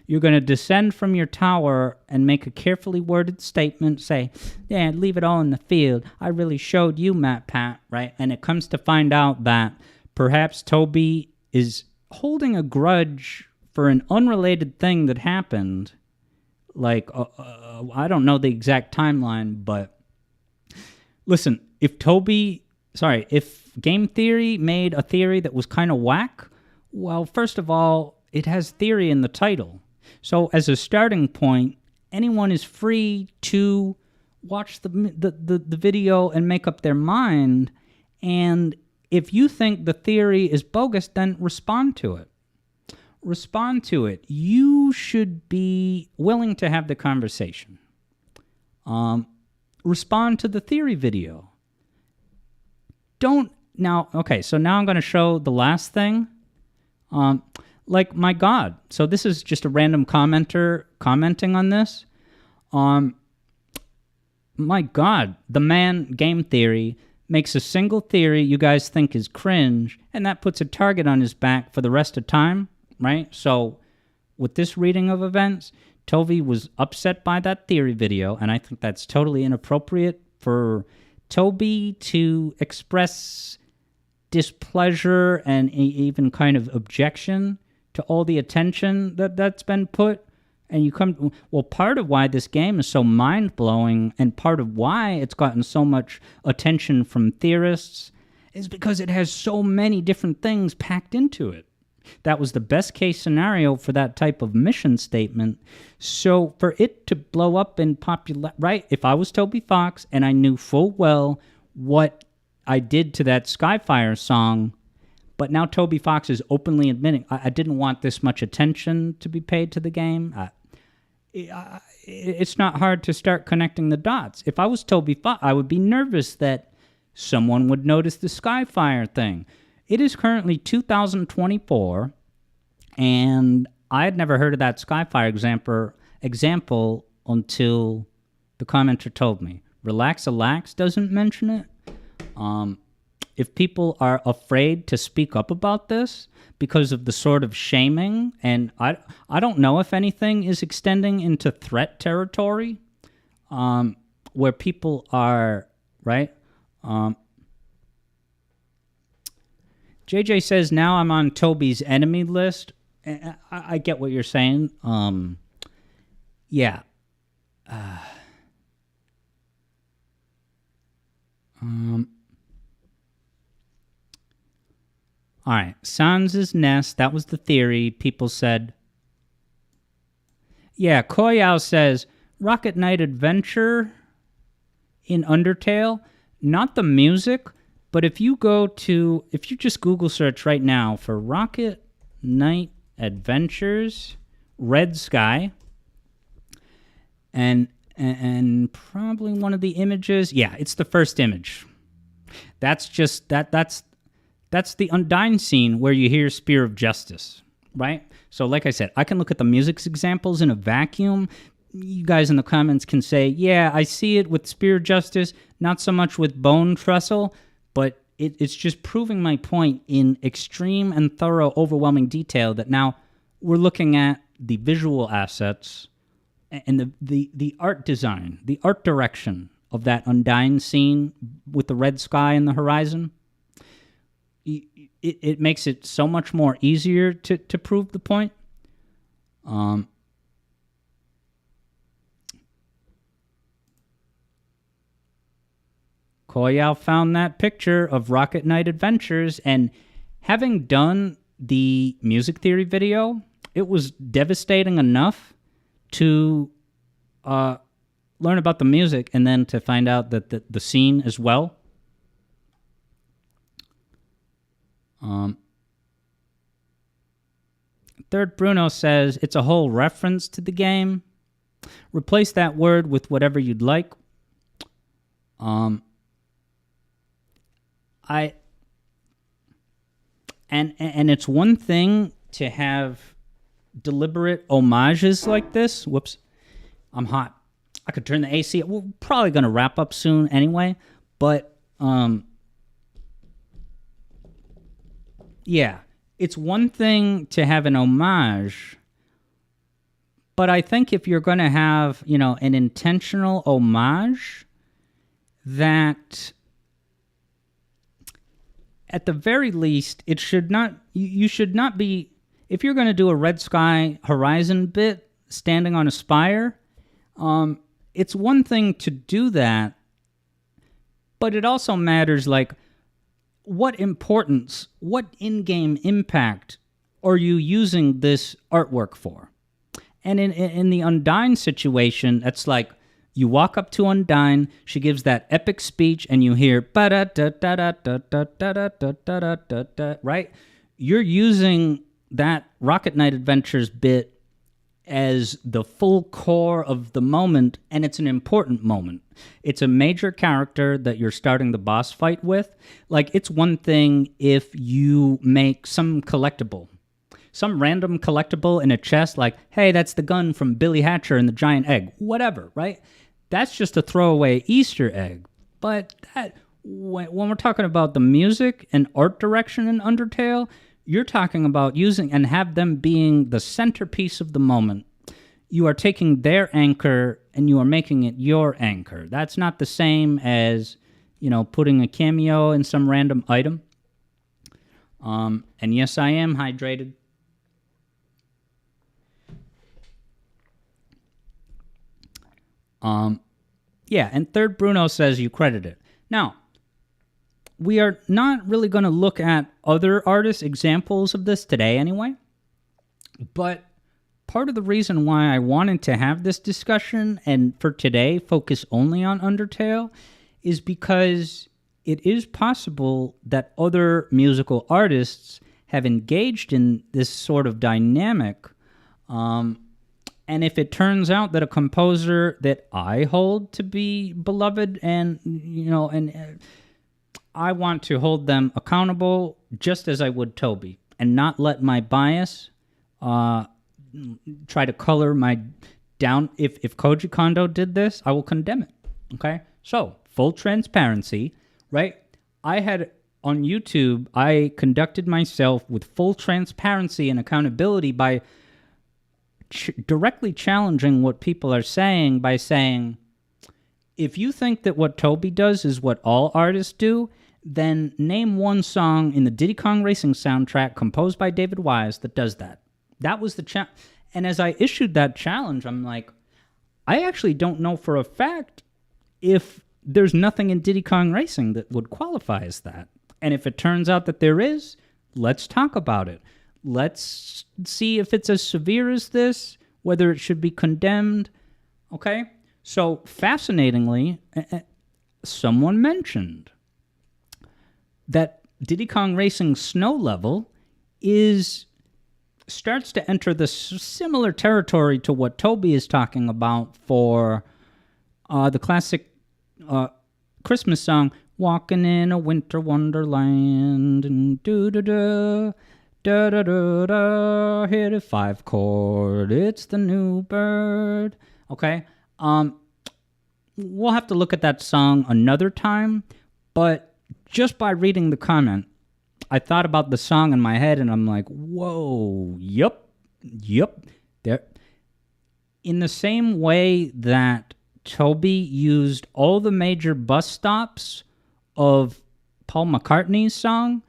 A: you're going to descend from your tower and make a carefully worded statement, say, yeah, leave it all in the field. I really showed you, Matt Pat, right? And it comes to find out that perhaps Toby is holding a grudge for an unrelated thing that happened. Like, I don't know the exact timeline, but listen, if Game Theory made a theory that was kind of whack, well, first of all, it has theory in the title. So as a starting point, anyone is free to watch the video and make up their mind. And if you think the theory is bogus, then respond to it. Respond to it. You should be willing to have the conversation. Respond to the theory video. So now I'm going to show the last thing. Like, my God. So this is just a random commenter commenting on this. My God, the man, Game Theory, makes a single theory you guys think is cringe, and that puts a target on his back for the rest of time. Right? So with this reading of events, Toby was upset by that theory video, and I think that's totally inappropriate for Toby to express displeasure and even kind of objection to all the attention that's been put And you come, well, part of why this game is so mind-blowing and part of why it's gotten so much attention from theorists is because it has so many different things packed into it. That was the best case scenario for that type of mission statement. So for it to blow up in popular, right? If I was Toby Fox and I knew full well what I did to that Skyfire song, but now Toby Fox is openly admitting, I didn't want this much attention to be paid to the game. It's not hard to start connecting the dots. If I was Toby Fox, I would be nervous that someone would notice the Skyfire thing. It is currently 2024, and I had never heard of that Skyfire example until the commenter told me. Relax doesn't mention it. If people are afraid to speak up about this because of the sort of shaming, and I don't know if anything is extending into threat territory, where people are, right? JJ says, now I'm on Toby's enemy list. I get what you're saying. Yeah. All right. Sans' Nest, that was the theory. People said, yeah, Koyao says, Rocket Knight Adventure in Undertale, not the music, but if you just Google search right now for Rocket Knight Adventures, Red Sky, and probably one of the images, yeah, it's the first image. That's just that's the Undyne scene where you hear Spear of Justice, right? So like I said, I can look at the music's examples in a vacuum. You guys in the comments can say, yeah, I see it with Spear of Justice, not so much with Bone Trestle, but it's just proving my point in extreme and thorough, overwhelming detail that now we're looking at the visual assets and the art design, the art direction of that Undyne scene with the red sky and the horizon. It makes it so much more easier to prove the point. Koyao found that picture of Rocket Knight Adventures, and having done the music theory video, it was devastating enough to learn about the music and then to find out that the scene as well. Third Bruno says, it's a whole reference to the game. Replace that word with whatever you'd like. And it's one thing to have deliberate homages like this. Whoops, I'm hot. I could turn the AC. We're probably going to wrap up soon anyway, but yeah, it's one thing to have an homage, but I think if you're going to have, an intentional homage, that at the very least, it should not, you should not be, if you're going to do a red sky horizon bit standing on a spire, it's one thing to do that, but it also matters, like, what importance, what in-game impact are you using this artwork for? And in the Undyne situation, that's like, you walk up to Undyne, she gives that epic speech, and you hear ba-da-da-da-da-da-da-da-da-da-da-da-da, right? You're using that Rocket Knight Adventures bit as the full core of the moment, and it's an important moment. It's a major character that you're starting the boss fight with. Like, it's one thing if you make some collectible, some random collectible in a chest, like, hey, that's the gun from Billy Hatcher and the Giant Egg, whatever, right? That's just a throwaway Easter egg. But that, when we're talking about the music and art direction in Undertale, you're talking about using and have them being the centerpiece of the moment. You are taking their anchor and you are making it your anchor. That's not the same as, putting a cameo in some random item. And yes, I am hydrated. Yeah, and third, Bruno says you credit it. Now, we are not really going to look at other artists' examples of this today anyway, but part of the reason why I wanted to have this discussion and for today focus only on Undertale is because it is possible that other musical artists have engaged in this sort of dynamic. And if it turns out that a composer that I hold to be beloved and, I want to hold them accountable just as I would Toby and not let my bias try to color my down. If Koji Kondo did this, I will condemn it. Okay? So, full transparency, right? I had on YouTube, I conducted myself with full transparency and accountability by directly challenging what people are saying by saying, if you think that what Toby does is what all artists do, then name one song in the Diddy Kong Racing soundtrack composed by David Wise that does that. That was the challenge. And as I issued that challenge, I'm like, I actually don't know for a fact if there's nothing in Diddy Kong Racing that would qualify as that. And if it turns out that there is, let's talk about it. Let's see if it's as severe as this, whether it should be condemned. Okay? So, fascinatingly, someone mentioned that Diddy Kong Racing snow level starts to enter the similar territory to what Toby is talking about for the classic Christmas song, Walking in a Winter Wonderland, and do-da-da, da-da-da-da, hit a 5 chord, it's the new bird. Okay? We'll have to look at that song another time, but just by reading the comment, I thought about the song in my head, and I'm like, whoa, yup. There. In the same way that Toby used all the major bus stops of Paul McCartney's song,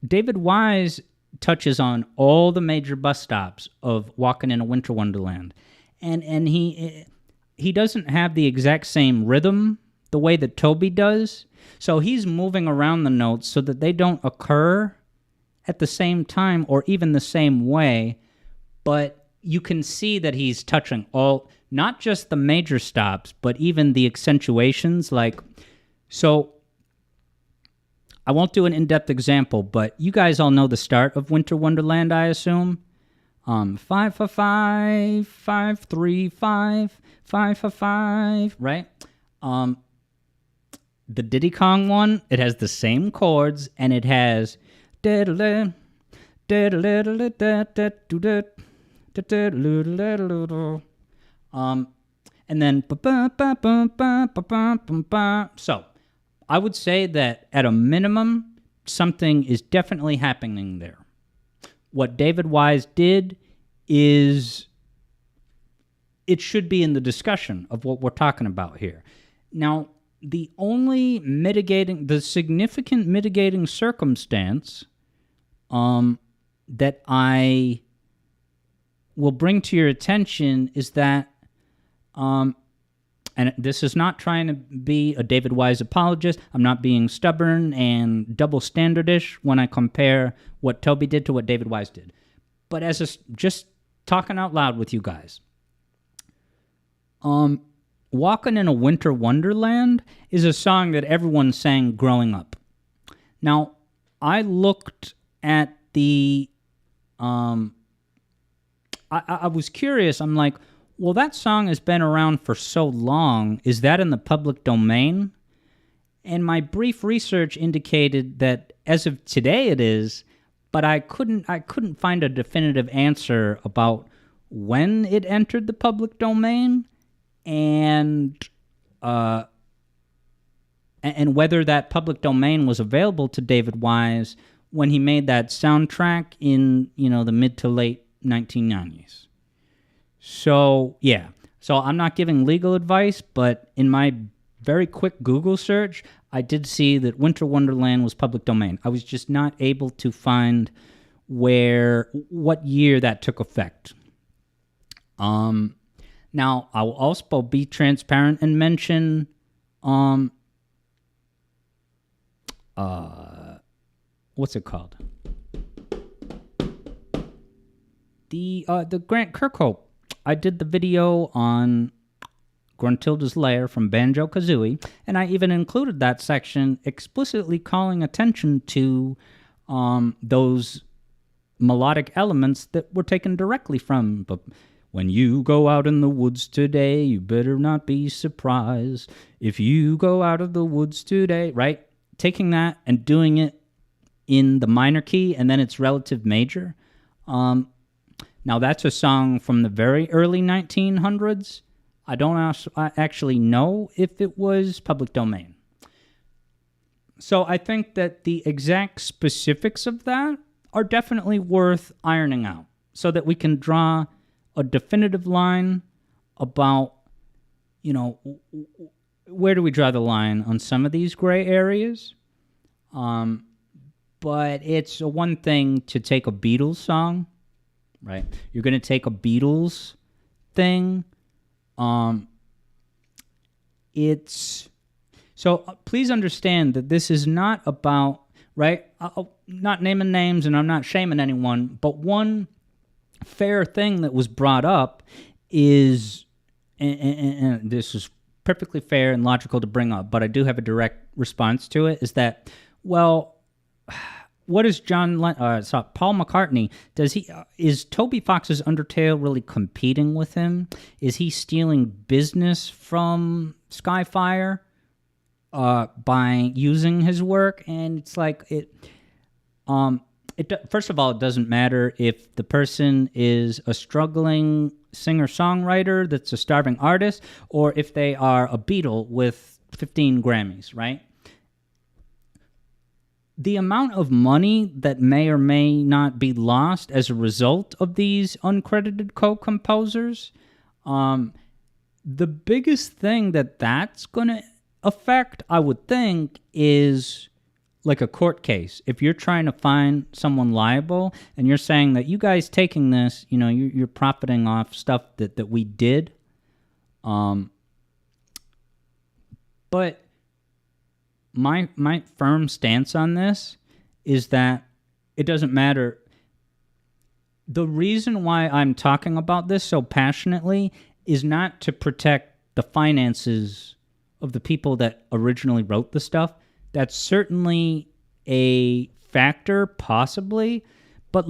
A: David Wise touches on all the major bus stops of Walking in a Winter Wonderland. And he doesn't have the exact same rhythm the way that Toby does. So he's moving around the notes so that they don't occur at the same time or even the same way. But you can see that he's touching all, not just the major stops, but even the accentuations. So I won't do an in-depth example, but you guys all know the start of Winter Wonderland, I assume. 5 for 5, 5 3 5, 5 for 5, right? The Diddy Kong one, it has the same chords, and it has and then so I would say that at a minimum, something is definitely happening there. What David Wise did is it should be in the discussion of what we're talking about here. Now, the significant mitigating circumstance that I will bring to your attention is that, and this is not trying to be a David Wise apologist. I'm not being stubborn and double standardish when I compare what Toby did to what David Wise did. But just talking out loud with you guys, Walking in a Winter Wonderland is a song that everyone sang growing up. Now, I looked at the... I was curious. I'm like, well, that song has been around for so long. Is that in the public domain? And my brief research indicated that as of today it is, but I couldn't find a definitive answer about when it entered the public domain and whether that public domain was available to David Wise when he made that soundtrack in, the mid to late 1990s. So, yeah. So I'm not giving legal advice, but in my very quick Google search, I did see that Winter Wonderland was public domain. I was just not able to find what year that took effect. Now, I will also be transparent and mention what's it called? The Grant Kirkhope. I did the video on Gruntilda's Lair from Banjo-Kazooie, and I even included that section explicitly calling attention to those melodic elements that were taken directly from. But when you go out in the woods today, you better not be surprised. If you go out of the woods today, right? Taking that and doing it in the minor key, and then it's relative major. Now, that's a song from the very early 1900s. I don't actually know if it was public domain. So I think that the exact specifics of that are definitely worth ironing out so that we can draw a definitive line about, where do we draw the line on some of these gray areas? But it's one thing to take a Beatles song, right? You're going to take a Beatles thing. Please understand that this is not about, right? I'm not naming names and I'm not shaming anyone, but one fair thing that was brought up is, and this is perfectly fair and logical to bring up, but I do have a direct response to it, is that, well, what is Paul McCartney? Is Toby Fox's Undertale really competing with him? Is he stealing business from Skyfire by using his work? And it's like first of all, it doesn't matter if the person is a struggling singer-songwriter that's a starving artist, or if they are a Beatle with 15 Grammys, right? The amount of money that may or may not be lost as a result of these uncredited co-composers, the biggest thing that's going to affect, I would think, is like a court case. If you're trying to find someone liable and you're saying that you guys taking this, you're profiting off stuff that we did, but my firm stance on this is that it doesn't matter. The reason why I'm talking about this so passionately is not to protect the finances of the people that originally wrote the stuff. That's certainly a factor, possibly, but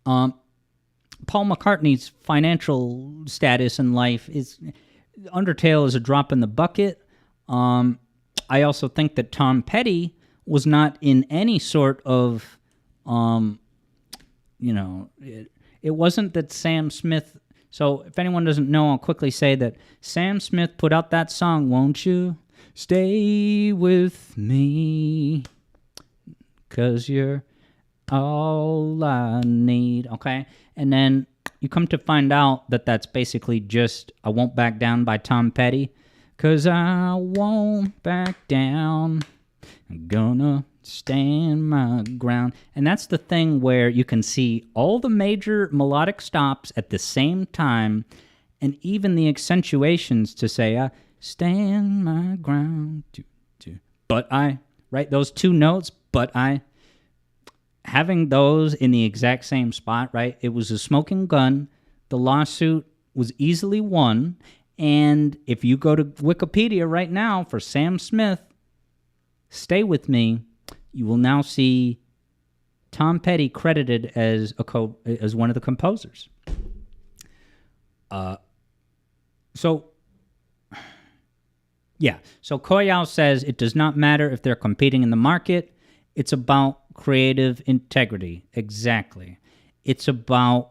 A: Paul McCartney's financial status in life is, Undertale is a drop in the bucket. I also think that Tom Petty was not in any sort of, it wasn't that Sam Smith. So if anyone doesn't know, I'll quickly say that Sam Smith put out that song, Won't You Stay With Me, 'Cause You're All I Need, okay? And then you come to find out that that's basically just I Won't Back Down by Tom Petty. 'Cause I won't back down, I'm gonna stand my ground. And that's the thing where you can see all the major melodic stops at the same time, and even the accentuations to say, I stand my ground, but I, right? Those two notes, but I, having those in the exact same spot, right? It was a smoking gun. The lawsuit was easily won. And if you go to Wikipedia right now for Sam Smith, Stay With Me, you will now see Tom Petty credited as as one of the composers. So Koyao says it does not matter if they're competing in the market. It's about creative integrity. Exactly. It's about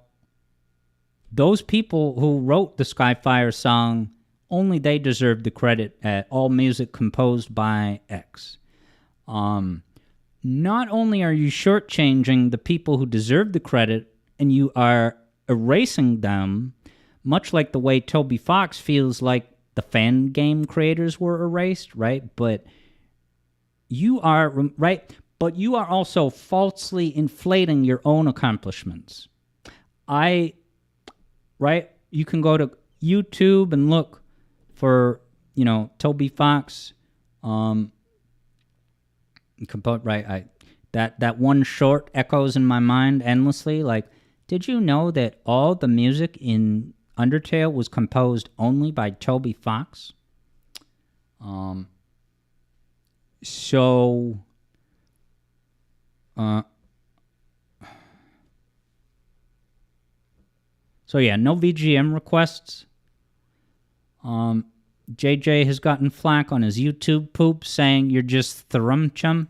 A: those people who wrote the Skyfire song, only they deserve the credit at all music composed by X. Not only are you shortchanging the people who deserve the credit, and you are erasing them, much like the way Toby Fox feels like the fan game creators were erased, right? But you are, right? But you are also falsely inflating your own accomplishments. right? You can go to YouTube and look for, Toby Fox. That one short echoes in my mind endlessly. Like, did you know that all the music in Undertale was composed only by Toby Fox? So yeah, no VGM requests. JJ has gotten flack on his YouTube poop saying you're just Thrumchum.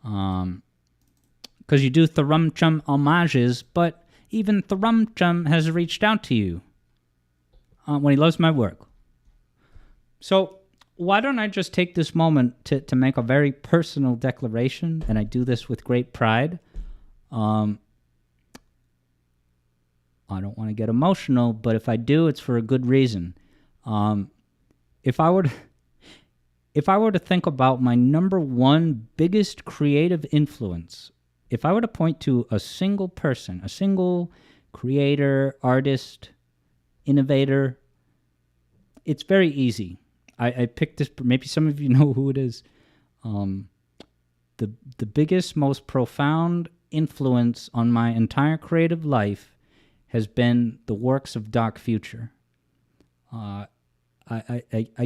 A: Because you do Thrumchum homages, but even Thrumchum has reached out to you when he loves my work. So why don't I just take this moment to make a very personal declaration, and I do this with great pride. I don't want to get emotional, but if I do, it's for a good reason. If I were to think about my number one biggest creative influence, if I were to point to a single person, a single creator, artist, innovator, it's very easy. I picked this, maybe some of you know who it is. The biggest, most profound influence on my entire creative life has been the works of Dark Future. I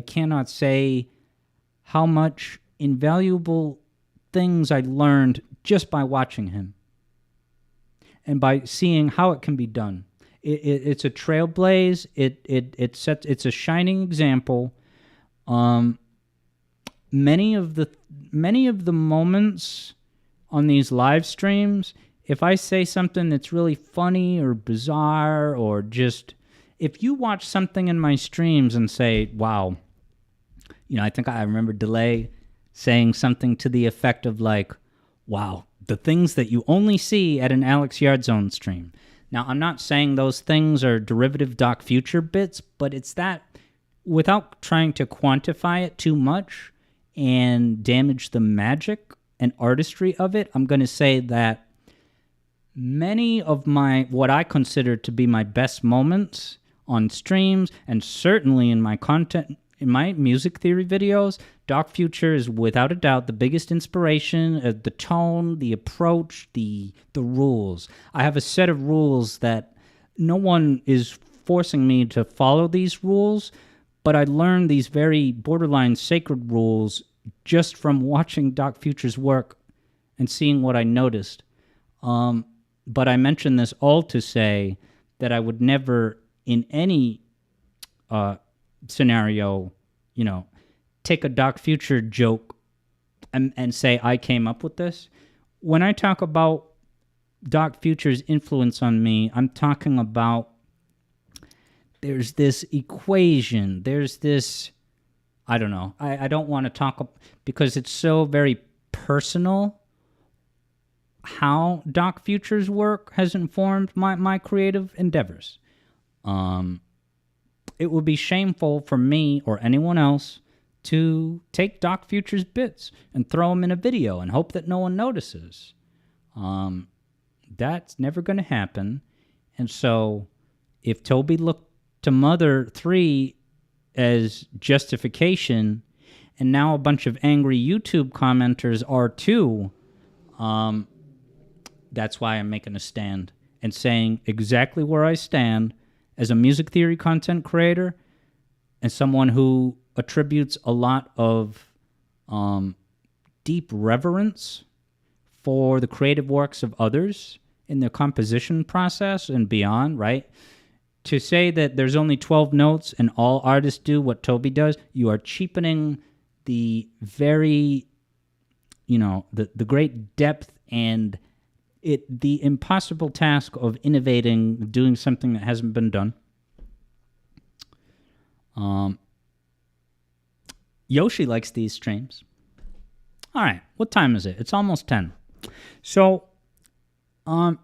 A: cannot say how much invaluable things I learned just by watching him and by seeing how it can be done. It's a trailblaze. It's a shining example. Many of the moments on these live streams, if I say something that's really funny or bizarre, or just, if you watch something in my streams and say, wow, I think I remember Delay saying something to the effect of like, wow, the things that you only see at an Alex Yardzone stream. Now, I'm not saying those things are derivative Dark Future bits, but it's that, without trying to quantify it too much and damage the magic and artistry of it, I'm going to say that many of what I consider to be my best moments on streams, and certainly in my content, in my music theory videos, Dark Future is without a doubt the biggest inspiration. The tone, the approach, the rules. I have a set of rules that no one is forcing me to follow these rules, but I learned these very borderline sacred rules just from watching Dark Future's work and seeing what I noticed. But I mention this all to say that I would never, in any scenario, take a Dark Future joke and say I came up with this. When I talk about Dark Future's influence on me, I'm talking about there's this equation, there's this, I don't know, I don't want to talk, because it's so very personal how Dark Future's work has informed my creative endeavors. It would be shameful for me or anyone else to take Dark Future's bits and throw them in a video and hope that no one notices. That's never going to happen. And so if Toby looked to Mother 3 as justification, and now a bunch of angry YouTube commenters are too, that's why I'm making a stand and saying exactly where I stand as a music theory content creator and someone who attributes a lot of deep reverence for the creative works of others in their composition process and beyond, right? To say that there's only 12 notes and all artists do what Toby does, you are cheapening the very, the great depth and the impossible task of innovating, doing something that hasn't been done. Yoshi likes these streams. All right, what time is it? It's almost 10. So, I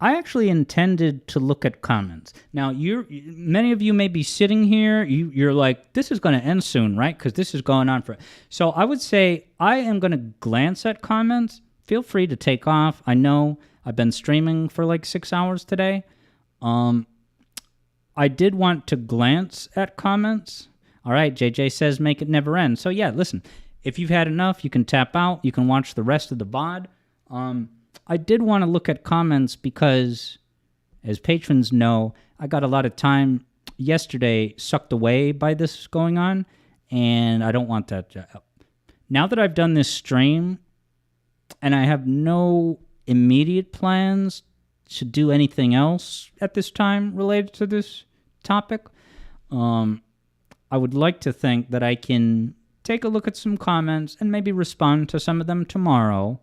A: actually intended to look at comments. Now, many of you may be sitting here. You're like, this is going to end soon, right? Because this is going on for. So I would say I am going to glance at comments. Feel free to take off. I know I've been streaming for like 6 hours today. I did want to glance at comments. All right, JJ says make it never end. So yeah, listen, if you've had enough, you can tap out. You can watch the rest of the VOD. I did want to look at comments because, as patrons know, I got a lot of time yesterday sucked away by this going on, and I don't want that to... Now that I've done this stream, and I have no immediate plans to do anything else at this time related to this topic, I would like to think that I can take a look at some comments and maybe respond to some of them tomorrow.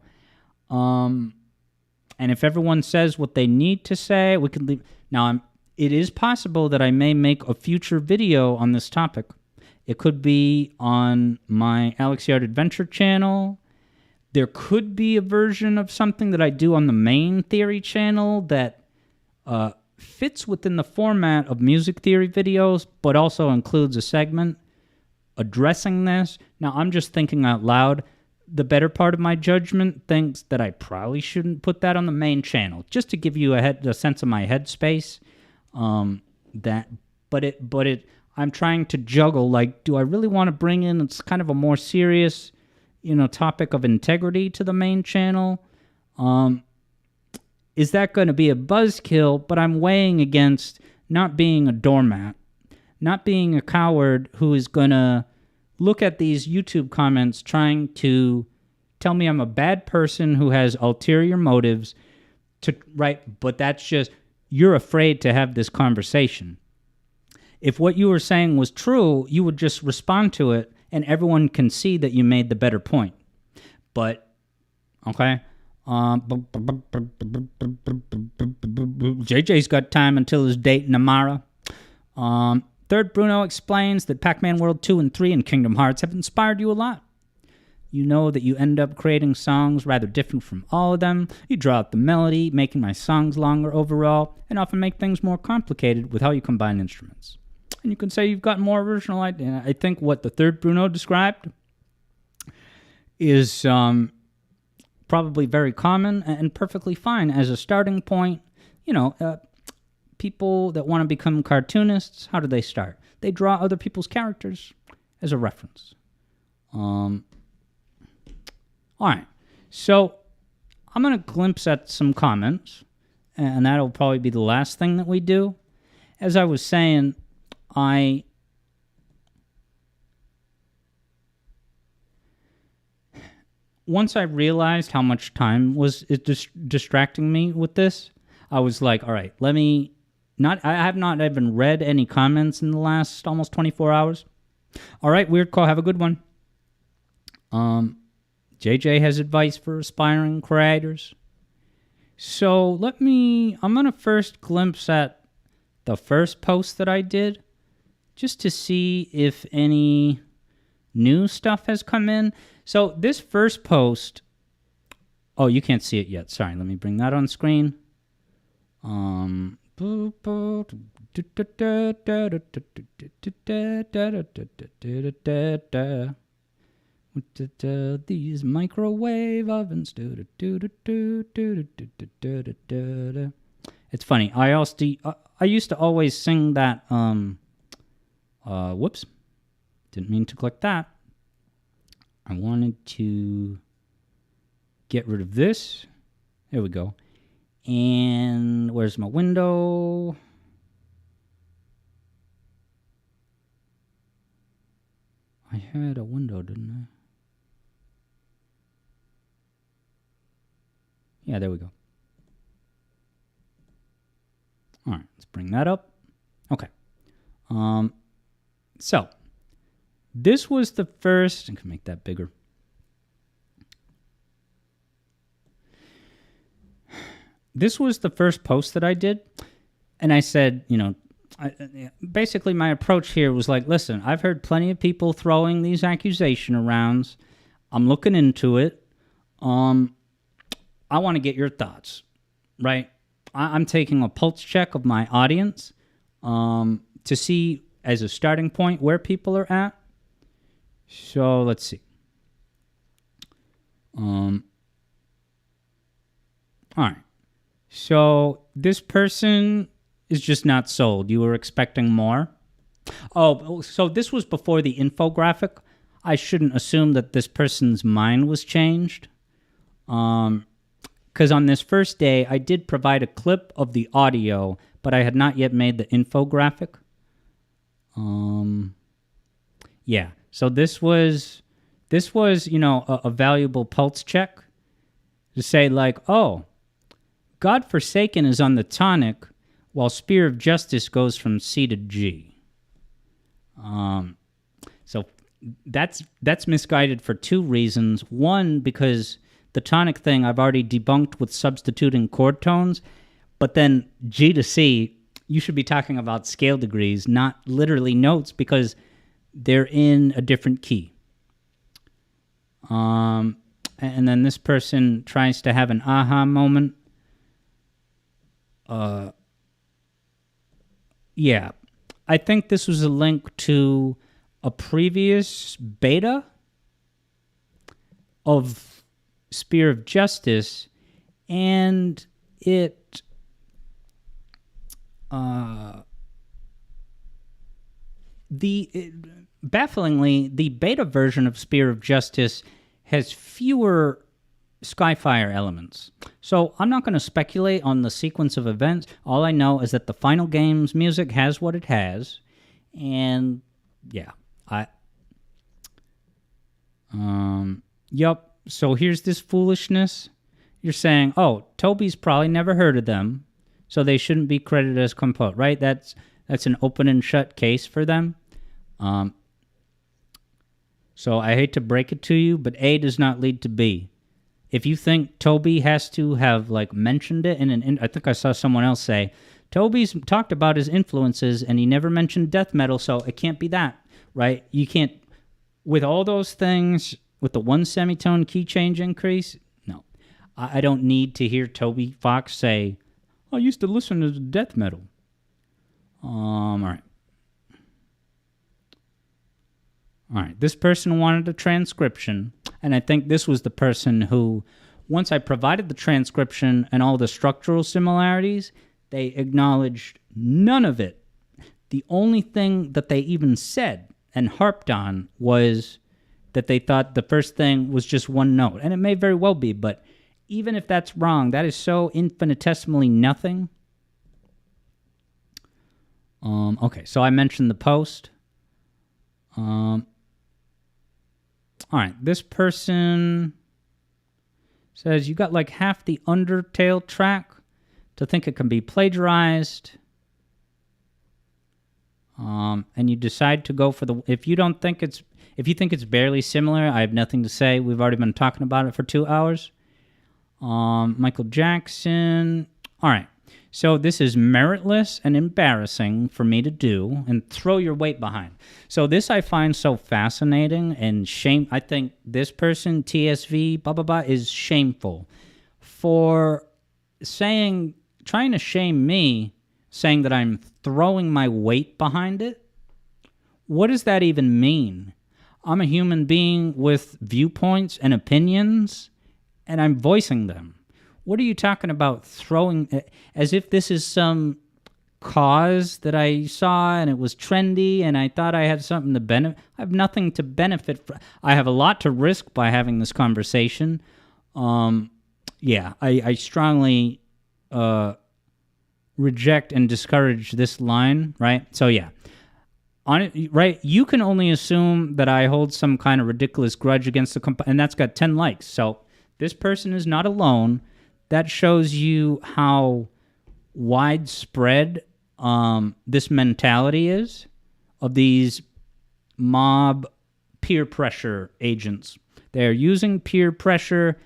A: And if everyone says what they need to say, we can leave. Now, it is possible that I may make a future video on this topic. It could be on my Alex Yard Adventure channel. There could be a version of something that I do on the main theory channel that fits within the format of music theory videos, but also includes a segment addressing this. Now, I'm just thinking out loud. The better part of my judgment thinks that I probably shouldn't put that on the main channel, just to give you a sense of my headspace. I'm trying to juggle, like, do I really want to bring in, it's kind of a more serious, topic of integrity to the main channel? Is that going to be a buzzkill? But I'm weighing against not being a doormat, not being a coward who is going to look at these YouTube comments trying to tell me I'm a bad person who has ulterior motives to write, but that's just, you're afraid to have this conversation. If what you were saying was true, you would just respond to it and everyone can see that you made the better point. But, okay. JJ's got time until his date in Amara. Third Bruno explains that Pac-Man World 2 and 3 and Kingdom Hearts have inspired you a lot. You know that you end up creating songs rather different from all of them. You draw out the melody, making my songs longer overall, and often make things more complicated with how you combine instruments. And you can say you've got more original idea. I think what the third Bruno described is probably very common and perfectly fine as a starting point. People that want to become cartoonists, how do they start? They draw other people's characters as a reference. All right, so I'm going to glimpse at some comments, and that'll probably be the last thing that we do. As I was saying, once I realized how much time was distracting me with this, I was like, all right, I have not even read any comments in the last almost 24 hours. All right, Weird Call, have a good one. JJ has advice for aspiring creators. So I'm going to first glimpse at the first post that I did, just to see if any new stuff has come in. So this first post, oh, you can't see it yet. Sorry, let me bring that on screen. These microwave ovens. It's funny. I used to always sing that. Whoops, didn't mean to click that. I wanted to get rid of this. There we go. And where's my window? I had a window, didn't I? Yeah, there we go. All right, let's bring that up. Okay. So, this was the first... I can make that bigger. This was the first post that I did. And I said, basically my approach here was like, listen, I've heard plenty of people throwing these accusation around. I'm looking into it. I want to get your thoughts, right? I'm taking a pulse check of my audience to see, as a starting point, where people are at. So let's see. All right. So this person is just not sold. You were expecting more? Oh, so this was before the infographic. I shouldn't assume that this person's mind was changed. Because on this first day, I did provide a clip of the audio, but I had not yet made the infographic. Yeah. So this was, a valuable pulse check to say like, oh, Godforsaken is on the tonic, while Spear of Justice goes from C to G. So that's misguided for two reasons. One, because the tonic thing I've already debunked with substituting chord tones, but then G to C, you should be talking about scale degrees, not literally notes, because they're in a different key. And then this person tries to have an aha moment. Yeah, I think this was a link to a previous beta of Spear of Justice, and bafflingly, the beta version of Spear of Justice has fewer Skyfire elements. So I'm not going to speculate on the sequence of events. All I know is that the final game's music has what it has, and yeah, Yup. So here's this foolishness. You're saying, oh, Toby's probably never heard of them, so they shouldn't be credited as composed, right? That's an open and shut case for them. So I hate to break it to you, but A does not lead to B. If you think Toby has to have mentioned it I think I saw someone else say, Toby's talked about his influences and he never mentioned death metal, so it can't be that, right? You can't, with all those things, with the one semitone key change increase, no. I don't need to hear Toby Fox say, I used to listen to death metal. All right. All right, this person wanted a transcription, and I think this was the person who, once I provided the transcription and all the structural similarities, they acknowledged none of it. The only thing that they even said and harped on was that they thought the first thing was just one note, and it may very well be, but even if that's wrong, that is so infinitesimally nothing. Okay, so I mentioned the post. All right, this person says you got half the Undertale track to think it can be plagiarized, and you decide to go for if you think it's barely similar, I have nothing to say. We've already been talking about it for 2 hours. Michael Jackson. All right. So this is meritless and embarrassing for me to do, and throw your weight behind. So this I find so fascinating and shame. I think this person, TSV, blah, blah, blah, is shameful for trying to shame me, saying that I'm throwing my weight behind it. What does that even mean? I'm a human being with viewpoints and opinions, and I'm voicing them. What are you talking about throwing, as if this is some cause that I saw and it was trendy and I thought I had something to benefit? I have nothing to benefit from. I have a lot to risk by having this conversation. I strongly reject and discourage this line, right? So yeah. On it, right? You can only assume that I hold some kind of ridiculous grudge against and that's got 10 likes. So this person is not alone. That shows you how widespread this mentality is of these mob peer pressure agents. They're using peer pressure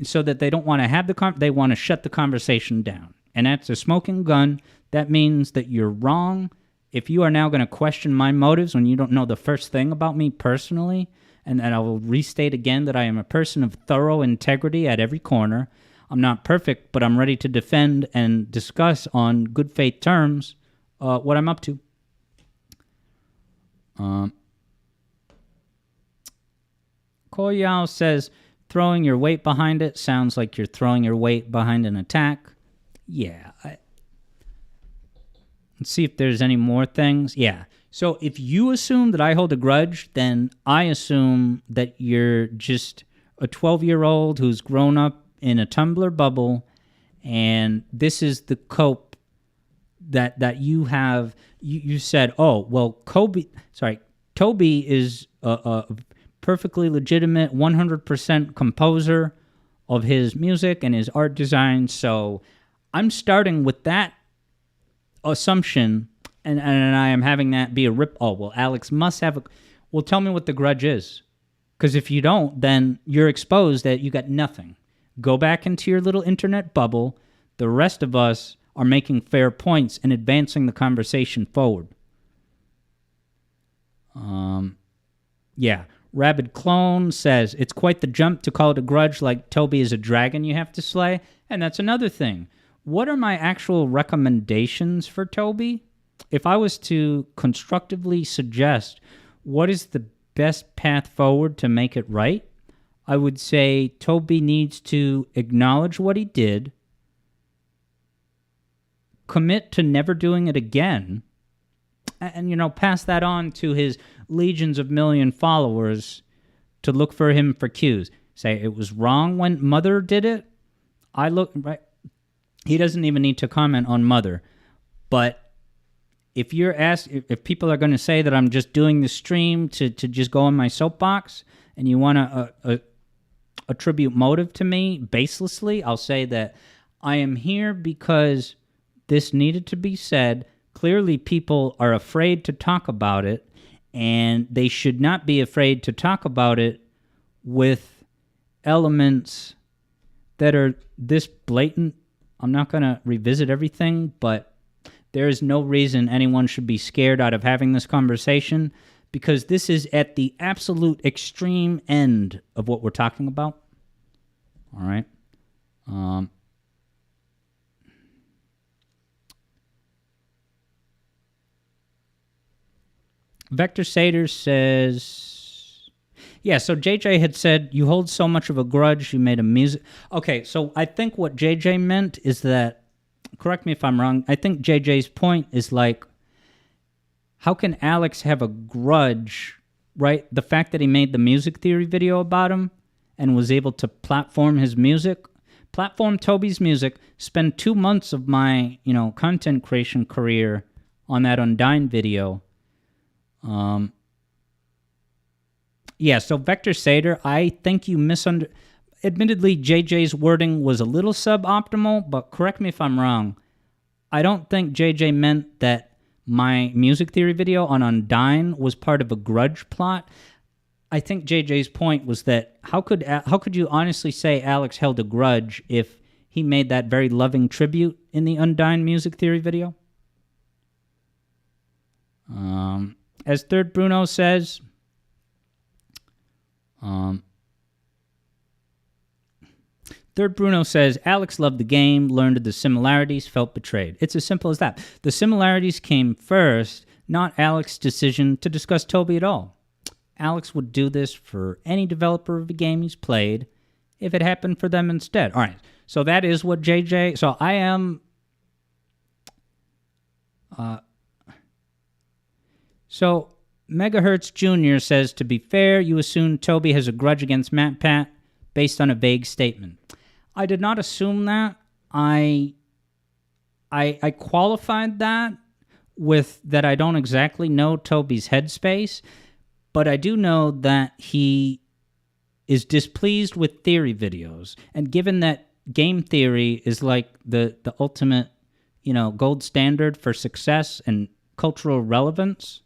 A: so that they don't want to have they want to shut the conversation down. And that's a smoking gun. That means that you're wrong. If you are now going to question my motives when you don't know the first thing about me personally, and I will restate again that I am a person of thorough integrity at every corner. I'm not perfect, but I'm ready to defend and discuss on good faith terms what I'm up to. Koyao says, throwing your weight behind it sounds like you're throwing your weight behind an attack. Yeah. Let's see if there's any more things. Yeah. So if you assume that I hold a grudge, then I assume that you're just a 12-year-old who's grown up in a Tumblr bubble, and this is the cope that you have. You said, oh, well, Toby is a perfectly legitimate 100% composer of his music and his art design, so I'm starting with that assumption, and I am having that be a rip. Oh, well, Alex must have a... Well, tell me what the grudge is. Because if you don't, then you're exposed that you got nothing. Go back into your little internet bubble. The rest of us are making fair points and advancing the conversation forward. Yeah. Rabid Clone says, it's quite the jump to call it a grudge like Toby is a dragon you have to slay. And that's another thing. What are my actual recommendations for Toby? If I was to constructively suggest what is the best path forward to make it right, I would say Toby needs to acknowledge what he did, commit to never doing it again, and pass that on to his legions of million followers to look for him for cues. Say, it was wrong when Mother did it. Right. He doesn't even need to comment on Mother. But if you're asked, if people are going to say that I'm just doing the stream to just go on my soapbox, and you want to attribute motive to me baselessly, I'll say that I am here because this needed to be said. Clearly, people are afraid to talk about it, and they should not be afraid to talk about it with elements that are this blatant. I'm not going to revisit everything, but there is no reason anyone should be scared out of having this conversation, because this is at the absolute extreme end of what we're talking about. All right. Vector Sater says, yeah, so JJ had said, you hold so much of a grudge, you made a music... Okay, so I think what JJ meant is that, correct me if I'm wrong, I think JJ's point is like, how can Alex have a grudge, right? The fact that he made the music theory video about him and was able to platform his music, platform Toby's music, spend 2 months of my, content creation career on that Undyne video. Yeah, so Vector Sater, I think you admittedly, JJ's wording was a little suboptimal, but correct me if I'm wrong. I don't think JJ meant that my music theory video on Undyne was part of a grudge plot. I think JJ's point was that how could you honestly say Alex held a grudge if he made that very loving tribute in the Undyne music theory video? As Third Bruno says, Alex loved the game, learned of the similarities, felt betrayed. It's as simple as that. The similarities came first, not Alex's decision to discuss Toby at all. Alex would do this for any developer of a game he's played if it happened for them instead. All right, so that is what JJ... So I am... So Megahertz Jr. says, to be fair, you assume Toby has a grudge against MatPat based on a vague statement. I did not assume that. I qualified that with that I don't exactly know Toby's headspace, but I do know that he is displeased with theory videos. And given that game theory is like the ultimate, gold standard for success and cultural relevance,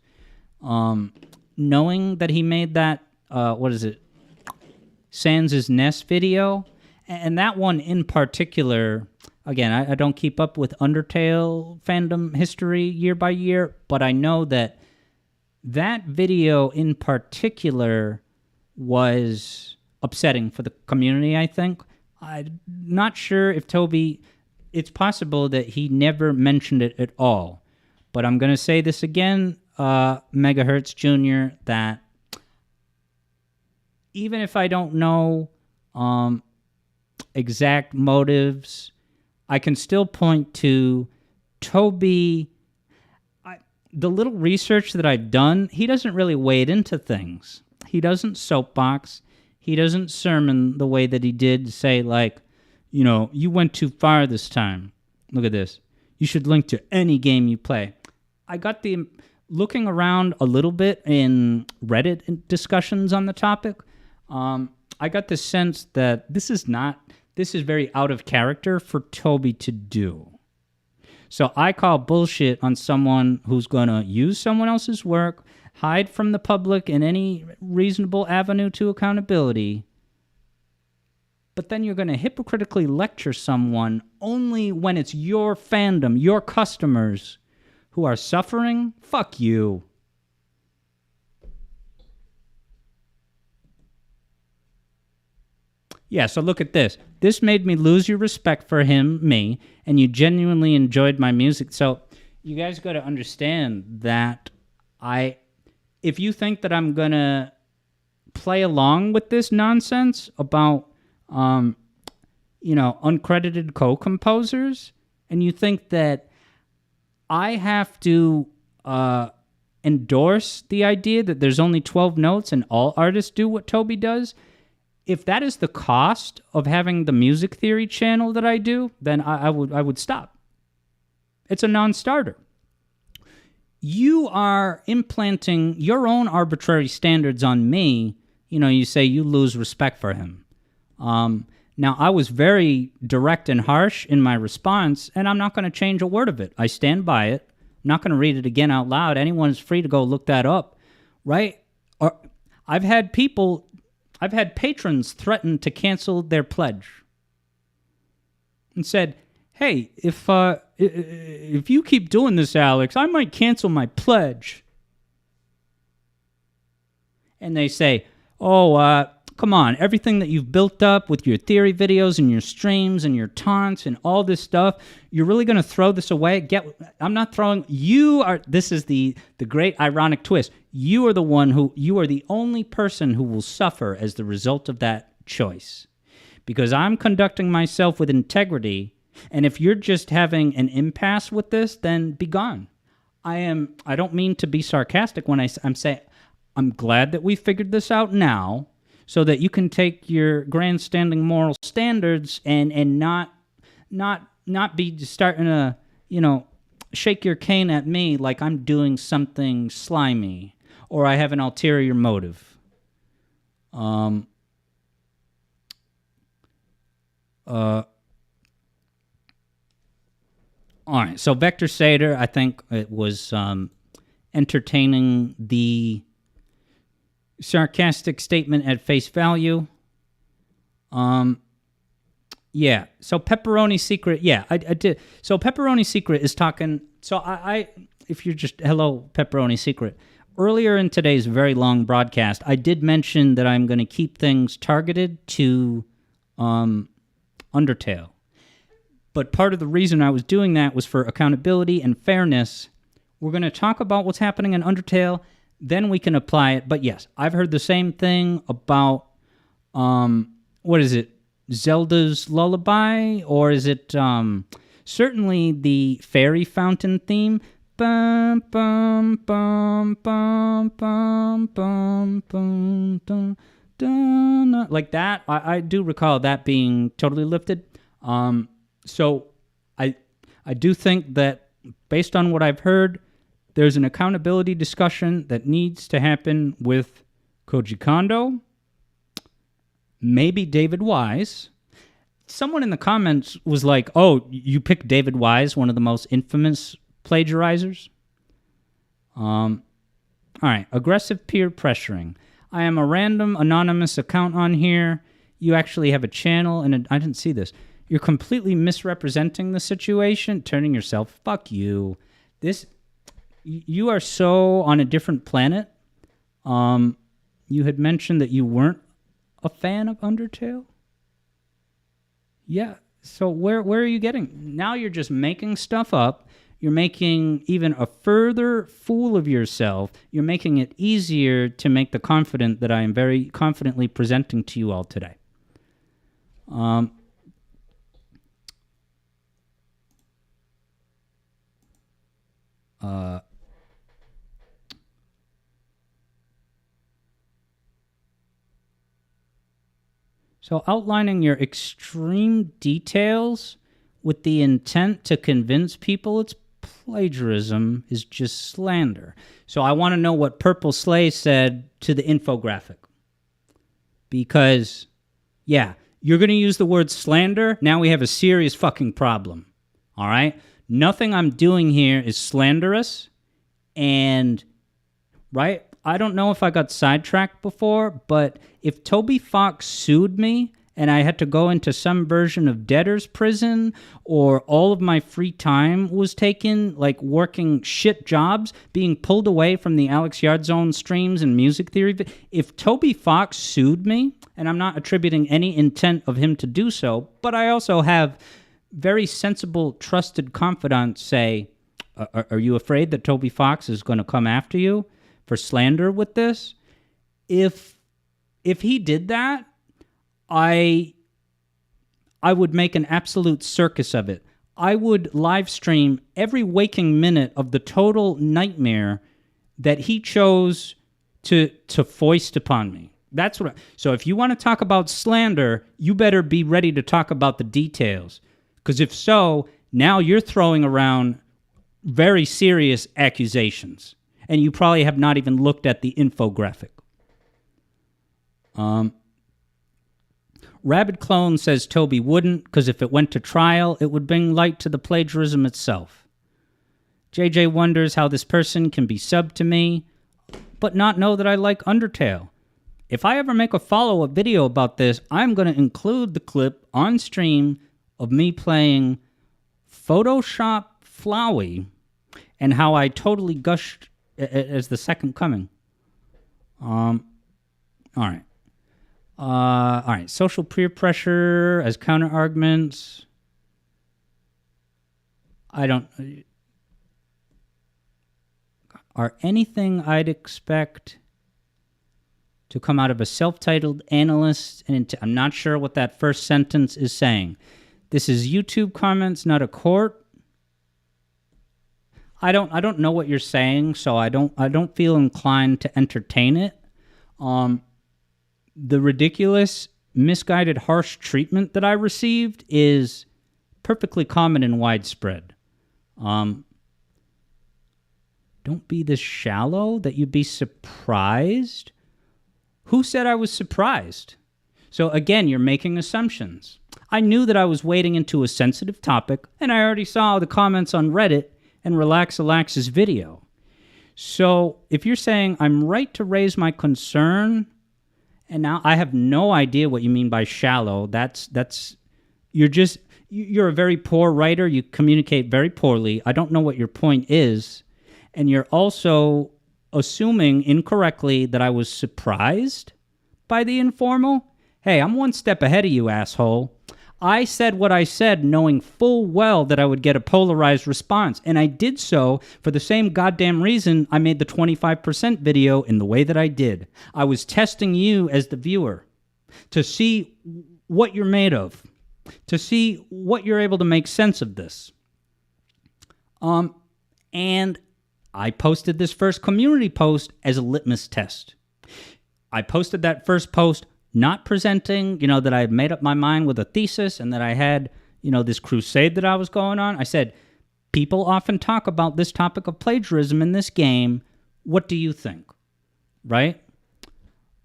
A: knowing that he made that, Sans' Nest video, and that one in particular, again, I don't keep up with Undertale fandom history year by year, but I know that video in particular was upsetting for the community, I think. I'm not sure if Toby... It's possible that he never mentioned it at all, but I'm going to say this again, Megahertz Jr., that even if I don't know exact motives, I can still point to Toby the little research that I've done, he doesn't really wade into things. He doesn't soapbox. He doesn't sermon the way that he did, say, like, you know, you went too far this time. Look at this. You should link to any game you play. I got the... Looking around a little bit in Reddit discussions on the topic, I got the sense that this is very out of character for Toby to do. So I call bullshit on someone who's going to use someone else's work, hide from the public in any reasonable avenue to accountability, but then you're going to hypocritically lecture someone only when it's your fandom, your customers, who are suffering. Fuck you. Yeah, so look at this. This made me lose your respect for me, and you genuinely enjoyed my music. So you guys got to understand that if you think that I'm going to play along with this nonsense about, uncredited co-composers, and you think that I have to endorse the idea that there's only 12 notes and all artists do what Toby does, if that is the cost of having the music theory channel that I do, then I would stop. It's a non-starter. You are implanting your own arbitrary standards on me. You know, you say you lose respect for him. Now, I was very direct and harsh in my response, and I'm not going to change a word of it. I stand by it. I'm not going to read it again out loud. Anyone's free to go look that up, right? Or I've had patrons threaten to cancel their pledge and said, hey, if you keep doing this, Alex, I might cancel my pledge. And they say, come on, everything that you've built up with your theory videos and your streams and your taunts and all this stuff, you're really going to throw this away? I'm not throwing... This is the great ironic twist. You are the only person who will suffer as the result of that choice. Because I'm conducting myself with integrity, and if you're just having an impasse with this, then be gone. I don't mean to be sarcastic when I'm saying, I'm glad that we figured this out now, so that you can take your grandstanding moral standards and not be starting to, shake your cane at me like I'm doing something slimy or I have an ulterior motive. All right, so Vector Sater, I think it was entertaining the sarcastic statement at face value. Yeah. So Pepperoni Secret. Yeah, I did. So Pepperoni Secret is talking. So if you're just hello, Pepperoni Secret. Earlier in today's very long broadcast, I did mention that I'm going to keep things targeted to Undertale. But part of the reason I was doing that was for accountability and fairness. We're going to talk about what's happening in Undertale. Then we can apply it. But yes, I've heard the same thing about, what is it, Zelda's Lullaby? Or is it certainly the Fairy Fountain theme? Bum, bum, bum, bum, bum, bum, bum, dun, dun, like that. I do recall that being totally lifted. So I do think that based on what I've heard, there's an accountability discussion that needs to happen with Koji Kondo, maybe David Wise. Someone in the comments was like, oh, you picked David Wise, one of the most infamous plagiarizers? All right, aggressive peer pressuring. I am a random anonymous account on here. You actually have a channel, and I didn't see this. You're completely misrepresenting the situation, turning yourself, fuck you. You are so on a different planet. You had mentioned that you weren't a fan of Undertale? Yeah, so where are you getting? Now you're just making stuff up. You're making even a further fool of yourself. You're making it easier to make the confident that I am very confidently presenting to you all today. So outlining your extreme details with the intent to convince people it's plagiarism is just slander. So I want to know what Purple Slay said to the infographic. Because, yeah, you're going to use the word slander. Now we have a serious fucking problem. All right? Nothing I'm doing here is slanderous. And, right? I don't know if I got sidetracked before, but if Toby Fox sued me and I had to go into some version of debtor's prison, or all of my free time was taken, like working shit jobs, being pulled away from the Alex Yard Zone streams and music theory, if Toby Fox sued me, and I'm not attributing any intent of him to do so, but I also have very sensible, trusted confidants say, are you afraid that Toby Fox is going to come after you for slander with this? If he did that, I would make an absolute circus of it. I would live stream every waking minute of the total nightmare that he chose to foist upon me. That's what. So if you want to talk about slander, you better be ready to talk about the details. Because if so, now you're throwing around very serious accusations. And you probably have not even looked at the infographic. Rabid Clone says Toby wouldn't, because if it went to trial, it would bring light to the plagiarism itself. JJ wonders how this person can be subbed to me, but not know that I like Undertale. If I ever make a follow-up video about this, I'm going to include the clip on stream of me playing Photoshop Flowey and how I totally gushed as the second coming. All right. All right, social peer pressure as counter-arguments. Are anything I'd expect to come out of a self-titled analyst? And I'm not sure what that first sentence is saying. This is YouTube comments, not a court. I don't know what you're saying, so I don't feel inclined to entertain it. The ridiculous, misguided, harsh treatment that I received is perfectly common and widespread. Don't be this shallow that you'd be surprised. Who said I was surprised? So again, you're making assumptions. I knew that I was wading into a sensitive topic, and I already saw the comments on Reddit and Relaxalax's video. So if you're saying I'm right to raise my concern, and now I have no idea what you mean by shallow. You're a very poor writer. You communicate very poorly. I don't know what your point is. And you're also assuming incorrectly that I was surprised by the informal. Hey, I'm one step ahead of you, asshole. I said what I said knowing full well that I would get a polarized response, and I did so for the same goddamn reason I made the 25% video in the way that I did. I was testing you as the viewer to see what you're made of, to see what you're able to make sense of this. And I posted this first community post as a litmus test. I posted that first post not presenting, that I had made up my mind with a thesis and that I had, this crusade that I was going on. I said, people often talk about this topic of plagiarism in this game. What do you think? Right?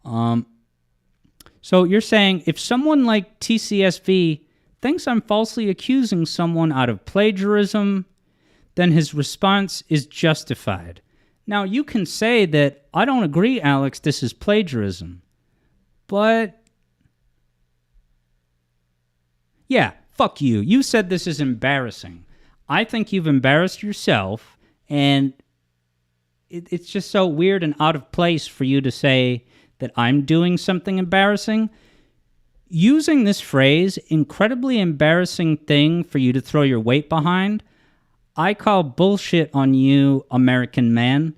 A: So you're saying if someone like TCSV thinks I'm falsely accusing someone out of plagiarism, then his response is justified. Now, you can say that, I don't agree, Alex, this is plagiarism. But, yeah, fuck you. You said this is embarrassing. I think you've embarrassed yourself, and it's just so weird and out of place for you to say that I'm doing something embarrassing. Using this phrase, incredibly embarrassing thing for you to throw your weight behind, I call bullshit on you, American man.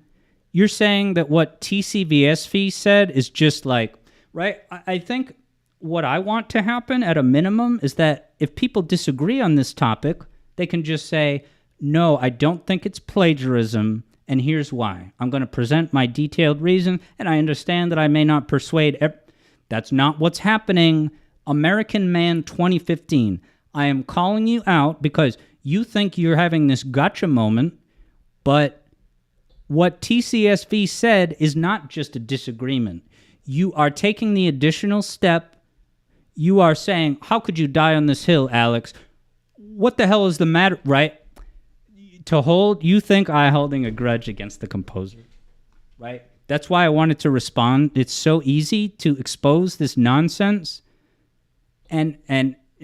A: You're saying that what TCVSV said is just like, right? I think what I want to happen at a minimum is that if people disagree on this topic, they can just say, no, I don't think it's plagiarism, and here's why. I'm going to present my detailed reason, and I understand that I may not persuade. That's not what's happening. American Man 2015. I am calling you out because you think you're having this gotcha moment, but what TCSV said is not just a disagreement. You are taking the additional step. You are saying, how could you die on this hill, Alex? What the hell is the matter, right? You think I'm holding a grudge against the composer, right? That's why I wanted to respond. It's so easy to expose this nonsense. And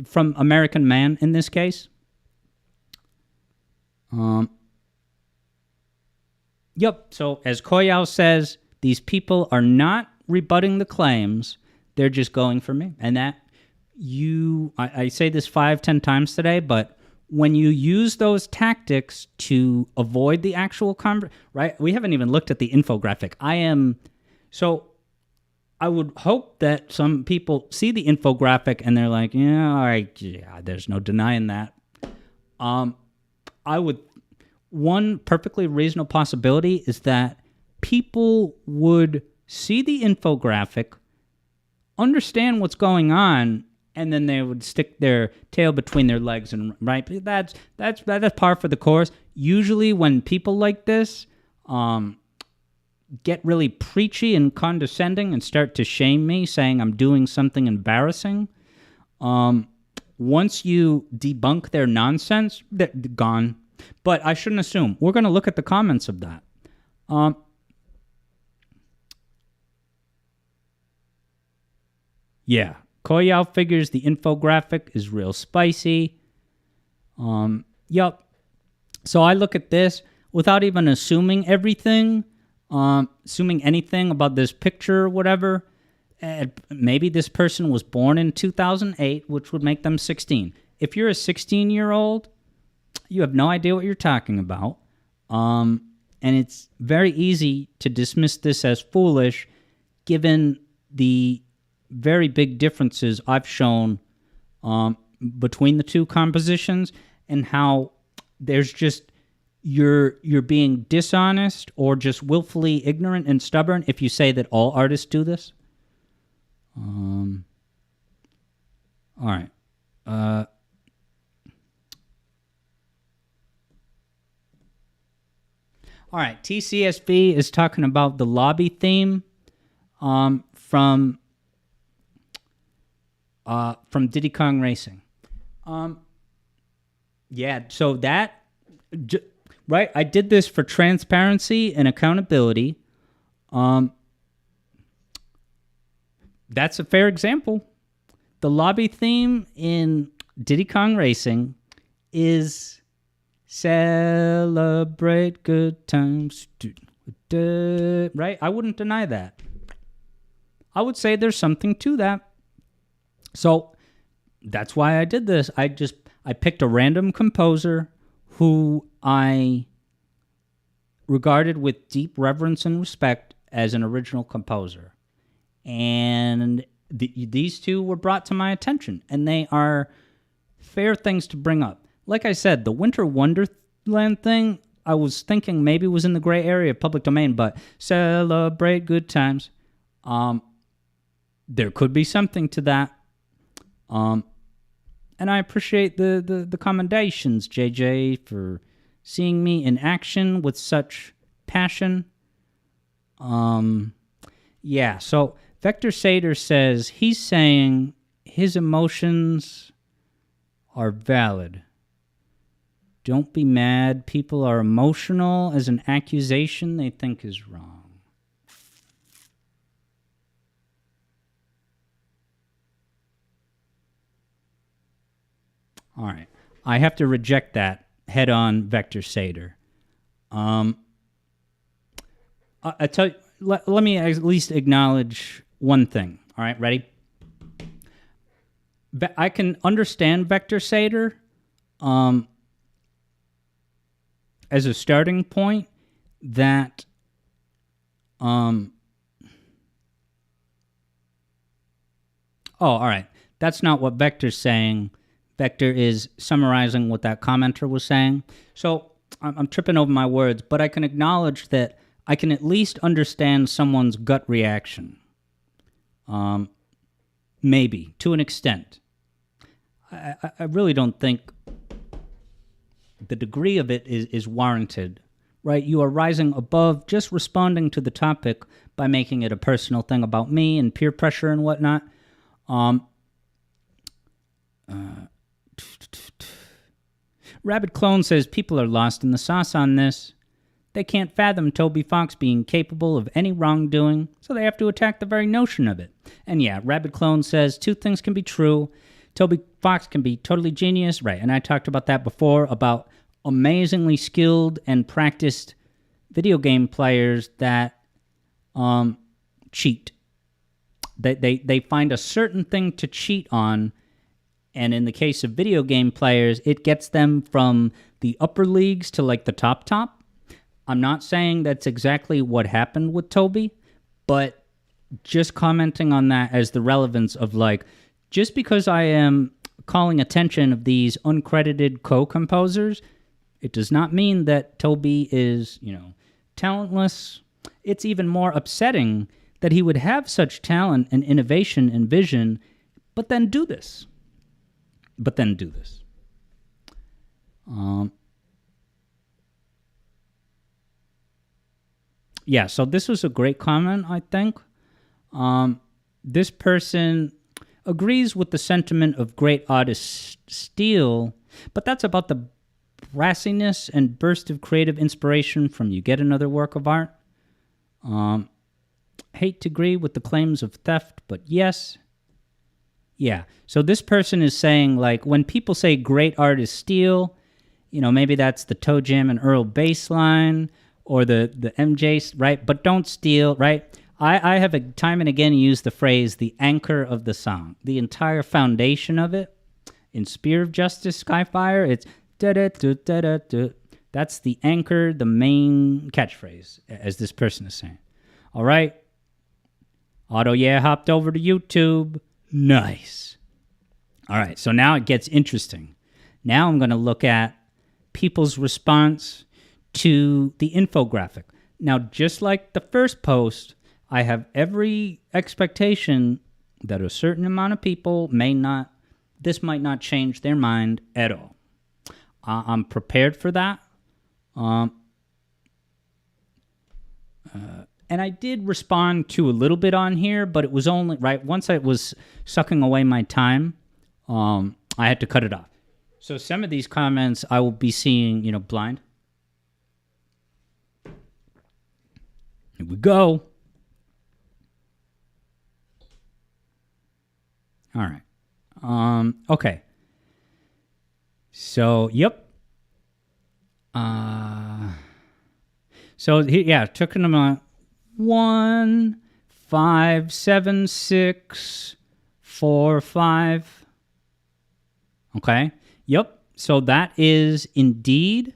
A: from American Man in this case. Yep. So as Koyao says, these people are not rebutting the claims. They're just going for me. And that I say this 5-10 times today, but when you use those tactics to avoid the actual right? We haven't even looked at the infographic. I would hope that some people see the infographic and they're like, yeah, all right, yeah, there's no denying that. One perfectly reasonable possibility is that people would see the infographic, understand what's going on, and then they would stick their tail between their legs, and right. That's par for the course. Usually, when people like this get really preachy and condescending and start to shame me, saying I'm doing something embarrassing, once you debunk their nonsense, they're gone. But I shouldn't assume. We're going to look at the comments of that. Yeah. Koyao figures the infographic is real spicy. Yep. So I look at this without even assuming everything, assuming anything about this picture or whatever. Maybe this person was born in 2008, which would make them 16. If you're a 16-year-old, you have no idea what you're talking about. And it's very easy to dismiss this as foolish, given the very big differences I've shown between the two compositions, and how there's just you're being dishonest or just willfully ignorant and stubborn if you say that all artists do this. All right. All right. TCSV is talking about the lobby theme from Diddy Kong Racing. Yeah, so that, right, I did this for transparency and accountability. That's a fair example. The lobby theme in Diddy Kong Racing is celebrate good times, right? I wouldn't deny that. I would say there's something to that. So that's why I did this. I picked a random composer who I regarded with deep reverence and respect as an original composer. And these two were brought to my attention, and they are fair things to bring up. Like I said, the Winter Wonderland thing, I was thinking maybe was in the gray area of public domain, but celebrate good times. There could be something to that. And I appreciate the commendations, JJ, for seeing me in action with such passion. Yeah, so Vector Sater says he's saying his emotions are valid. Don't be mad. People are emotional as an accusation they think is wrong. All right. I have to reject that head on, Vector Sater. I tell you, let me at least acknowledge one thing. All right, ready? I can understand Vector Sater as a starting point that all right. That's not what Vector's saying. Vector is summarizing what that commenter was saying. So I'm tripping over my words, but I can acknowledge that I can at least understand someone's gut reaction. maybe, to an extent. I really don't think the degree of it is warranted, right? You are rising above just responding to the topic by making it a personal thing about me and peer pressure and whatnot. Rabbit Clone says people are lost in the sauce on this. They can't fathom Toby Fox being capable of any wrongdoing, so they have to attack the very notion of it. And yeah, Rabbit Clone says two things can be true. Toby Fox can be totally genius, right? And I talked about that before, about amazingly skilled and practiced video game players that cheat. They find a certain thing to cheat on, and in the case of video game players, it gets them from the upper leagues to like the top. I'm not saying that's exactly what happened with Toby, but just commenting on that as the relevance of like, just because I am calling attention of these uncredited co-composers, it does not mean that Toby is, talentless. It's even more upsetting that he would have such talent and innovation and vision, but then do this. Yeah, so this was a great comment, I think. This person agrees with the sentiment of great artists steal, but that's about the brassiness and burst of creative inspiration from you get another work of art. Hate to agree with the claims of theft, but yes. Yeah, so this person is saying, like, when people say great artists steal, maybe that's the Toe Jam and Earl bass line, or the MJ, right? But don't steal, right? I have time and again used the phrase the anchor of the song. The entire foundation of it, in Spear of Justice, Skyfire, it's da-da-da-da-da-da. That's the anchor, the main catchphrase, as this person is saying. All right. Auto hopped over to YouTube. Nice. All right, so now it gets interesting. Now I'm going to look at people's response to the infographic. Now, just like the first post, I have every expectation that a certain amount of people this might not change their mind at all. I'm prepared for that. And I did respond to a little bit on here, but it was only, right, once I was sucking away my time, I had to cut it off. So some of these comments I will be seeing, blind. Here we go. All right. Okay. So, yep. So, yeah, it took them a 1, 5, 7, 6, 4, 5. Okay. Yep. So that is indeed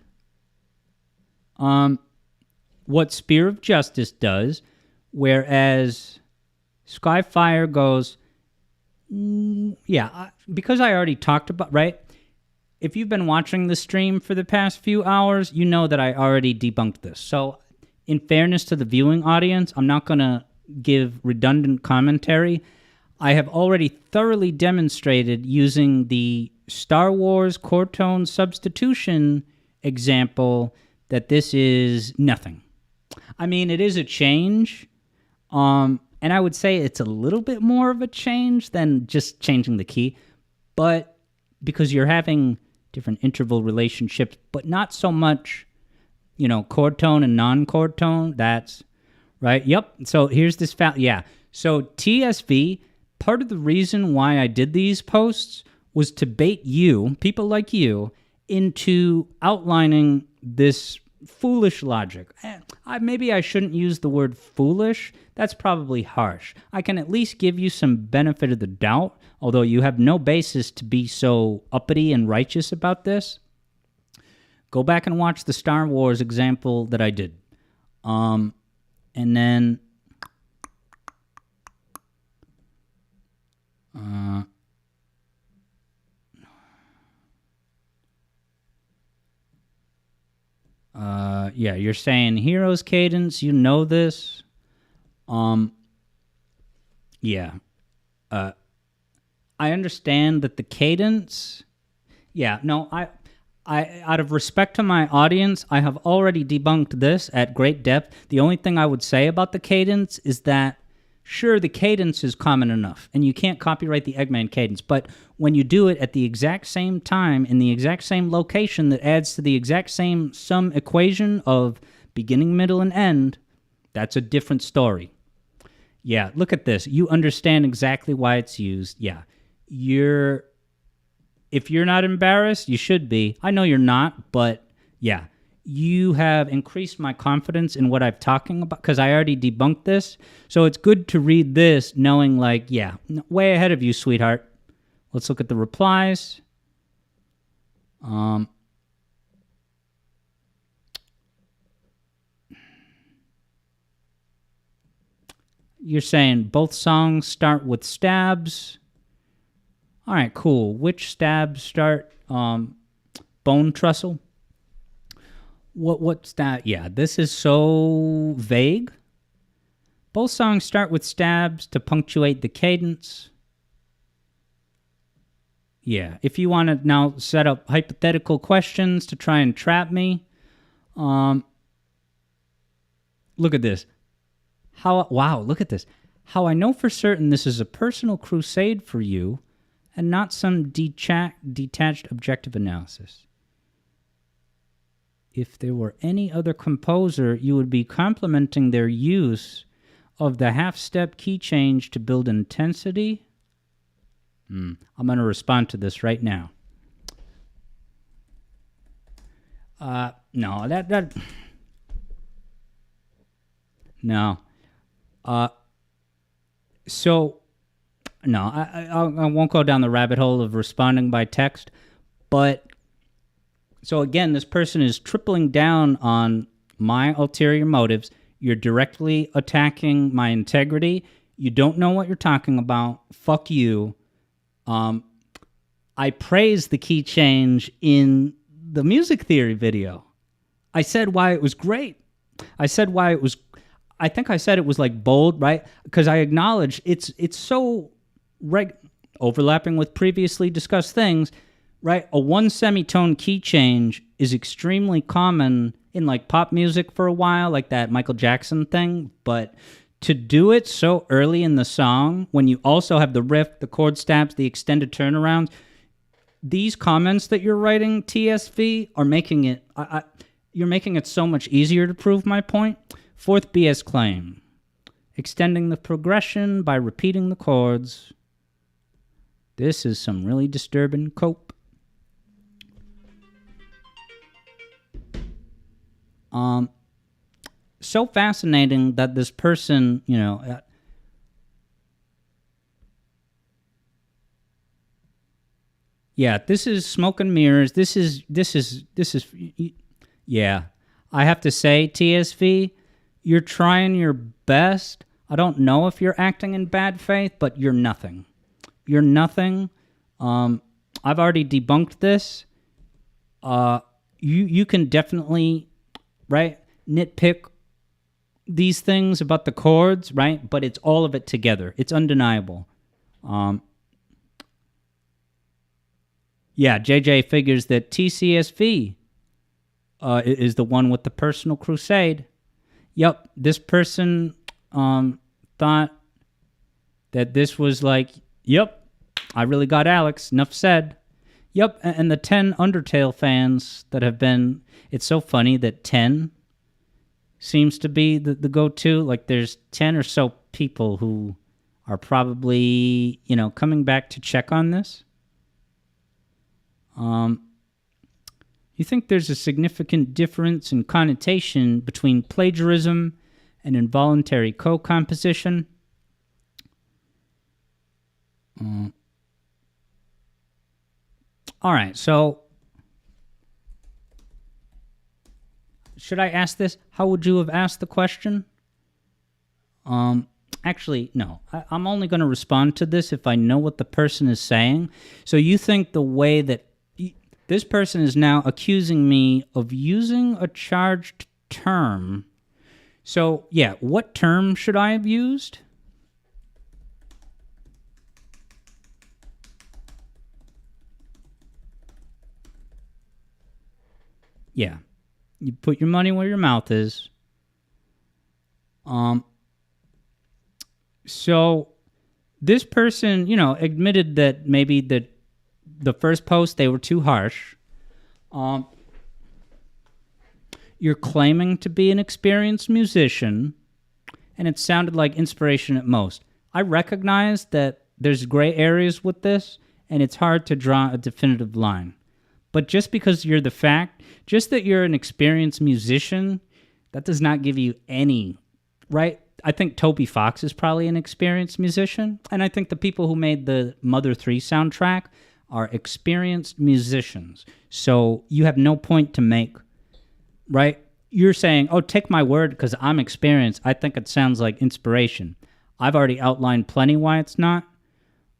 A: what Spear of Justice does, whereas Skyfire goes, because I already talked about, right? If you've been watching the stream for the past few hours, you know that I already debunked this. So in fairness to the viewing audience, I'm not going to give redundant commentary. I have already thoroughly demonstrated using the Star Wars chord tone substitution example that this is nothing. I mean, it is a change, and I would say it's a little bit more of a change than just changing the key, but because you're having different interval relationships, but not so much, chord tone and non-chord tone. That's right. Yep. So here's this So TSV, part of the reason why I did these posts was to bait you, people like you, into outlining this foolish logic. Maybe I shouldn't use the word foolish. That's probably harsh. I can at least give you some benefit of the doubt, although you have no basis to be so uppity and righteous about this. Go back and watch the Star Wars example that I did. And then you're saying Heroes Cadence, you know this. I understand that the cadence. Yeah, no, I out of respect to my audience, I have already debunked this at great depth. The only thing I would say about the cadence is that, sure, the cadence is common enough, and you can't copyright the Eggman cadence, but when you do it at the exact same time, in the exact same location that adds to the exact same sum equation of beginning, middle, and end, that's a different story. Yeah, look at this. You understand exactly why it's used. Yeah, if you're not embarrassed, you should be. I know you're not, but yeah, you have increased my confidence in what I'm talking about because I already debunked this. So it's good to read this knowing, like, yeah, way ahead of you, sweetheart. Let's look at the replies. You're saying both songs start with stabs. All right, cool. Which stabs start? Bone Trestle? What's that? Yeah, this is so vague. Both songs start with stabs to punctuate the cadence. Yeah, if you want to now set up hypothetical questions to try and trap me, look at this. Wow, look at this. How I know for certain this is a personal crusade for you and not some detached objective analysis. If there were any other composer, you would be complimenting their use of the half-step key change to build intensity. I'm going to respond to this right now. No, no. So, no, I won't go down the rabbit hole of responding by text, but so again, this person is tripling down on my ulterior motives. You're directly attacking my integrity. You don't know what you're talking about. Fuck you. I praised the key change in the music theory video. I said why it was great. I think I said it was like bold, right? Because I acknowledge it's so overlapping with previously discussed things, right? A one semitone key change is extremely common in like pop music for a while, like that Michael Jackson thing, but to do it so early in the song, when you also have the riff, the chord stabs, the extended turnarounds, these comments that you're writing, TSV, are making it, you're making it so much easier to prove my point. Fourth BS claim, extending the progression by repeating the chords. This is some really disturbing cope. So fascinating that this person, yeah, this is smoke and mirrors. This is, yeah. I have to say, TSV, you're trying your best. I don't know if you're acting in bad faith, but you're nothing. You're nothing. I've already debunked this. You can definitely, right, nitpick these things about the chords, right? But it's all of it together. It's undeniable. Yeah, JJ figures that TCSV is the one with the personal crusade. Yep, this person thought that this was like, yep, I really got Alex, enough said. Yep, and the 10 Undertale fans that have been, it's so funny that 10 seems to be the go-to. Like there's 10 or so people who are probably, coming back to check on this. You think there's a significant difference in connotation between plagiarism and involuntary co-composition? All right, so should I ask this? How would you have asked the question? Actually, no. I'm only going to respond to this if I know what the person is saying. So you think the way that this person is now accusing me of using a charged term. So, yeah, what term should I have used? Yeah. You put your money where your mouth is. So this person, admitted that maybe the first post, they were too harsh. You're claiming to be an experienced musician, and it sounded like inspiration at most. I recognize that there's gray areas with this, and it's hard to draw a definitive line. But just because you're just that you're an experienced musician, that does not give you any, right? I think Toby Fox is probably an experienced musician, and I think the people who made the Mother 3 soundtrack are experienced musicians. So you have no point to make, right? You're saying, oh, take my word because I'm experienced. I think it sounds like inspiration. I've already outlined plenty why it's not.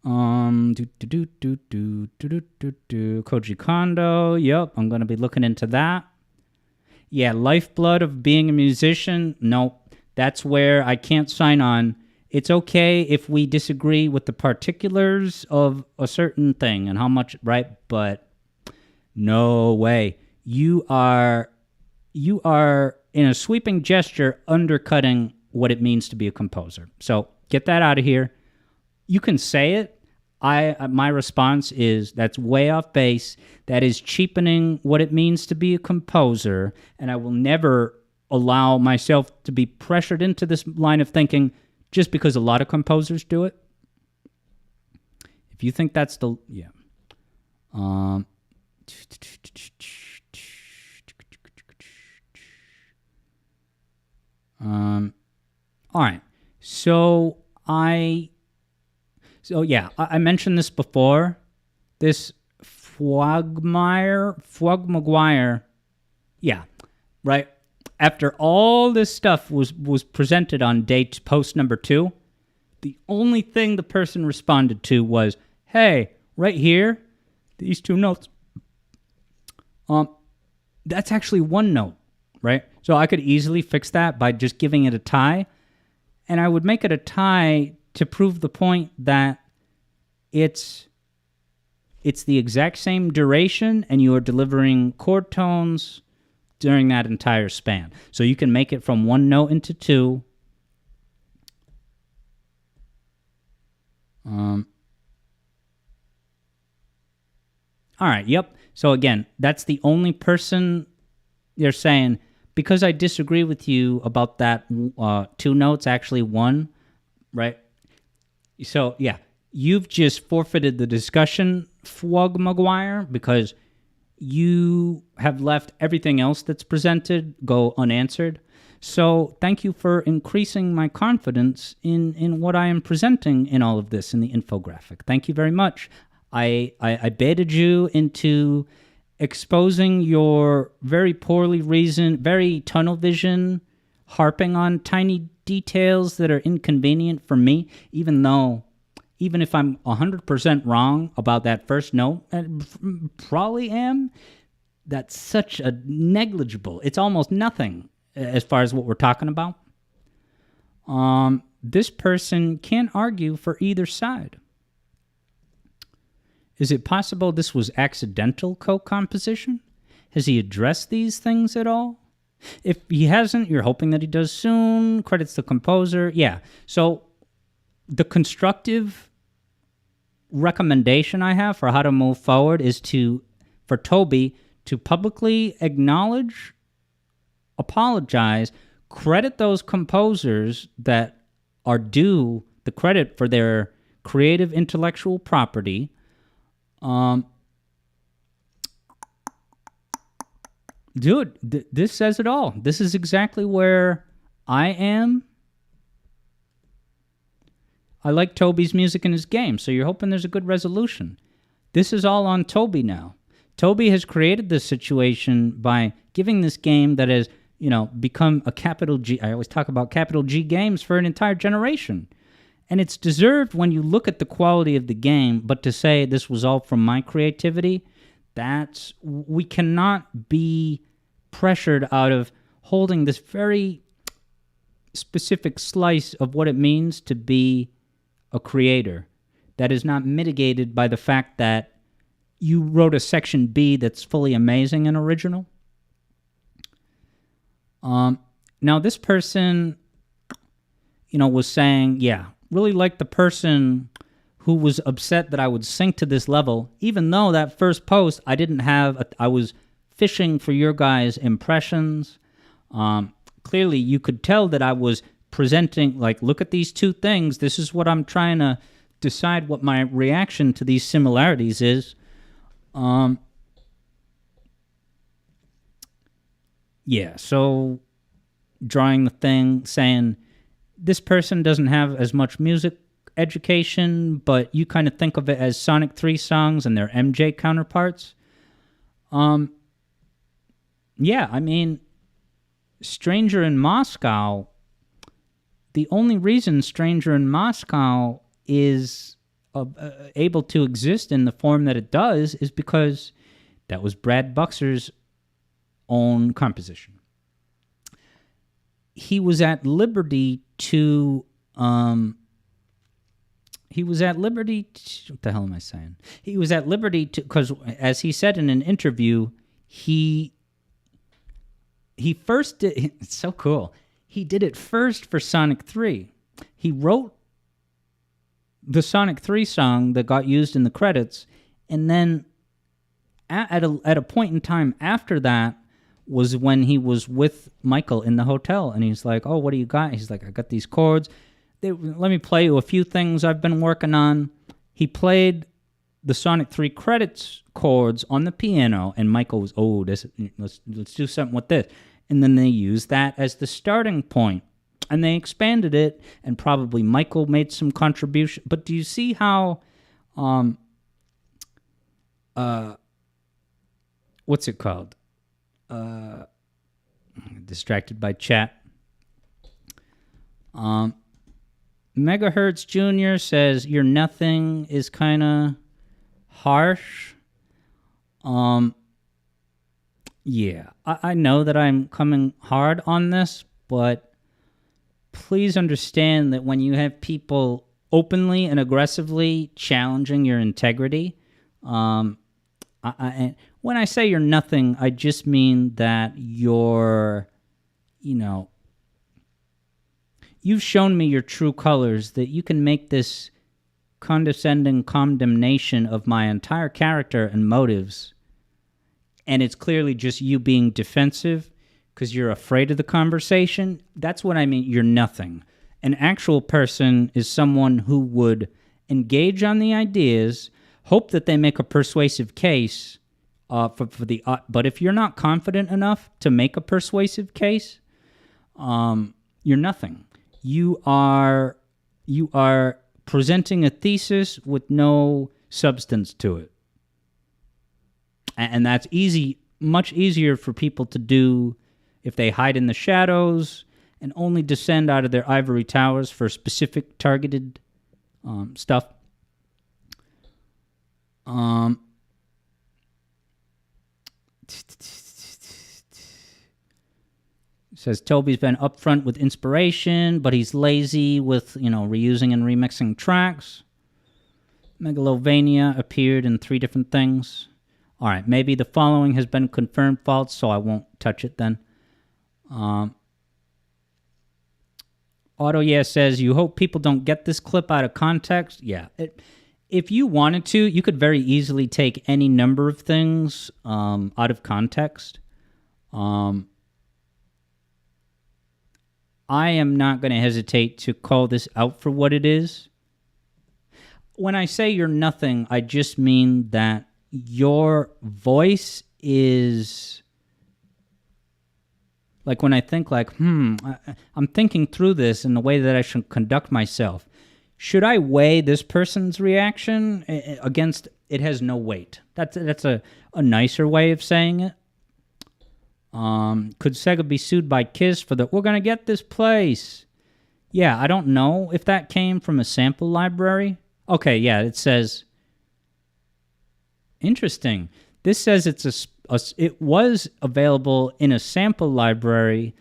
A: Koji Kondo, yep, I'm going to be looking into that. Yeah, lifeblood of being a musician, no, that's where I can't sign on. It's okay if we disagree with the particulars of a certain thing and how much, right? But no way. You are in a sweeping gesture undercutting what it means to be a composer. So get that out of here. You can say it. My response is that's way off base. That is cheapening what it means to be a composer, and I will never allow myself to be pressured into this line of thinking just because a lot of composers do it. If you think that's all right. So I mentioned this before. This Fuagmaguire, yeah, right. After all this stuff was presented on post number 2, the only thing the person responded to was, hey, right here, these 2 notes, that's actually 1 note, right? So I could easily fix that by just giving it a tie, and I would make it a tie to prove the point that it's the exact same duration, and you are delivering chord tones during that entire span. So you can make it from 1 note into 2. All right, yep. So again, that's the only person you're saying, because I disagree with you about that 2 notes, actually 1, right? So, yeah, you've just forfeited the discussion, Fuagmaguire, because you have left everything else that's presented go unanswered. So thank you for increasing my confidence in what I am presenting in all of this in the infographic. Thank you very much. I baited you into exposing your very poorly reasoned, very tunnel vision, harping on tiny details that are inconvenient for me, even if I'm 100% wrong about that first note, and probably am, that's such a negligible, it's almost nothing as far as what we're talking about. This person can't argue for either side. Is it possible this was accidental co-composition? Has he addressed these things at all? If he hasn't, you're hoping that he does soon. Credits the composer. Yeah. So the constructive recommendation I have for how to move forward is for Toby to publicly acknowledge, apologize, credit those composers that are due the credit for their creative intellectual property. Dude, this says it all. This is exactly where I am. I like Toby's music and his game, so you're hoping there's a good resolution. This is all on Toby now. Toby has created this situation by giving this game that has, become a capital G. I always talk about capital G games for an entire generation. And it's deserved when you look at the quality of the game, but to say this was all from my creativity, we cannot be pressured out of holding this very specific slice of what it means to be a creator that is not mitigated by the fact that you wrote a section B that's fully amazing and original. Now this person, was saying, yeah, really like the person who was upset that I would sink to this level, even though that first post I didn't have, I was fishing for your guys' impressions. Clearly, you could tell that I was presenting, like, look at these two things. This is what I'm trying to decide what my reaction to these similarities is. Yeah, so drawing the thing, saying this person doesn't have as much music education, but you kind of think of it as Sonic 3 songs and their MJ counterparts. Yeah, I mean, Stranger in Moscow, the only reason Stranger in Moscow is able to exist in the form that it does is because that was Brad Buxer's own composition. He was at liberty to... what the hell am I saying? He was at liberty to... Because, as he said in an interview, he first did... It's so cool. He did it first for Sonic 3. He wrote the Sonic 3 song that got used in the credits, and then at a point in time after that was when he was with Michael in the hotel, and he's like, oh, what do you got? He's like, I got these chords. Let me play you a few things I've been working on. He played the Sonic 3 credits chords on the piano, and Michael was, let's do something with this. And then they used that as the starting point, and they expanded it, and probably Michael made some contribution. But do you see how, what's it called? Distracted by chat. Megahertz Jr. says, your nothing is kind of harsh. Yeah, I know that I'm coming hard on this, but please understand that when you have people openly and aggressively challenging your integrity, when I say you're nothing, I just mean that you're, you've shown me your true colors, that you can make this condescending condemnation of my entire character and motives, and it's clearly just you being defensive because you're afraid of the conversation. That's what I mean, you're nothing. An actual person is someone who would engage on the ideas, hope that they make a persuasive case, but if you're not confident enough to make a persuasive case, you're nothing. You are presenting a thesis with no substance to it. And that's easy, much easier for people to do if they hide in the shadows and only descend out of their ivory towers for specific targeted stuff. Says Toby's been upfront with inspiration, but he's lazy with, reusing and remixing tracks. Megalovania appeared in 3 different things. All right, maybe the following has been confirmed false, so I won't touch it then. says, you hope people don't get this clip out of context? Yeah. If you wanted to, you could very easily take any number of things out of context. I am not going to hesitate to call this out for what it is. When I say you're nothing, I just mean that your voice is... Like when I think I'm thinking through this in the way that I should conduct myself. Should I weigh this person's reaction against... It has no weight. That's a nicer way of saying it. Could Sega be sued by KISS for we're going to get this place? Yeah, I don't know if that came from a sample library. Okay, yeah, it says... Interesting. This says it was available in a sample library,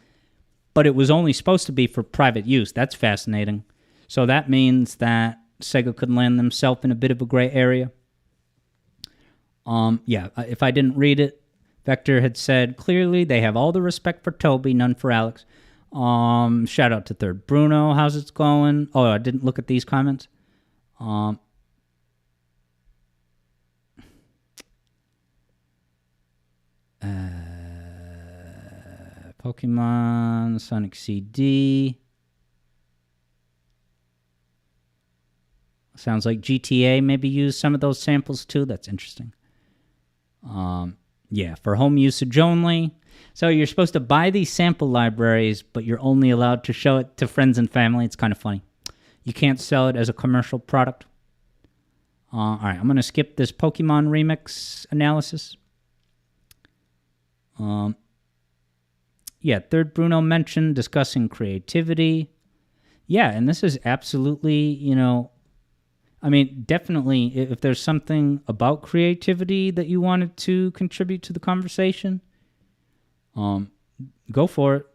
A: but it was only supposed to be for private use. That's fascinating. So that means that Sega could land themselves in a bit of a gray area. Yeah, if I didn't read it, Vector had said, clearly they have all the respect for Toby, none for Alex. Shout out to Third Bruno. How's it going? Oh, I didn't look at these comments. Pokemon, Sonic CD. Sounds like GTA maybe used some of those samples too. That's interesting. Yeah, for home usage only. So you're supposed to buy these sample libraries, but you're only allowed to show it to friends and family. It's kind of funny. You can't sell it as a commercial product. All right, I'm going to skip this Pokemon remix analysis. Yeah, Third Bruno mentioned discussing creativity. Yeah, and this is absolutely, I mean, definitely, if there's something about creativity that you wanted to contribute to the conversation, go for it.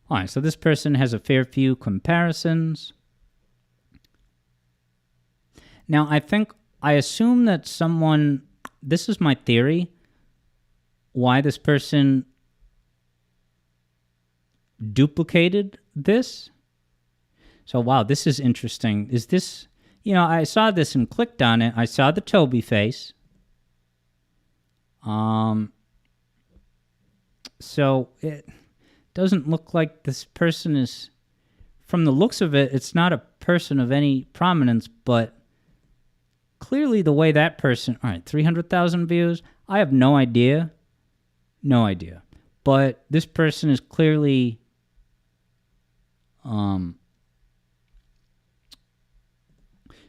A: All right, so this person has a fair few comparisons. Now, I assume that someone, this is my theory, why this person duplicated this. So, wow, this is interesting. Is this, I saw this and clicked on it. I saw the Toby face. So it doesn't look like this person is, from the looks of it, it's not a person of any prominence, but clearly the way that person, all right, 300,000 views. I have no idea. No idea. But this person is clearly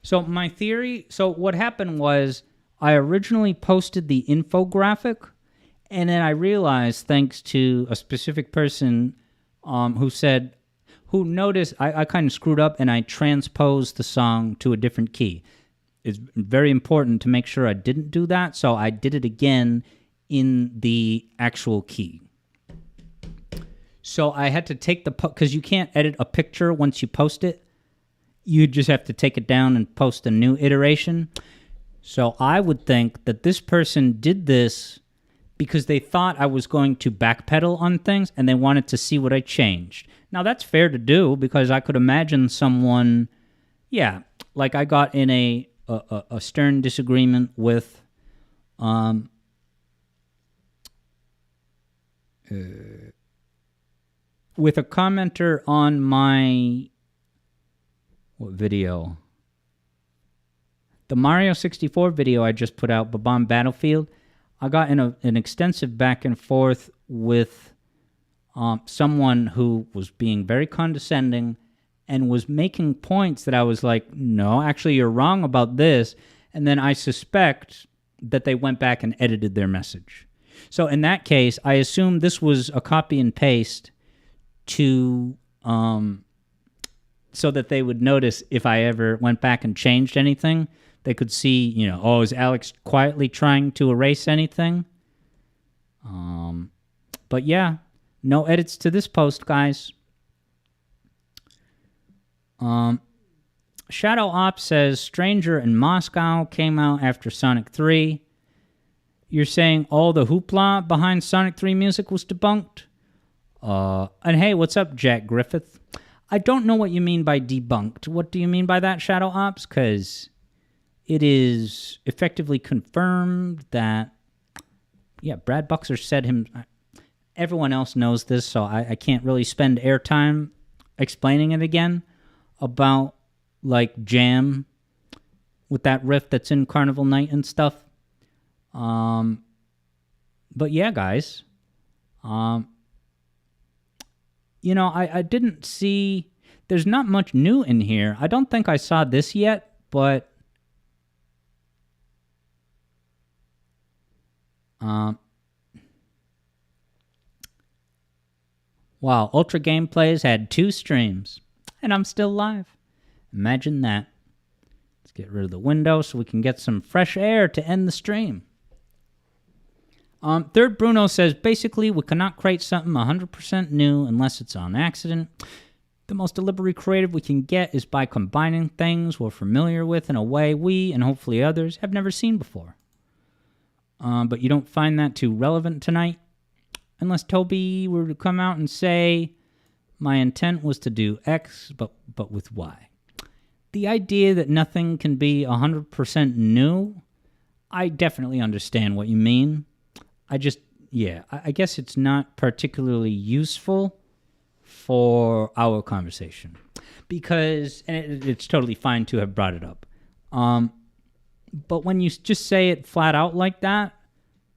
A: so my theory, so what happened was I originally posted the infographic, and then I realized, thanks to a specific person who noticed I kind of screwed up and I transposed the song to a different key. It's very important to make sure I didn't do that, so I did it again in the actual key. So I had to take because you can't edit a picture once you post it. You just have to take it down and post a new iteration. So I would think that this person did this because they thought I was going to backpedal on things and they wanted to see what I changed. Now that's fair to do because I could imagine someone, like I got in a stern disagreement with a commenter on my what video? The Mario 64 video I just put out, Bob-omb Battlefield. I got in an extensive back and forth with someone who was being very condescending and was making points that I was like, no, actually you're wrong about this. And then I suspect that they went back and edited their message. So in that case, I assume this was a copy and paste to so that they would notice if I ever went back and changed anything. They could see, is Alex quietly trying to erase anything? But yeah, no edits to this post, guys. Shadow Ops says Stranger in Moscow came out after Sonic 3. You're saying all the hoopla behind Sonic 3 music was debunked? And hey, what's up, Jack Griffith? I don't know what you mean by debunked. What do you mean by that, Shadow Ops? Because it is effectively confirmed that, Brad Buxer said him. Everyone else knows this, so I can't really spend airtime explaining it again about, like, Jam with that riff that's in Carnival Night and stuff. But yeah, guys. I didn't see... There's not much new in here. I don't think I saw this yet, but... Wow, Ultra Gameplays had 2 streams, and I'm still live. Imagine that. Let's get rid of the window so we can get some fresh air to end the stream. Third Bruno says, basically, we cannot create something 100% new unless it's on accident. The most deliberately creative we can get is by combining things we're familiar with in a way we, and hopefully others, have never seen before. But you don't find that too relevant tonight? Unless Toby were to come out and say, my intent was to do X, but with Y. The idea that nothing can be 100% new, I definitely understand what you mean. I guess it's not particularly useful for our conversation. Because, and it's totally fine to have brought it up. But when you just say it flat out like that,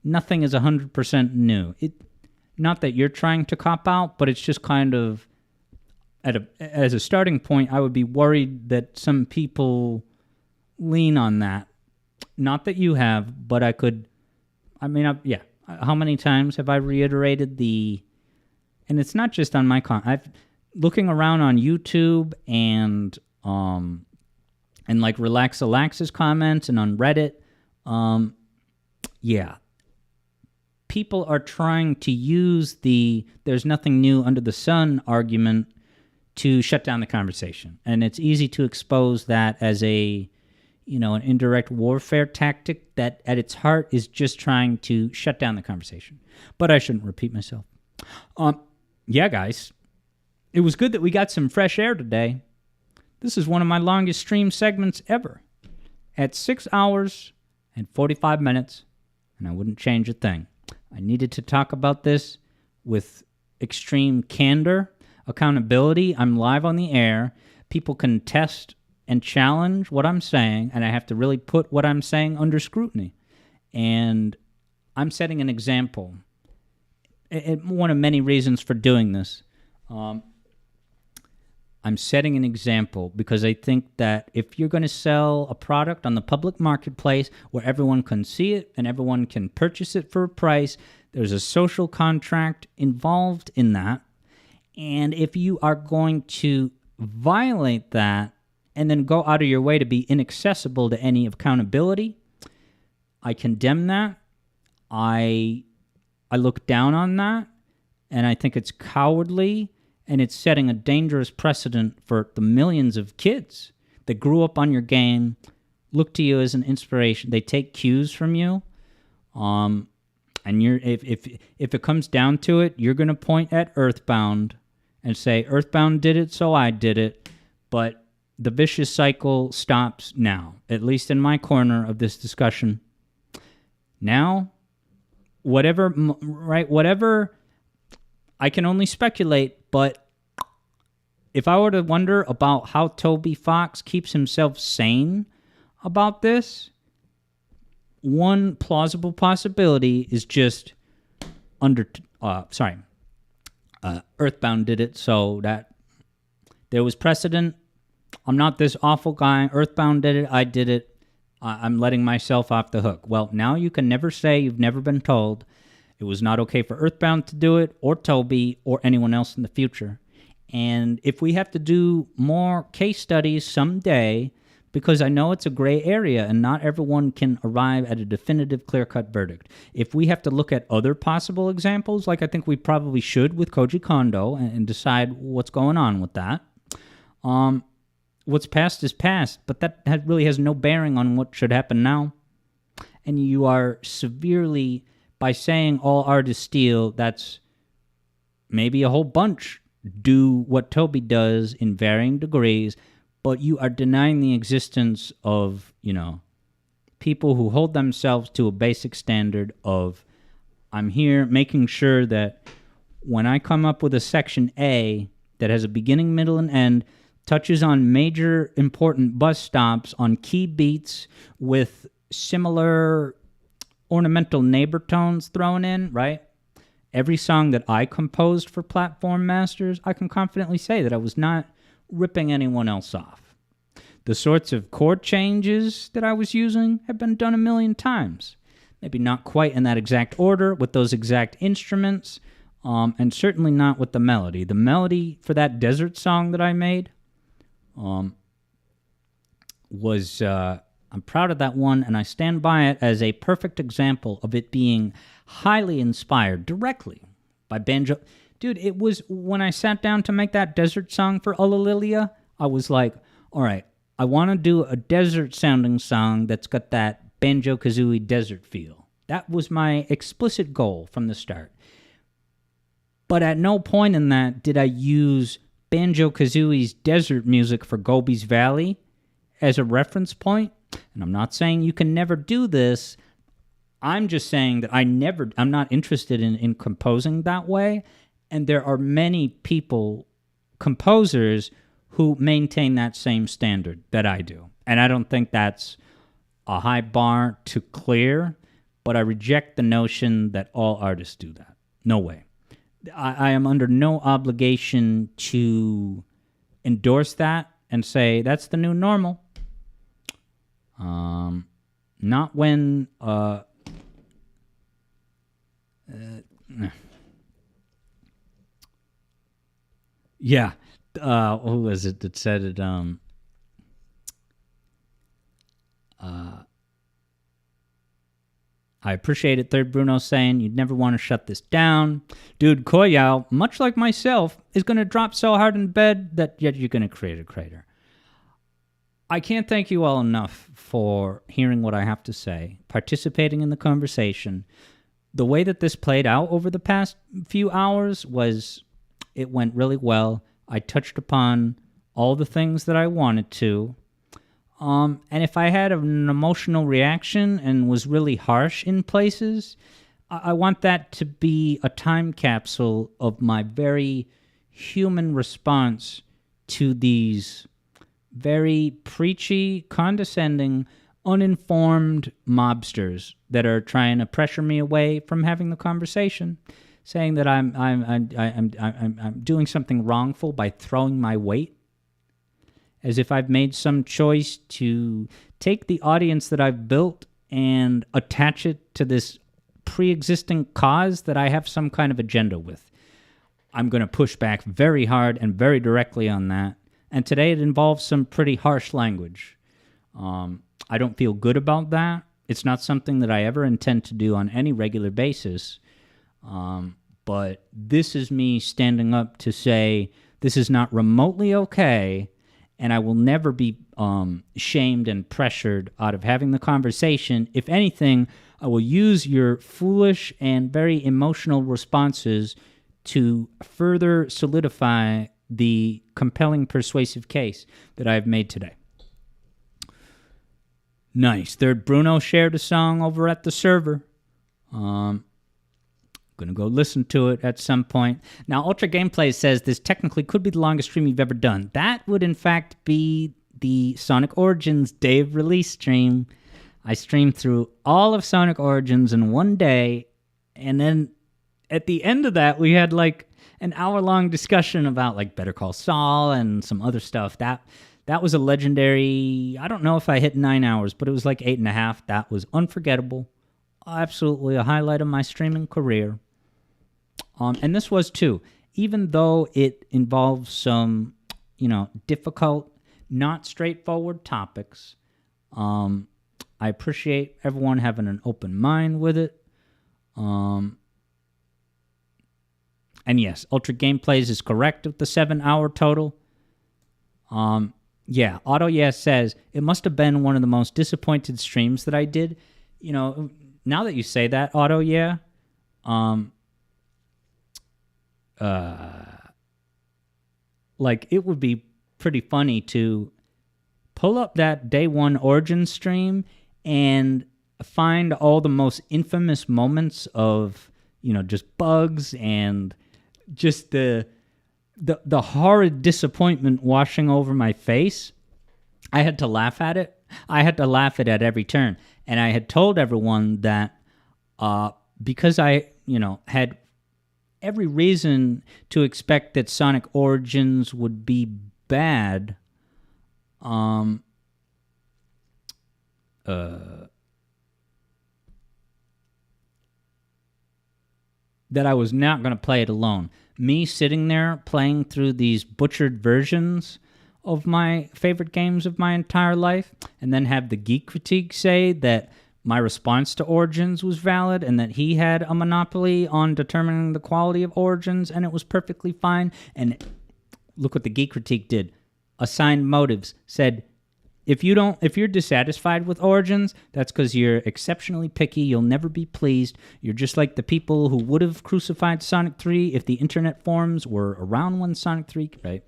A: nothing is 100% new. Not that you're trying to cop out, but it's just kind of, as a starting point, I would be worried that some people lean on that. Not that you have, but how many times have I reiterated and it's not just on my looking around on YouTube and like Relax Alax's comments and on Reddit, people are trying to use the there's nothing new under the sun argument to shut down the conversation. And it's easy to expose that as an indirect warfare tactic that at its heart is just trying to shut down the conversation. But I shouldn't repeat myself. Yeah, guys, it was good that we got some fresh air today. This is one of my longest stream segments ever. At 6 hours and 45 minutes, and I wouldn't change a thing. I needed to talk about this with extreme candor, accountability. I'm live on the air. People can test and challenge what I'm saying, and I have to really put what I'm saying under scrutiny. And I'm setting an example. One of many reasons for doing this. I'm setting an example because I think that if you're going to sell a product on the public marketplace where everyone can see it and everyone can purchase it for a price, there's a social contract involved in that. And if you are going to violate that and then go out of your way to be inaccessible to any accountability, I condemn that. I look down on that, and I think it's cowardly, and it's setting a dangerous precedent for the millions of kids that grew up on your game, look to you as an inspiration. They take cues from you, and if it comes down to it, you're going to point at Earthbound and say, Earthbound did it, so I did it, but the vicious cycle stops now, at least in my corner of this discussion. Now, whatever, I can only speculate, but if I were to wonder about how Toby Fox keeps himself sane about this, one plausible possibility is just Earthbound did it, so that there was precedent. I'm not this awful guy. Earthbound did it. I did it. I'm letting myself off the hook. Well, now you can never say you've never been told it was not okay for Earthbound to do it, or Toby, or anyone else in the future. And if we have to do more case studies someday, because I know it's a gray area and not everyone can arrive at a definitive clear-cut verdict. If we have to look at other possible examples, like I think we probably should with Koji Kondo, and decide what's going on with that, what's past is past, but that really has no bearing on what should happen now. And you are severely, by saying all artists steal, that's maybe a whole bunch do what Toby does in varying degrees, but you are denying the existence of, people who hold themselves to a basic standard of, I'm here making sure that when I come up with a section A that has a beginning, middle, and end, touches on major important bus stops on key beats with similar ornamental neighbor tones thrown in, right? Every song that I composed for Platform Masters, I can confidently say that I was not ripping anyone else off. The sorts of chord changes that I was using have been done a million times. Maybe not quite in that exact order with those exact instruments, and certainly not with the melody. The melody for that desert song that I made was... I'm proud of that one, and I stand by it as a perfect example of it being highly inspired directly by banjo. Dude, it was when I sat down to make that desert song for Ulalilia, I was like, all right, I want to do a desert-sounding song that's got that Banjo-Kazooie desert feel. That was my explicit goal from the start. But at no point in that did I use Banjo-Kazooie's desert music for Gobi's Valley as a reference point. And I'm not saying you can never do this. I'm just saying that I'm not interested in composing that way. And there are many people, composers, who maintain that same standard that I do. And I don't think that's a high bar to clear, but I reject the notion that all artists do that. No way. I am under no obligation to endorse that and say that's the new normal. Not when yeah. Who was it that said it? I appreciate it. Third Bruno saying you'd never want to shut this down. Dude, Koyao, much like myself, is going to drop so hard in bed that yet you're going to create a crater. I can't thank you all enough for hearing what I have to say, participating in the conversation. The way that this played out over the past few hours it went really well. I touched upon all the things that I wanted to. And if I had an emotional reaction and was really harsh in places, I want that to be a time capsule of my very human response to these very preachy, condescending, uninformed mobsters that are trying to pressure me away from having the conversation, saying that I'm doing something wrongful by throwing my weight, as if I've made some choice to take the audience that I've built and attach it to this pre-existing cause that I have some kind of agenda with. I'm going to push back very hard and very directly on that. And today it involves some pretty harsh language. I don't feel good about that. It's not something that I ever intend to do on any regular basis. But this is me standing up to say this is not remotely okay, and I will never be shamed and pressured out of having the conversation. If anything, I will use your foolish and very emotional responses to further solidify the compelling, persuasive case that I have made today. Nice. Third Bruno shared a song over at the server. Gonna go listen to it at some point. Now, Ultra Gameplay says this technically could be the longest stream you've ever done. That would, in fact, be the Sonic Origins day of release stream. I streamed through all of Sonic Origins in one day, and then at the end of that, we had like an hour-long discussion about like Better Call Saul and some other stuff. That was a legendary. I don't know if I hit 9 hours, but it was like 8.5. That was unforgettable. Absolutely a highlight of my streaming career. And this was too, even though it involves some, difficult, not straightforward topics. I appreciate everyone having an open mind with it. And yes, Ultra Gameplays is correct with the 7-hour total. Yeah, Auto Yes says, it must have been one of the most disappointed streams that I did. Now that you say that, Auto Yeah, it would be pretty funny to pull up that day one Origin stream and find all the most infamous moments of, just bugs and just the horrid disappointment washing over my face. I had to laugh at it. I had to laugh at every turn. And I had told everyone that because I, had every reason to expect that Sonic Origins would be bad, that I was not going to play it alone. Me sitting there playing through these butchered versions of my favorite games of my entire life, and then have the Geek Critique say that my response to Origins was valid and that he had a monopoly on determining the quality of Origins, and it was perfectly fine. And look what the Geek Critique did. Assigned motives, said, if you're dissatisfied with Origins, that's because you're exceptionally picky. You'll never be pleased. You're just like the people who would have crucified Sonic 3 if the internet forums were around when Sonic 3, right?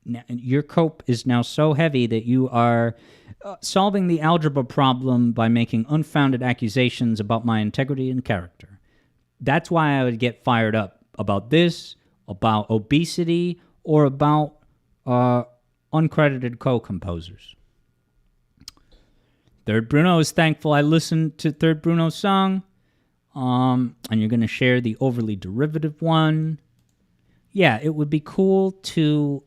A: Now, your cope is now so heavy that you are solving the algebra problem by making unfounded accusations about my integrity and character. That's why I would get fired up about this, about obesity, or about uncredited co-composers. Third Bruno is thankful I listened to Third Bruno's song. And you're going to share the overly derivative one. Yeah, it would be cool to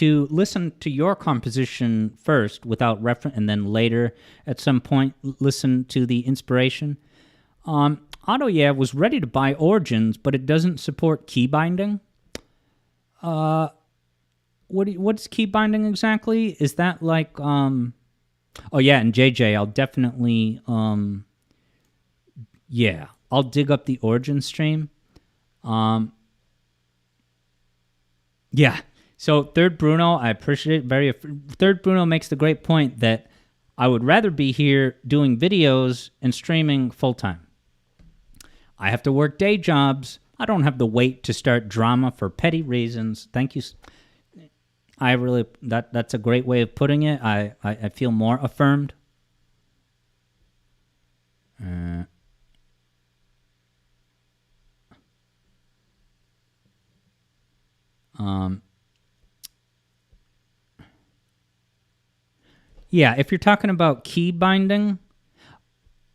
A: listen to your composition first without reference, and then later at some point listen to the inspiration. Auto was ready to buy Origins, but it doesn't support key binding. What's key binding exactly? Is that like and JJ, I'll definitely I'll dig up the Origin stream. So Third Bruno, I appreciate it. Third Bruno makes the great point that I would rather be here doing videos and streaming full time. I have to work day jobs. I don't have the weight to start drama for petty reasons. Thank you. I really that's a great way of putting it. I feel more affirmed. If you're talking about key binding.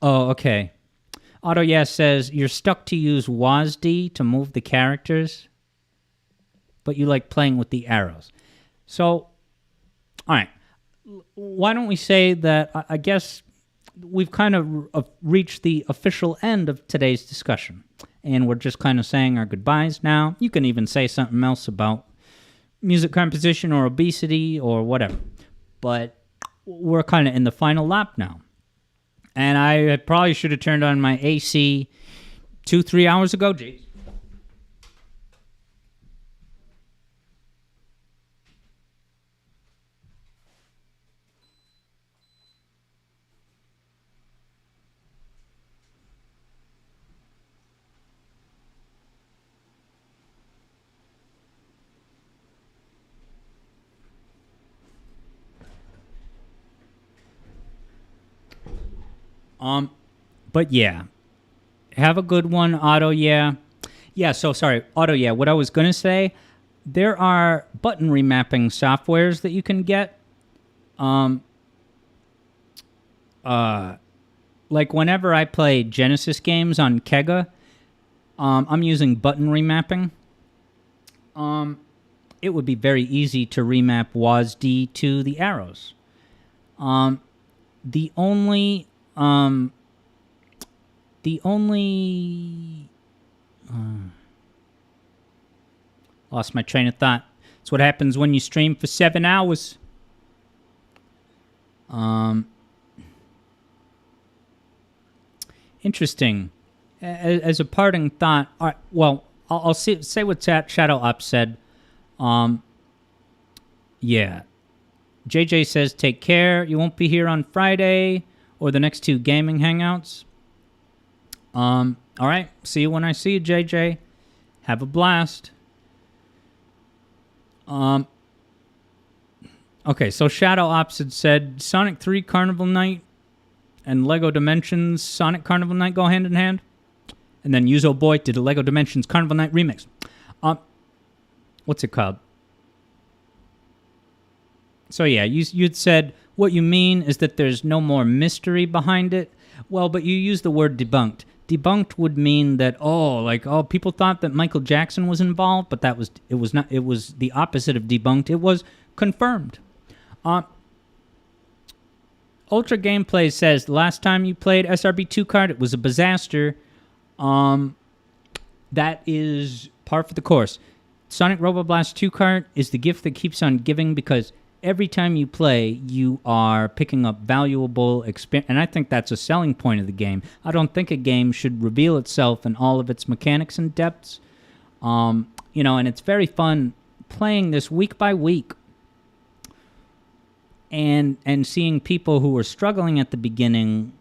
A: Oh, okay. Auto says you're stuck to use WASD to move the characters, but you like playing with the arrows. So, all right. Why don't we say that I guess we've kind of reached the official end of today's discussion, and we're just kind of saying our goodbyes now. You can even say something else about music composition or obesity or whatever, but we're kind of in the final lap now. And I probably should have turned on my AC 2-3 hours ago. Jeez. But yeah, have a good one, Auto. So sorry, Auto. What I was gonna say, there are button remapping softwares that you can get. Like whenever I play Genesis games on Kega, I'm using button remapping. It would be very easy to remap WASD to the arrows. The only lost my train of thought. It's what happens when you stream for 7 hours. Interesting. As a parting thought, all right, well, I'll say what Shadow Up said. JJ says, take care. You won't be here on Friday or the next 2 gaming hangouts. All right. See you when I see you, JJ. Have a blast. Okay, so Shadow Ops had said Sonic 3 Carnival Night and Lego Dimensions Sonic Carnival Night go hand in hand. And then Yuzo Boy did a Lego Dimensions Carnival Night remix. What's it called? So yeah, you'd said what you mean is that there's no more mystery behind it. Well, but you use the word debunked. Debunked would mean that people thought that Michael Jackson was involved, but it was not. It was the opposite of debunked. It was confirmed. Ultra Gameplay says the last time you played SRB2 Cart, it was a disaster. That is par for the course. Sonic Robo Blast 2 Cart is the gift that keeps on giving because every time you play, you are picking up valuable experience. And I think that's a selling point of the game. I don't think a game should reveal itself in all of its mechanics and depths. And it's very fun playing this week by week and seeing people who were struggling at the beginning.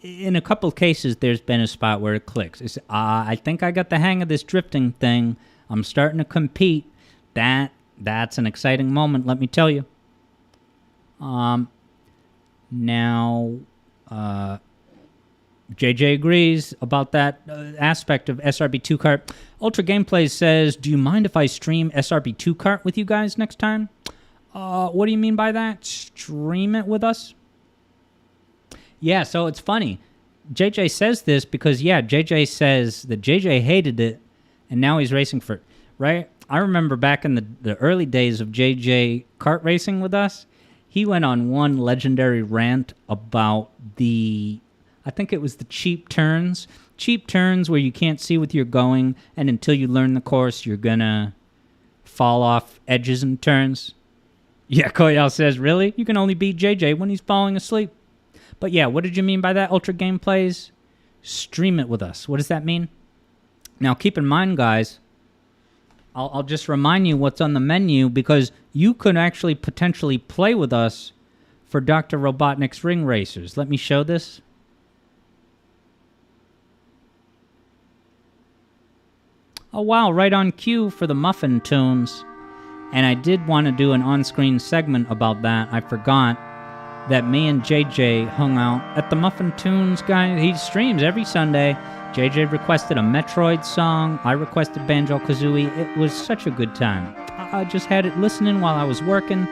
A: In a couple of cases, there's been a spot where it clicks. It's, I think I got the hang of this drifting thing. I'm starting to compete. That's an exciting moment, let me tell you. Now, JJ agrees about that aspect of SRB2 Cart. Ultra Gameplay says, do you mind if I stream SRB2 Cart with you guys next time? What do you mean by that? Stream it with us? Yeah, so it's funny. JJ says this because, JJ says that JJ hated it, and now he's racing for it, right? I remember back in the early days of JJ kart racing with us, he went on one legendary rant about I think it was the cheap turns. Cheap turns where you can't see what you're going, and until you learn the course, you're gonna fall off edges and turns. Yeah, Koyal says, really? You can only beat JJ when he's falling asleep. But yeah, what did you mean by that, Ultra Gameplays? Stream it with us. What does that mean? Now, keep in mind, guys, I'll just remind you what's on the menu because you could actually potentially play with us for Dr. Robotnik's Ring Racers. Let me show this. Oh, wow, right on cue for the Muffin Tunes. And I did want to do an on-screen segment about that. I forgot that me and JJ hung out at the Muffin Tunes guy. He streams every Sunday. JJ requested a Metroid song. I requested Banjo-Kazooie. It was such a good time. I just had it listening while I was working,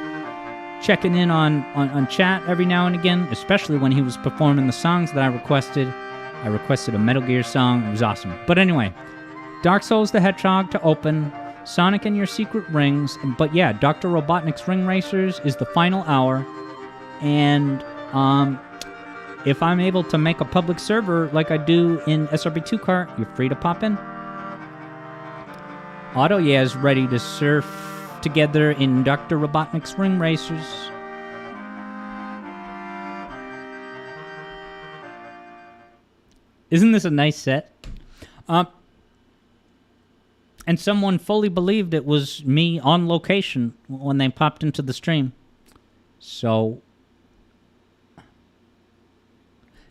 A: checking in on chat every now and again, especially when he was performing the songs that I requested. I requested a Metal Gear song. It was awesome. But anyway, Dark Souls the Hedgehog to open, Sonic and Your Secret Rings. But yeah, Dr. Robotnik's Ring Racers is the final hour. And if I'm able to make a public server like I do in SRB2 Cart, you're free to pop in. Auto is ready to surf together in Dr. Robotnik's Ring Racers. Isn't this a nice set? And someone fully believed it was me on location when they popped into the stream. So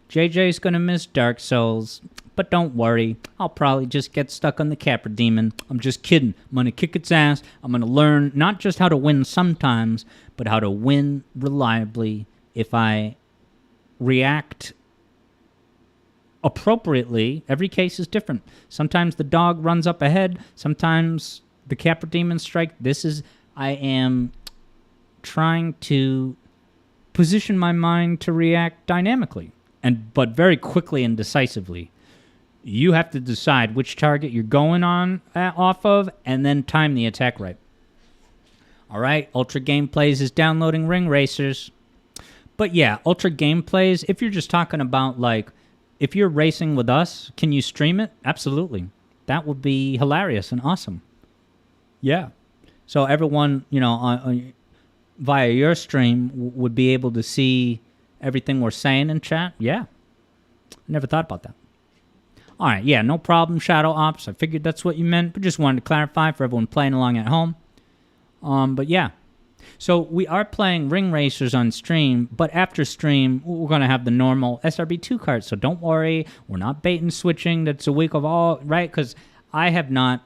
A: JJ's gonna miss Dark Souls, but don't worry. I'll probably just get stuck on the Capra Demon. I'm just kidding. I'm gonna kick its ass. I'm gonna learn not just how to win sometimes, but how to win reliably if I react appropriately. Every case is different. Sometimes the dog runs up ahead. Sometimes the Capra Demon strike. I am trying to position my mind to react dynamically, but very quickly and decisively. You have to decide which target you're going on off of, and then time the attack right. All right, Ultra Gameplays is downloading Ring Racers. But yeah, Ultra Gameplays, if you're just talking about, like, if you're racing with us, can you stream it? Absolutely. That would be hilarious and awesome. Yeah. So everyone, via your stream would be able to see everything we're saying in chat. Yeah. Never thought about that. All right. Yeah, no problem, Shadow Ops. I figured that's what you meant, but just wanted to clarify for everyone playing along at home. But yeah. So we are playing Ring Racers on stream, but after stream, we're going to have the normal SRB2 Cart. So don't worry. We're not bait and switching. That's a week of all, right? Because I have not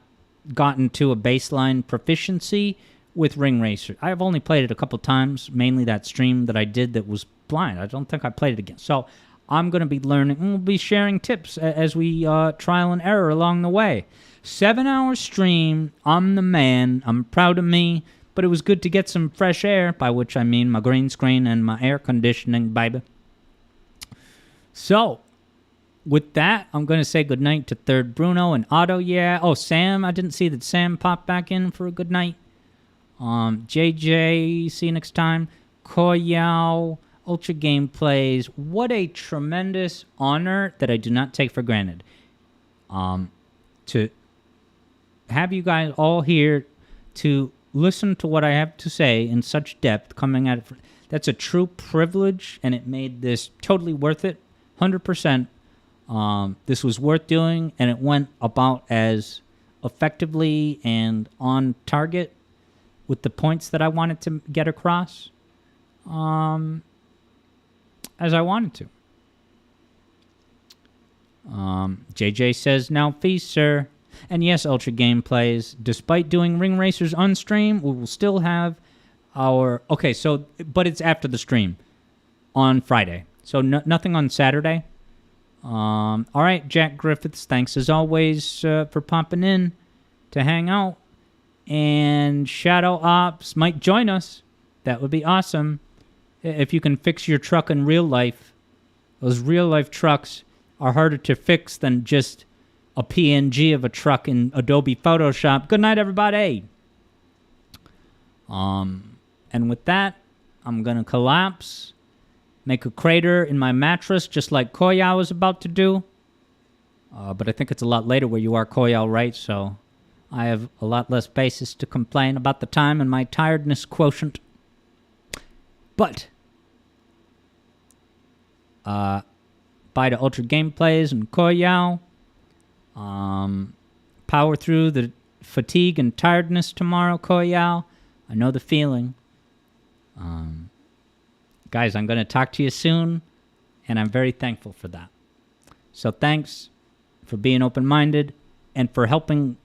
A: gotten to a baseline proficiency with Ring Racer. I've only played it a couple times, mainly that stream that I did that was blind. I don't think I played it again. So I'm going to be learning, and we'll be sharing tips as we trial and error along the way. 7-hour stream. I'm the man. I'm proud of me. But it was good to get some fresh air, by which I mean my green screen and my air conditioning, baby. So, with that, I'm going to say goodnight to Third Bruno and Otto, yeah. Oh, Sam, I didn't see that Sam popped back in for a good night. JJ, see you next time. Koyao, Ultra Gameplays. What a tremendous honor that I do not take for granted. To have you guys all here to listen to what I have to say in such depth coming at it. That's a true privilege, and it made this totally worth it, 100%. This was worth doing, and it went about as effectively and on target with the points that I wanted to get across as I wanted to. JJ says, now feast, sir. And yes, Ultra Gameplays, despite doing Ring Racers on stream, we will still have our... Okay, so, but it's after the stream on Friday. So nothing on Saturday. All right, Jack Griffiths, thanks as always for popping in to hang out. And Shadow Ops might join us. That would be awesome. If you can fix your truck in real life. Those real life trucks are harder to fix than just a PNG of a truck in Adobe Photoshop. Good night, everybody. And with that, I'm going to collapse, make a crater in my mattress, just like Koya was about to do. But I think it's a lot later where you are, Koya, right? So I have a lot less basis to complain about the time and my tiredness quotient. But bye to Ultra Gameplays and Koyao. Power through the fatigue and tiredness tomorrow, Koyao. I know the feeling. Guys, I'm going to talk to you soon, and I'm very thankful for that. So thanks for being open-minded and for helping,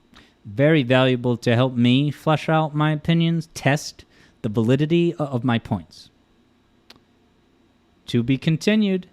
A: very valuable to help me flesh out my opinions, test the validity of my points. To be continued.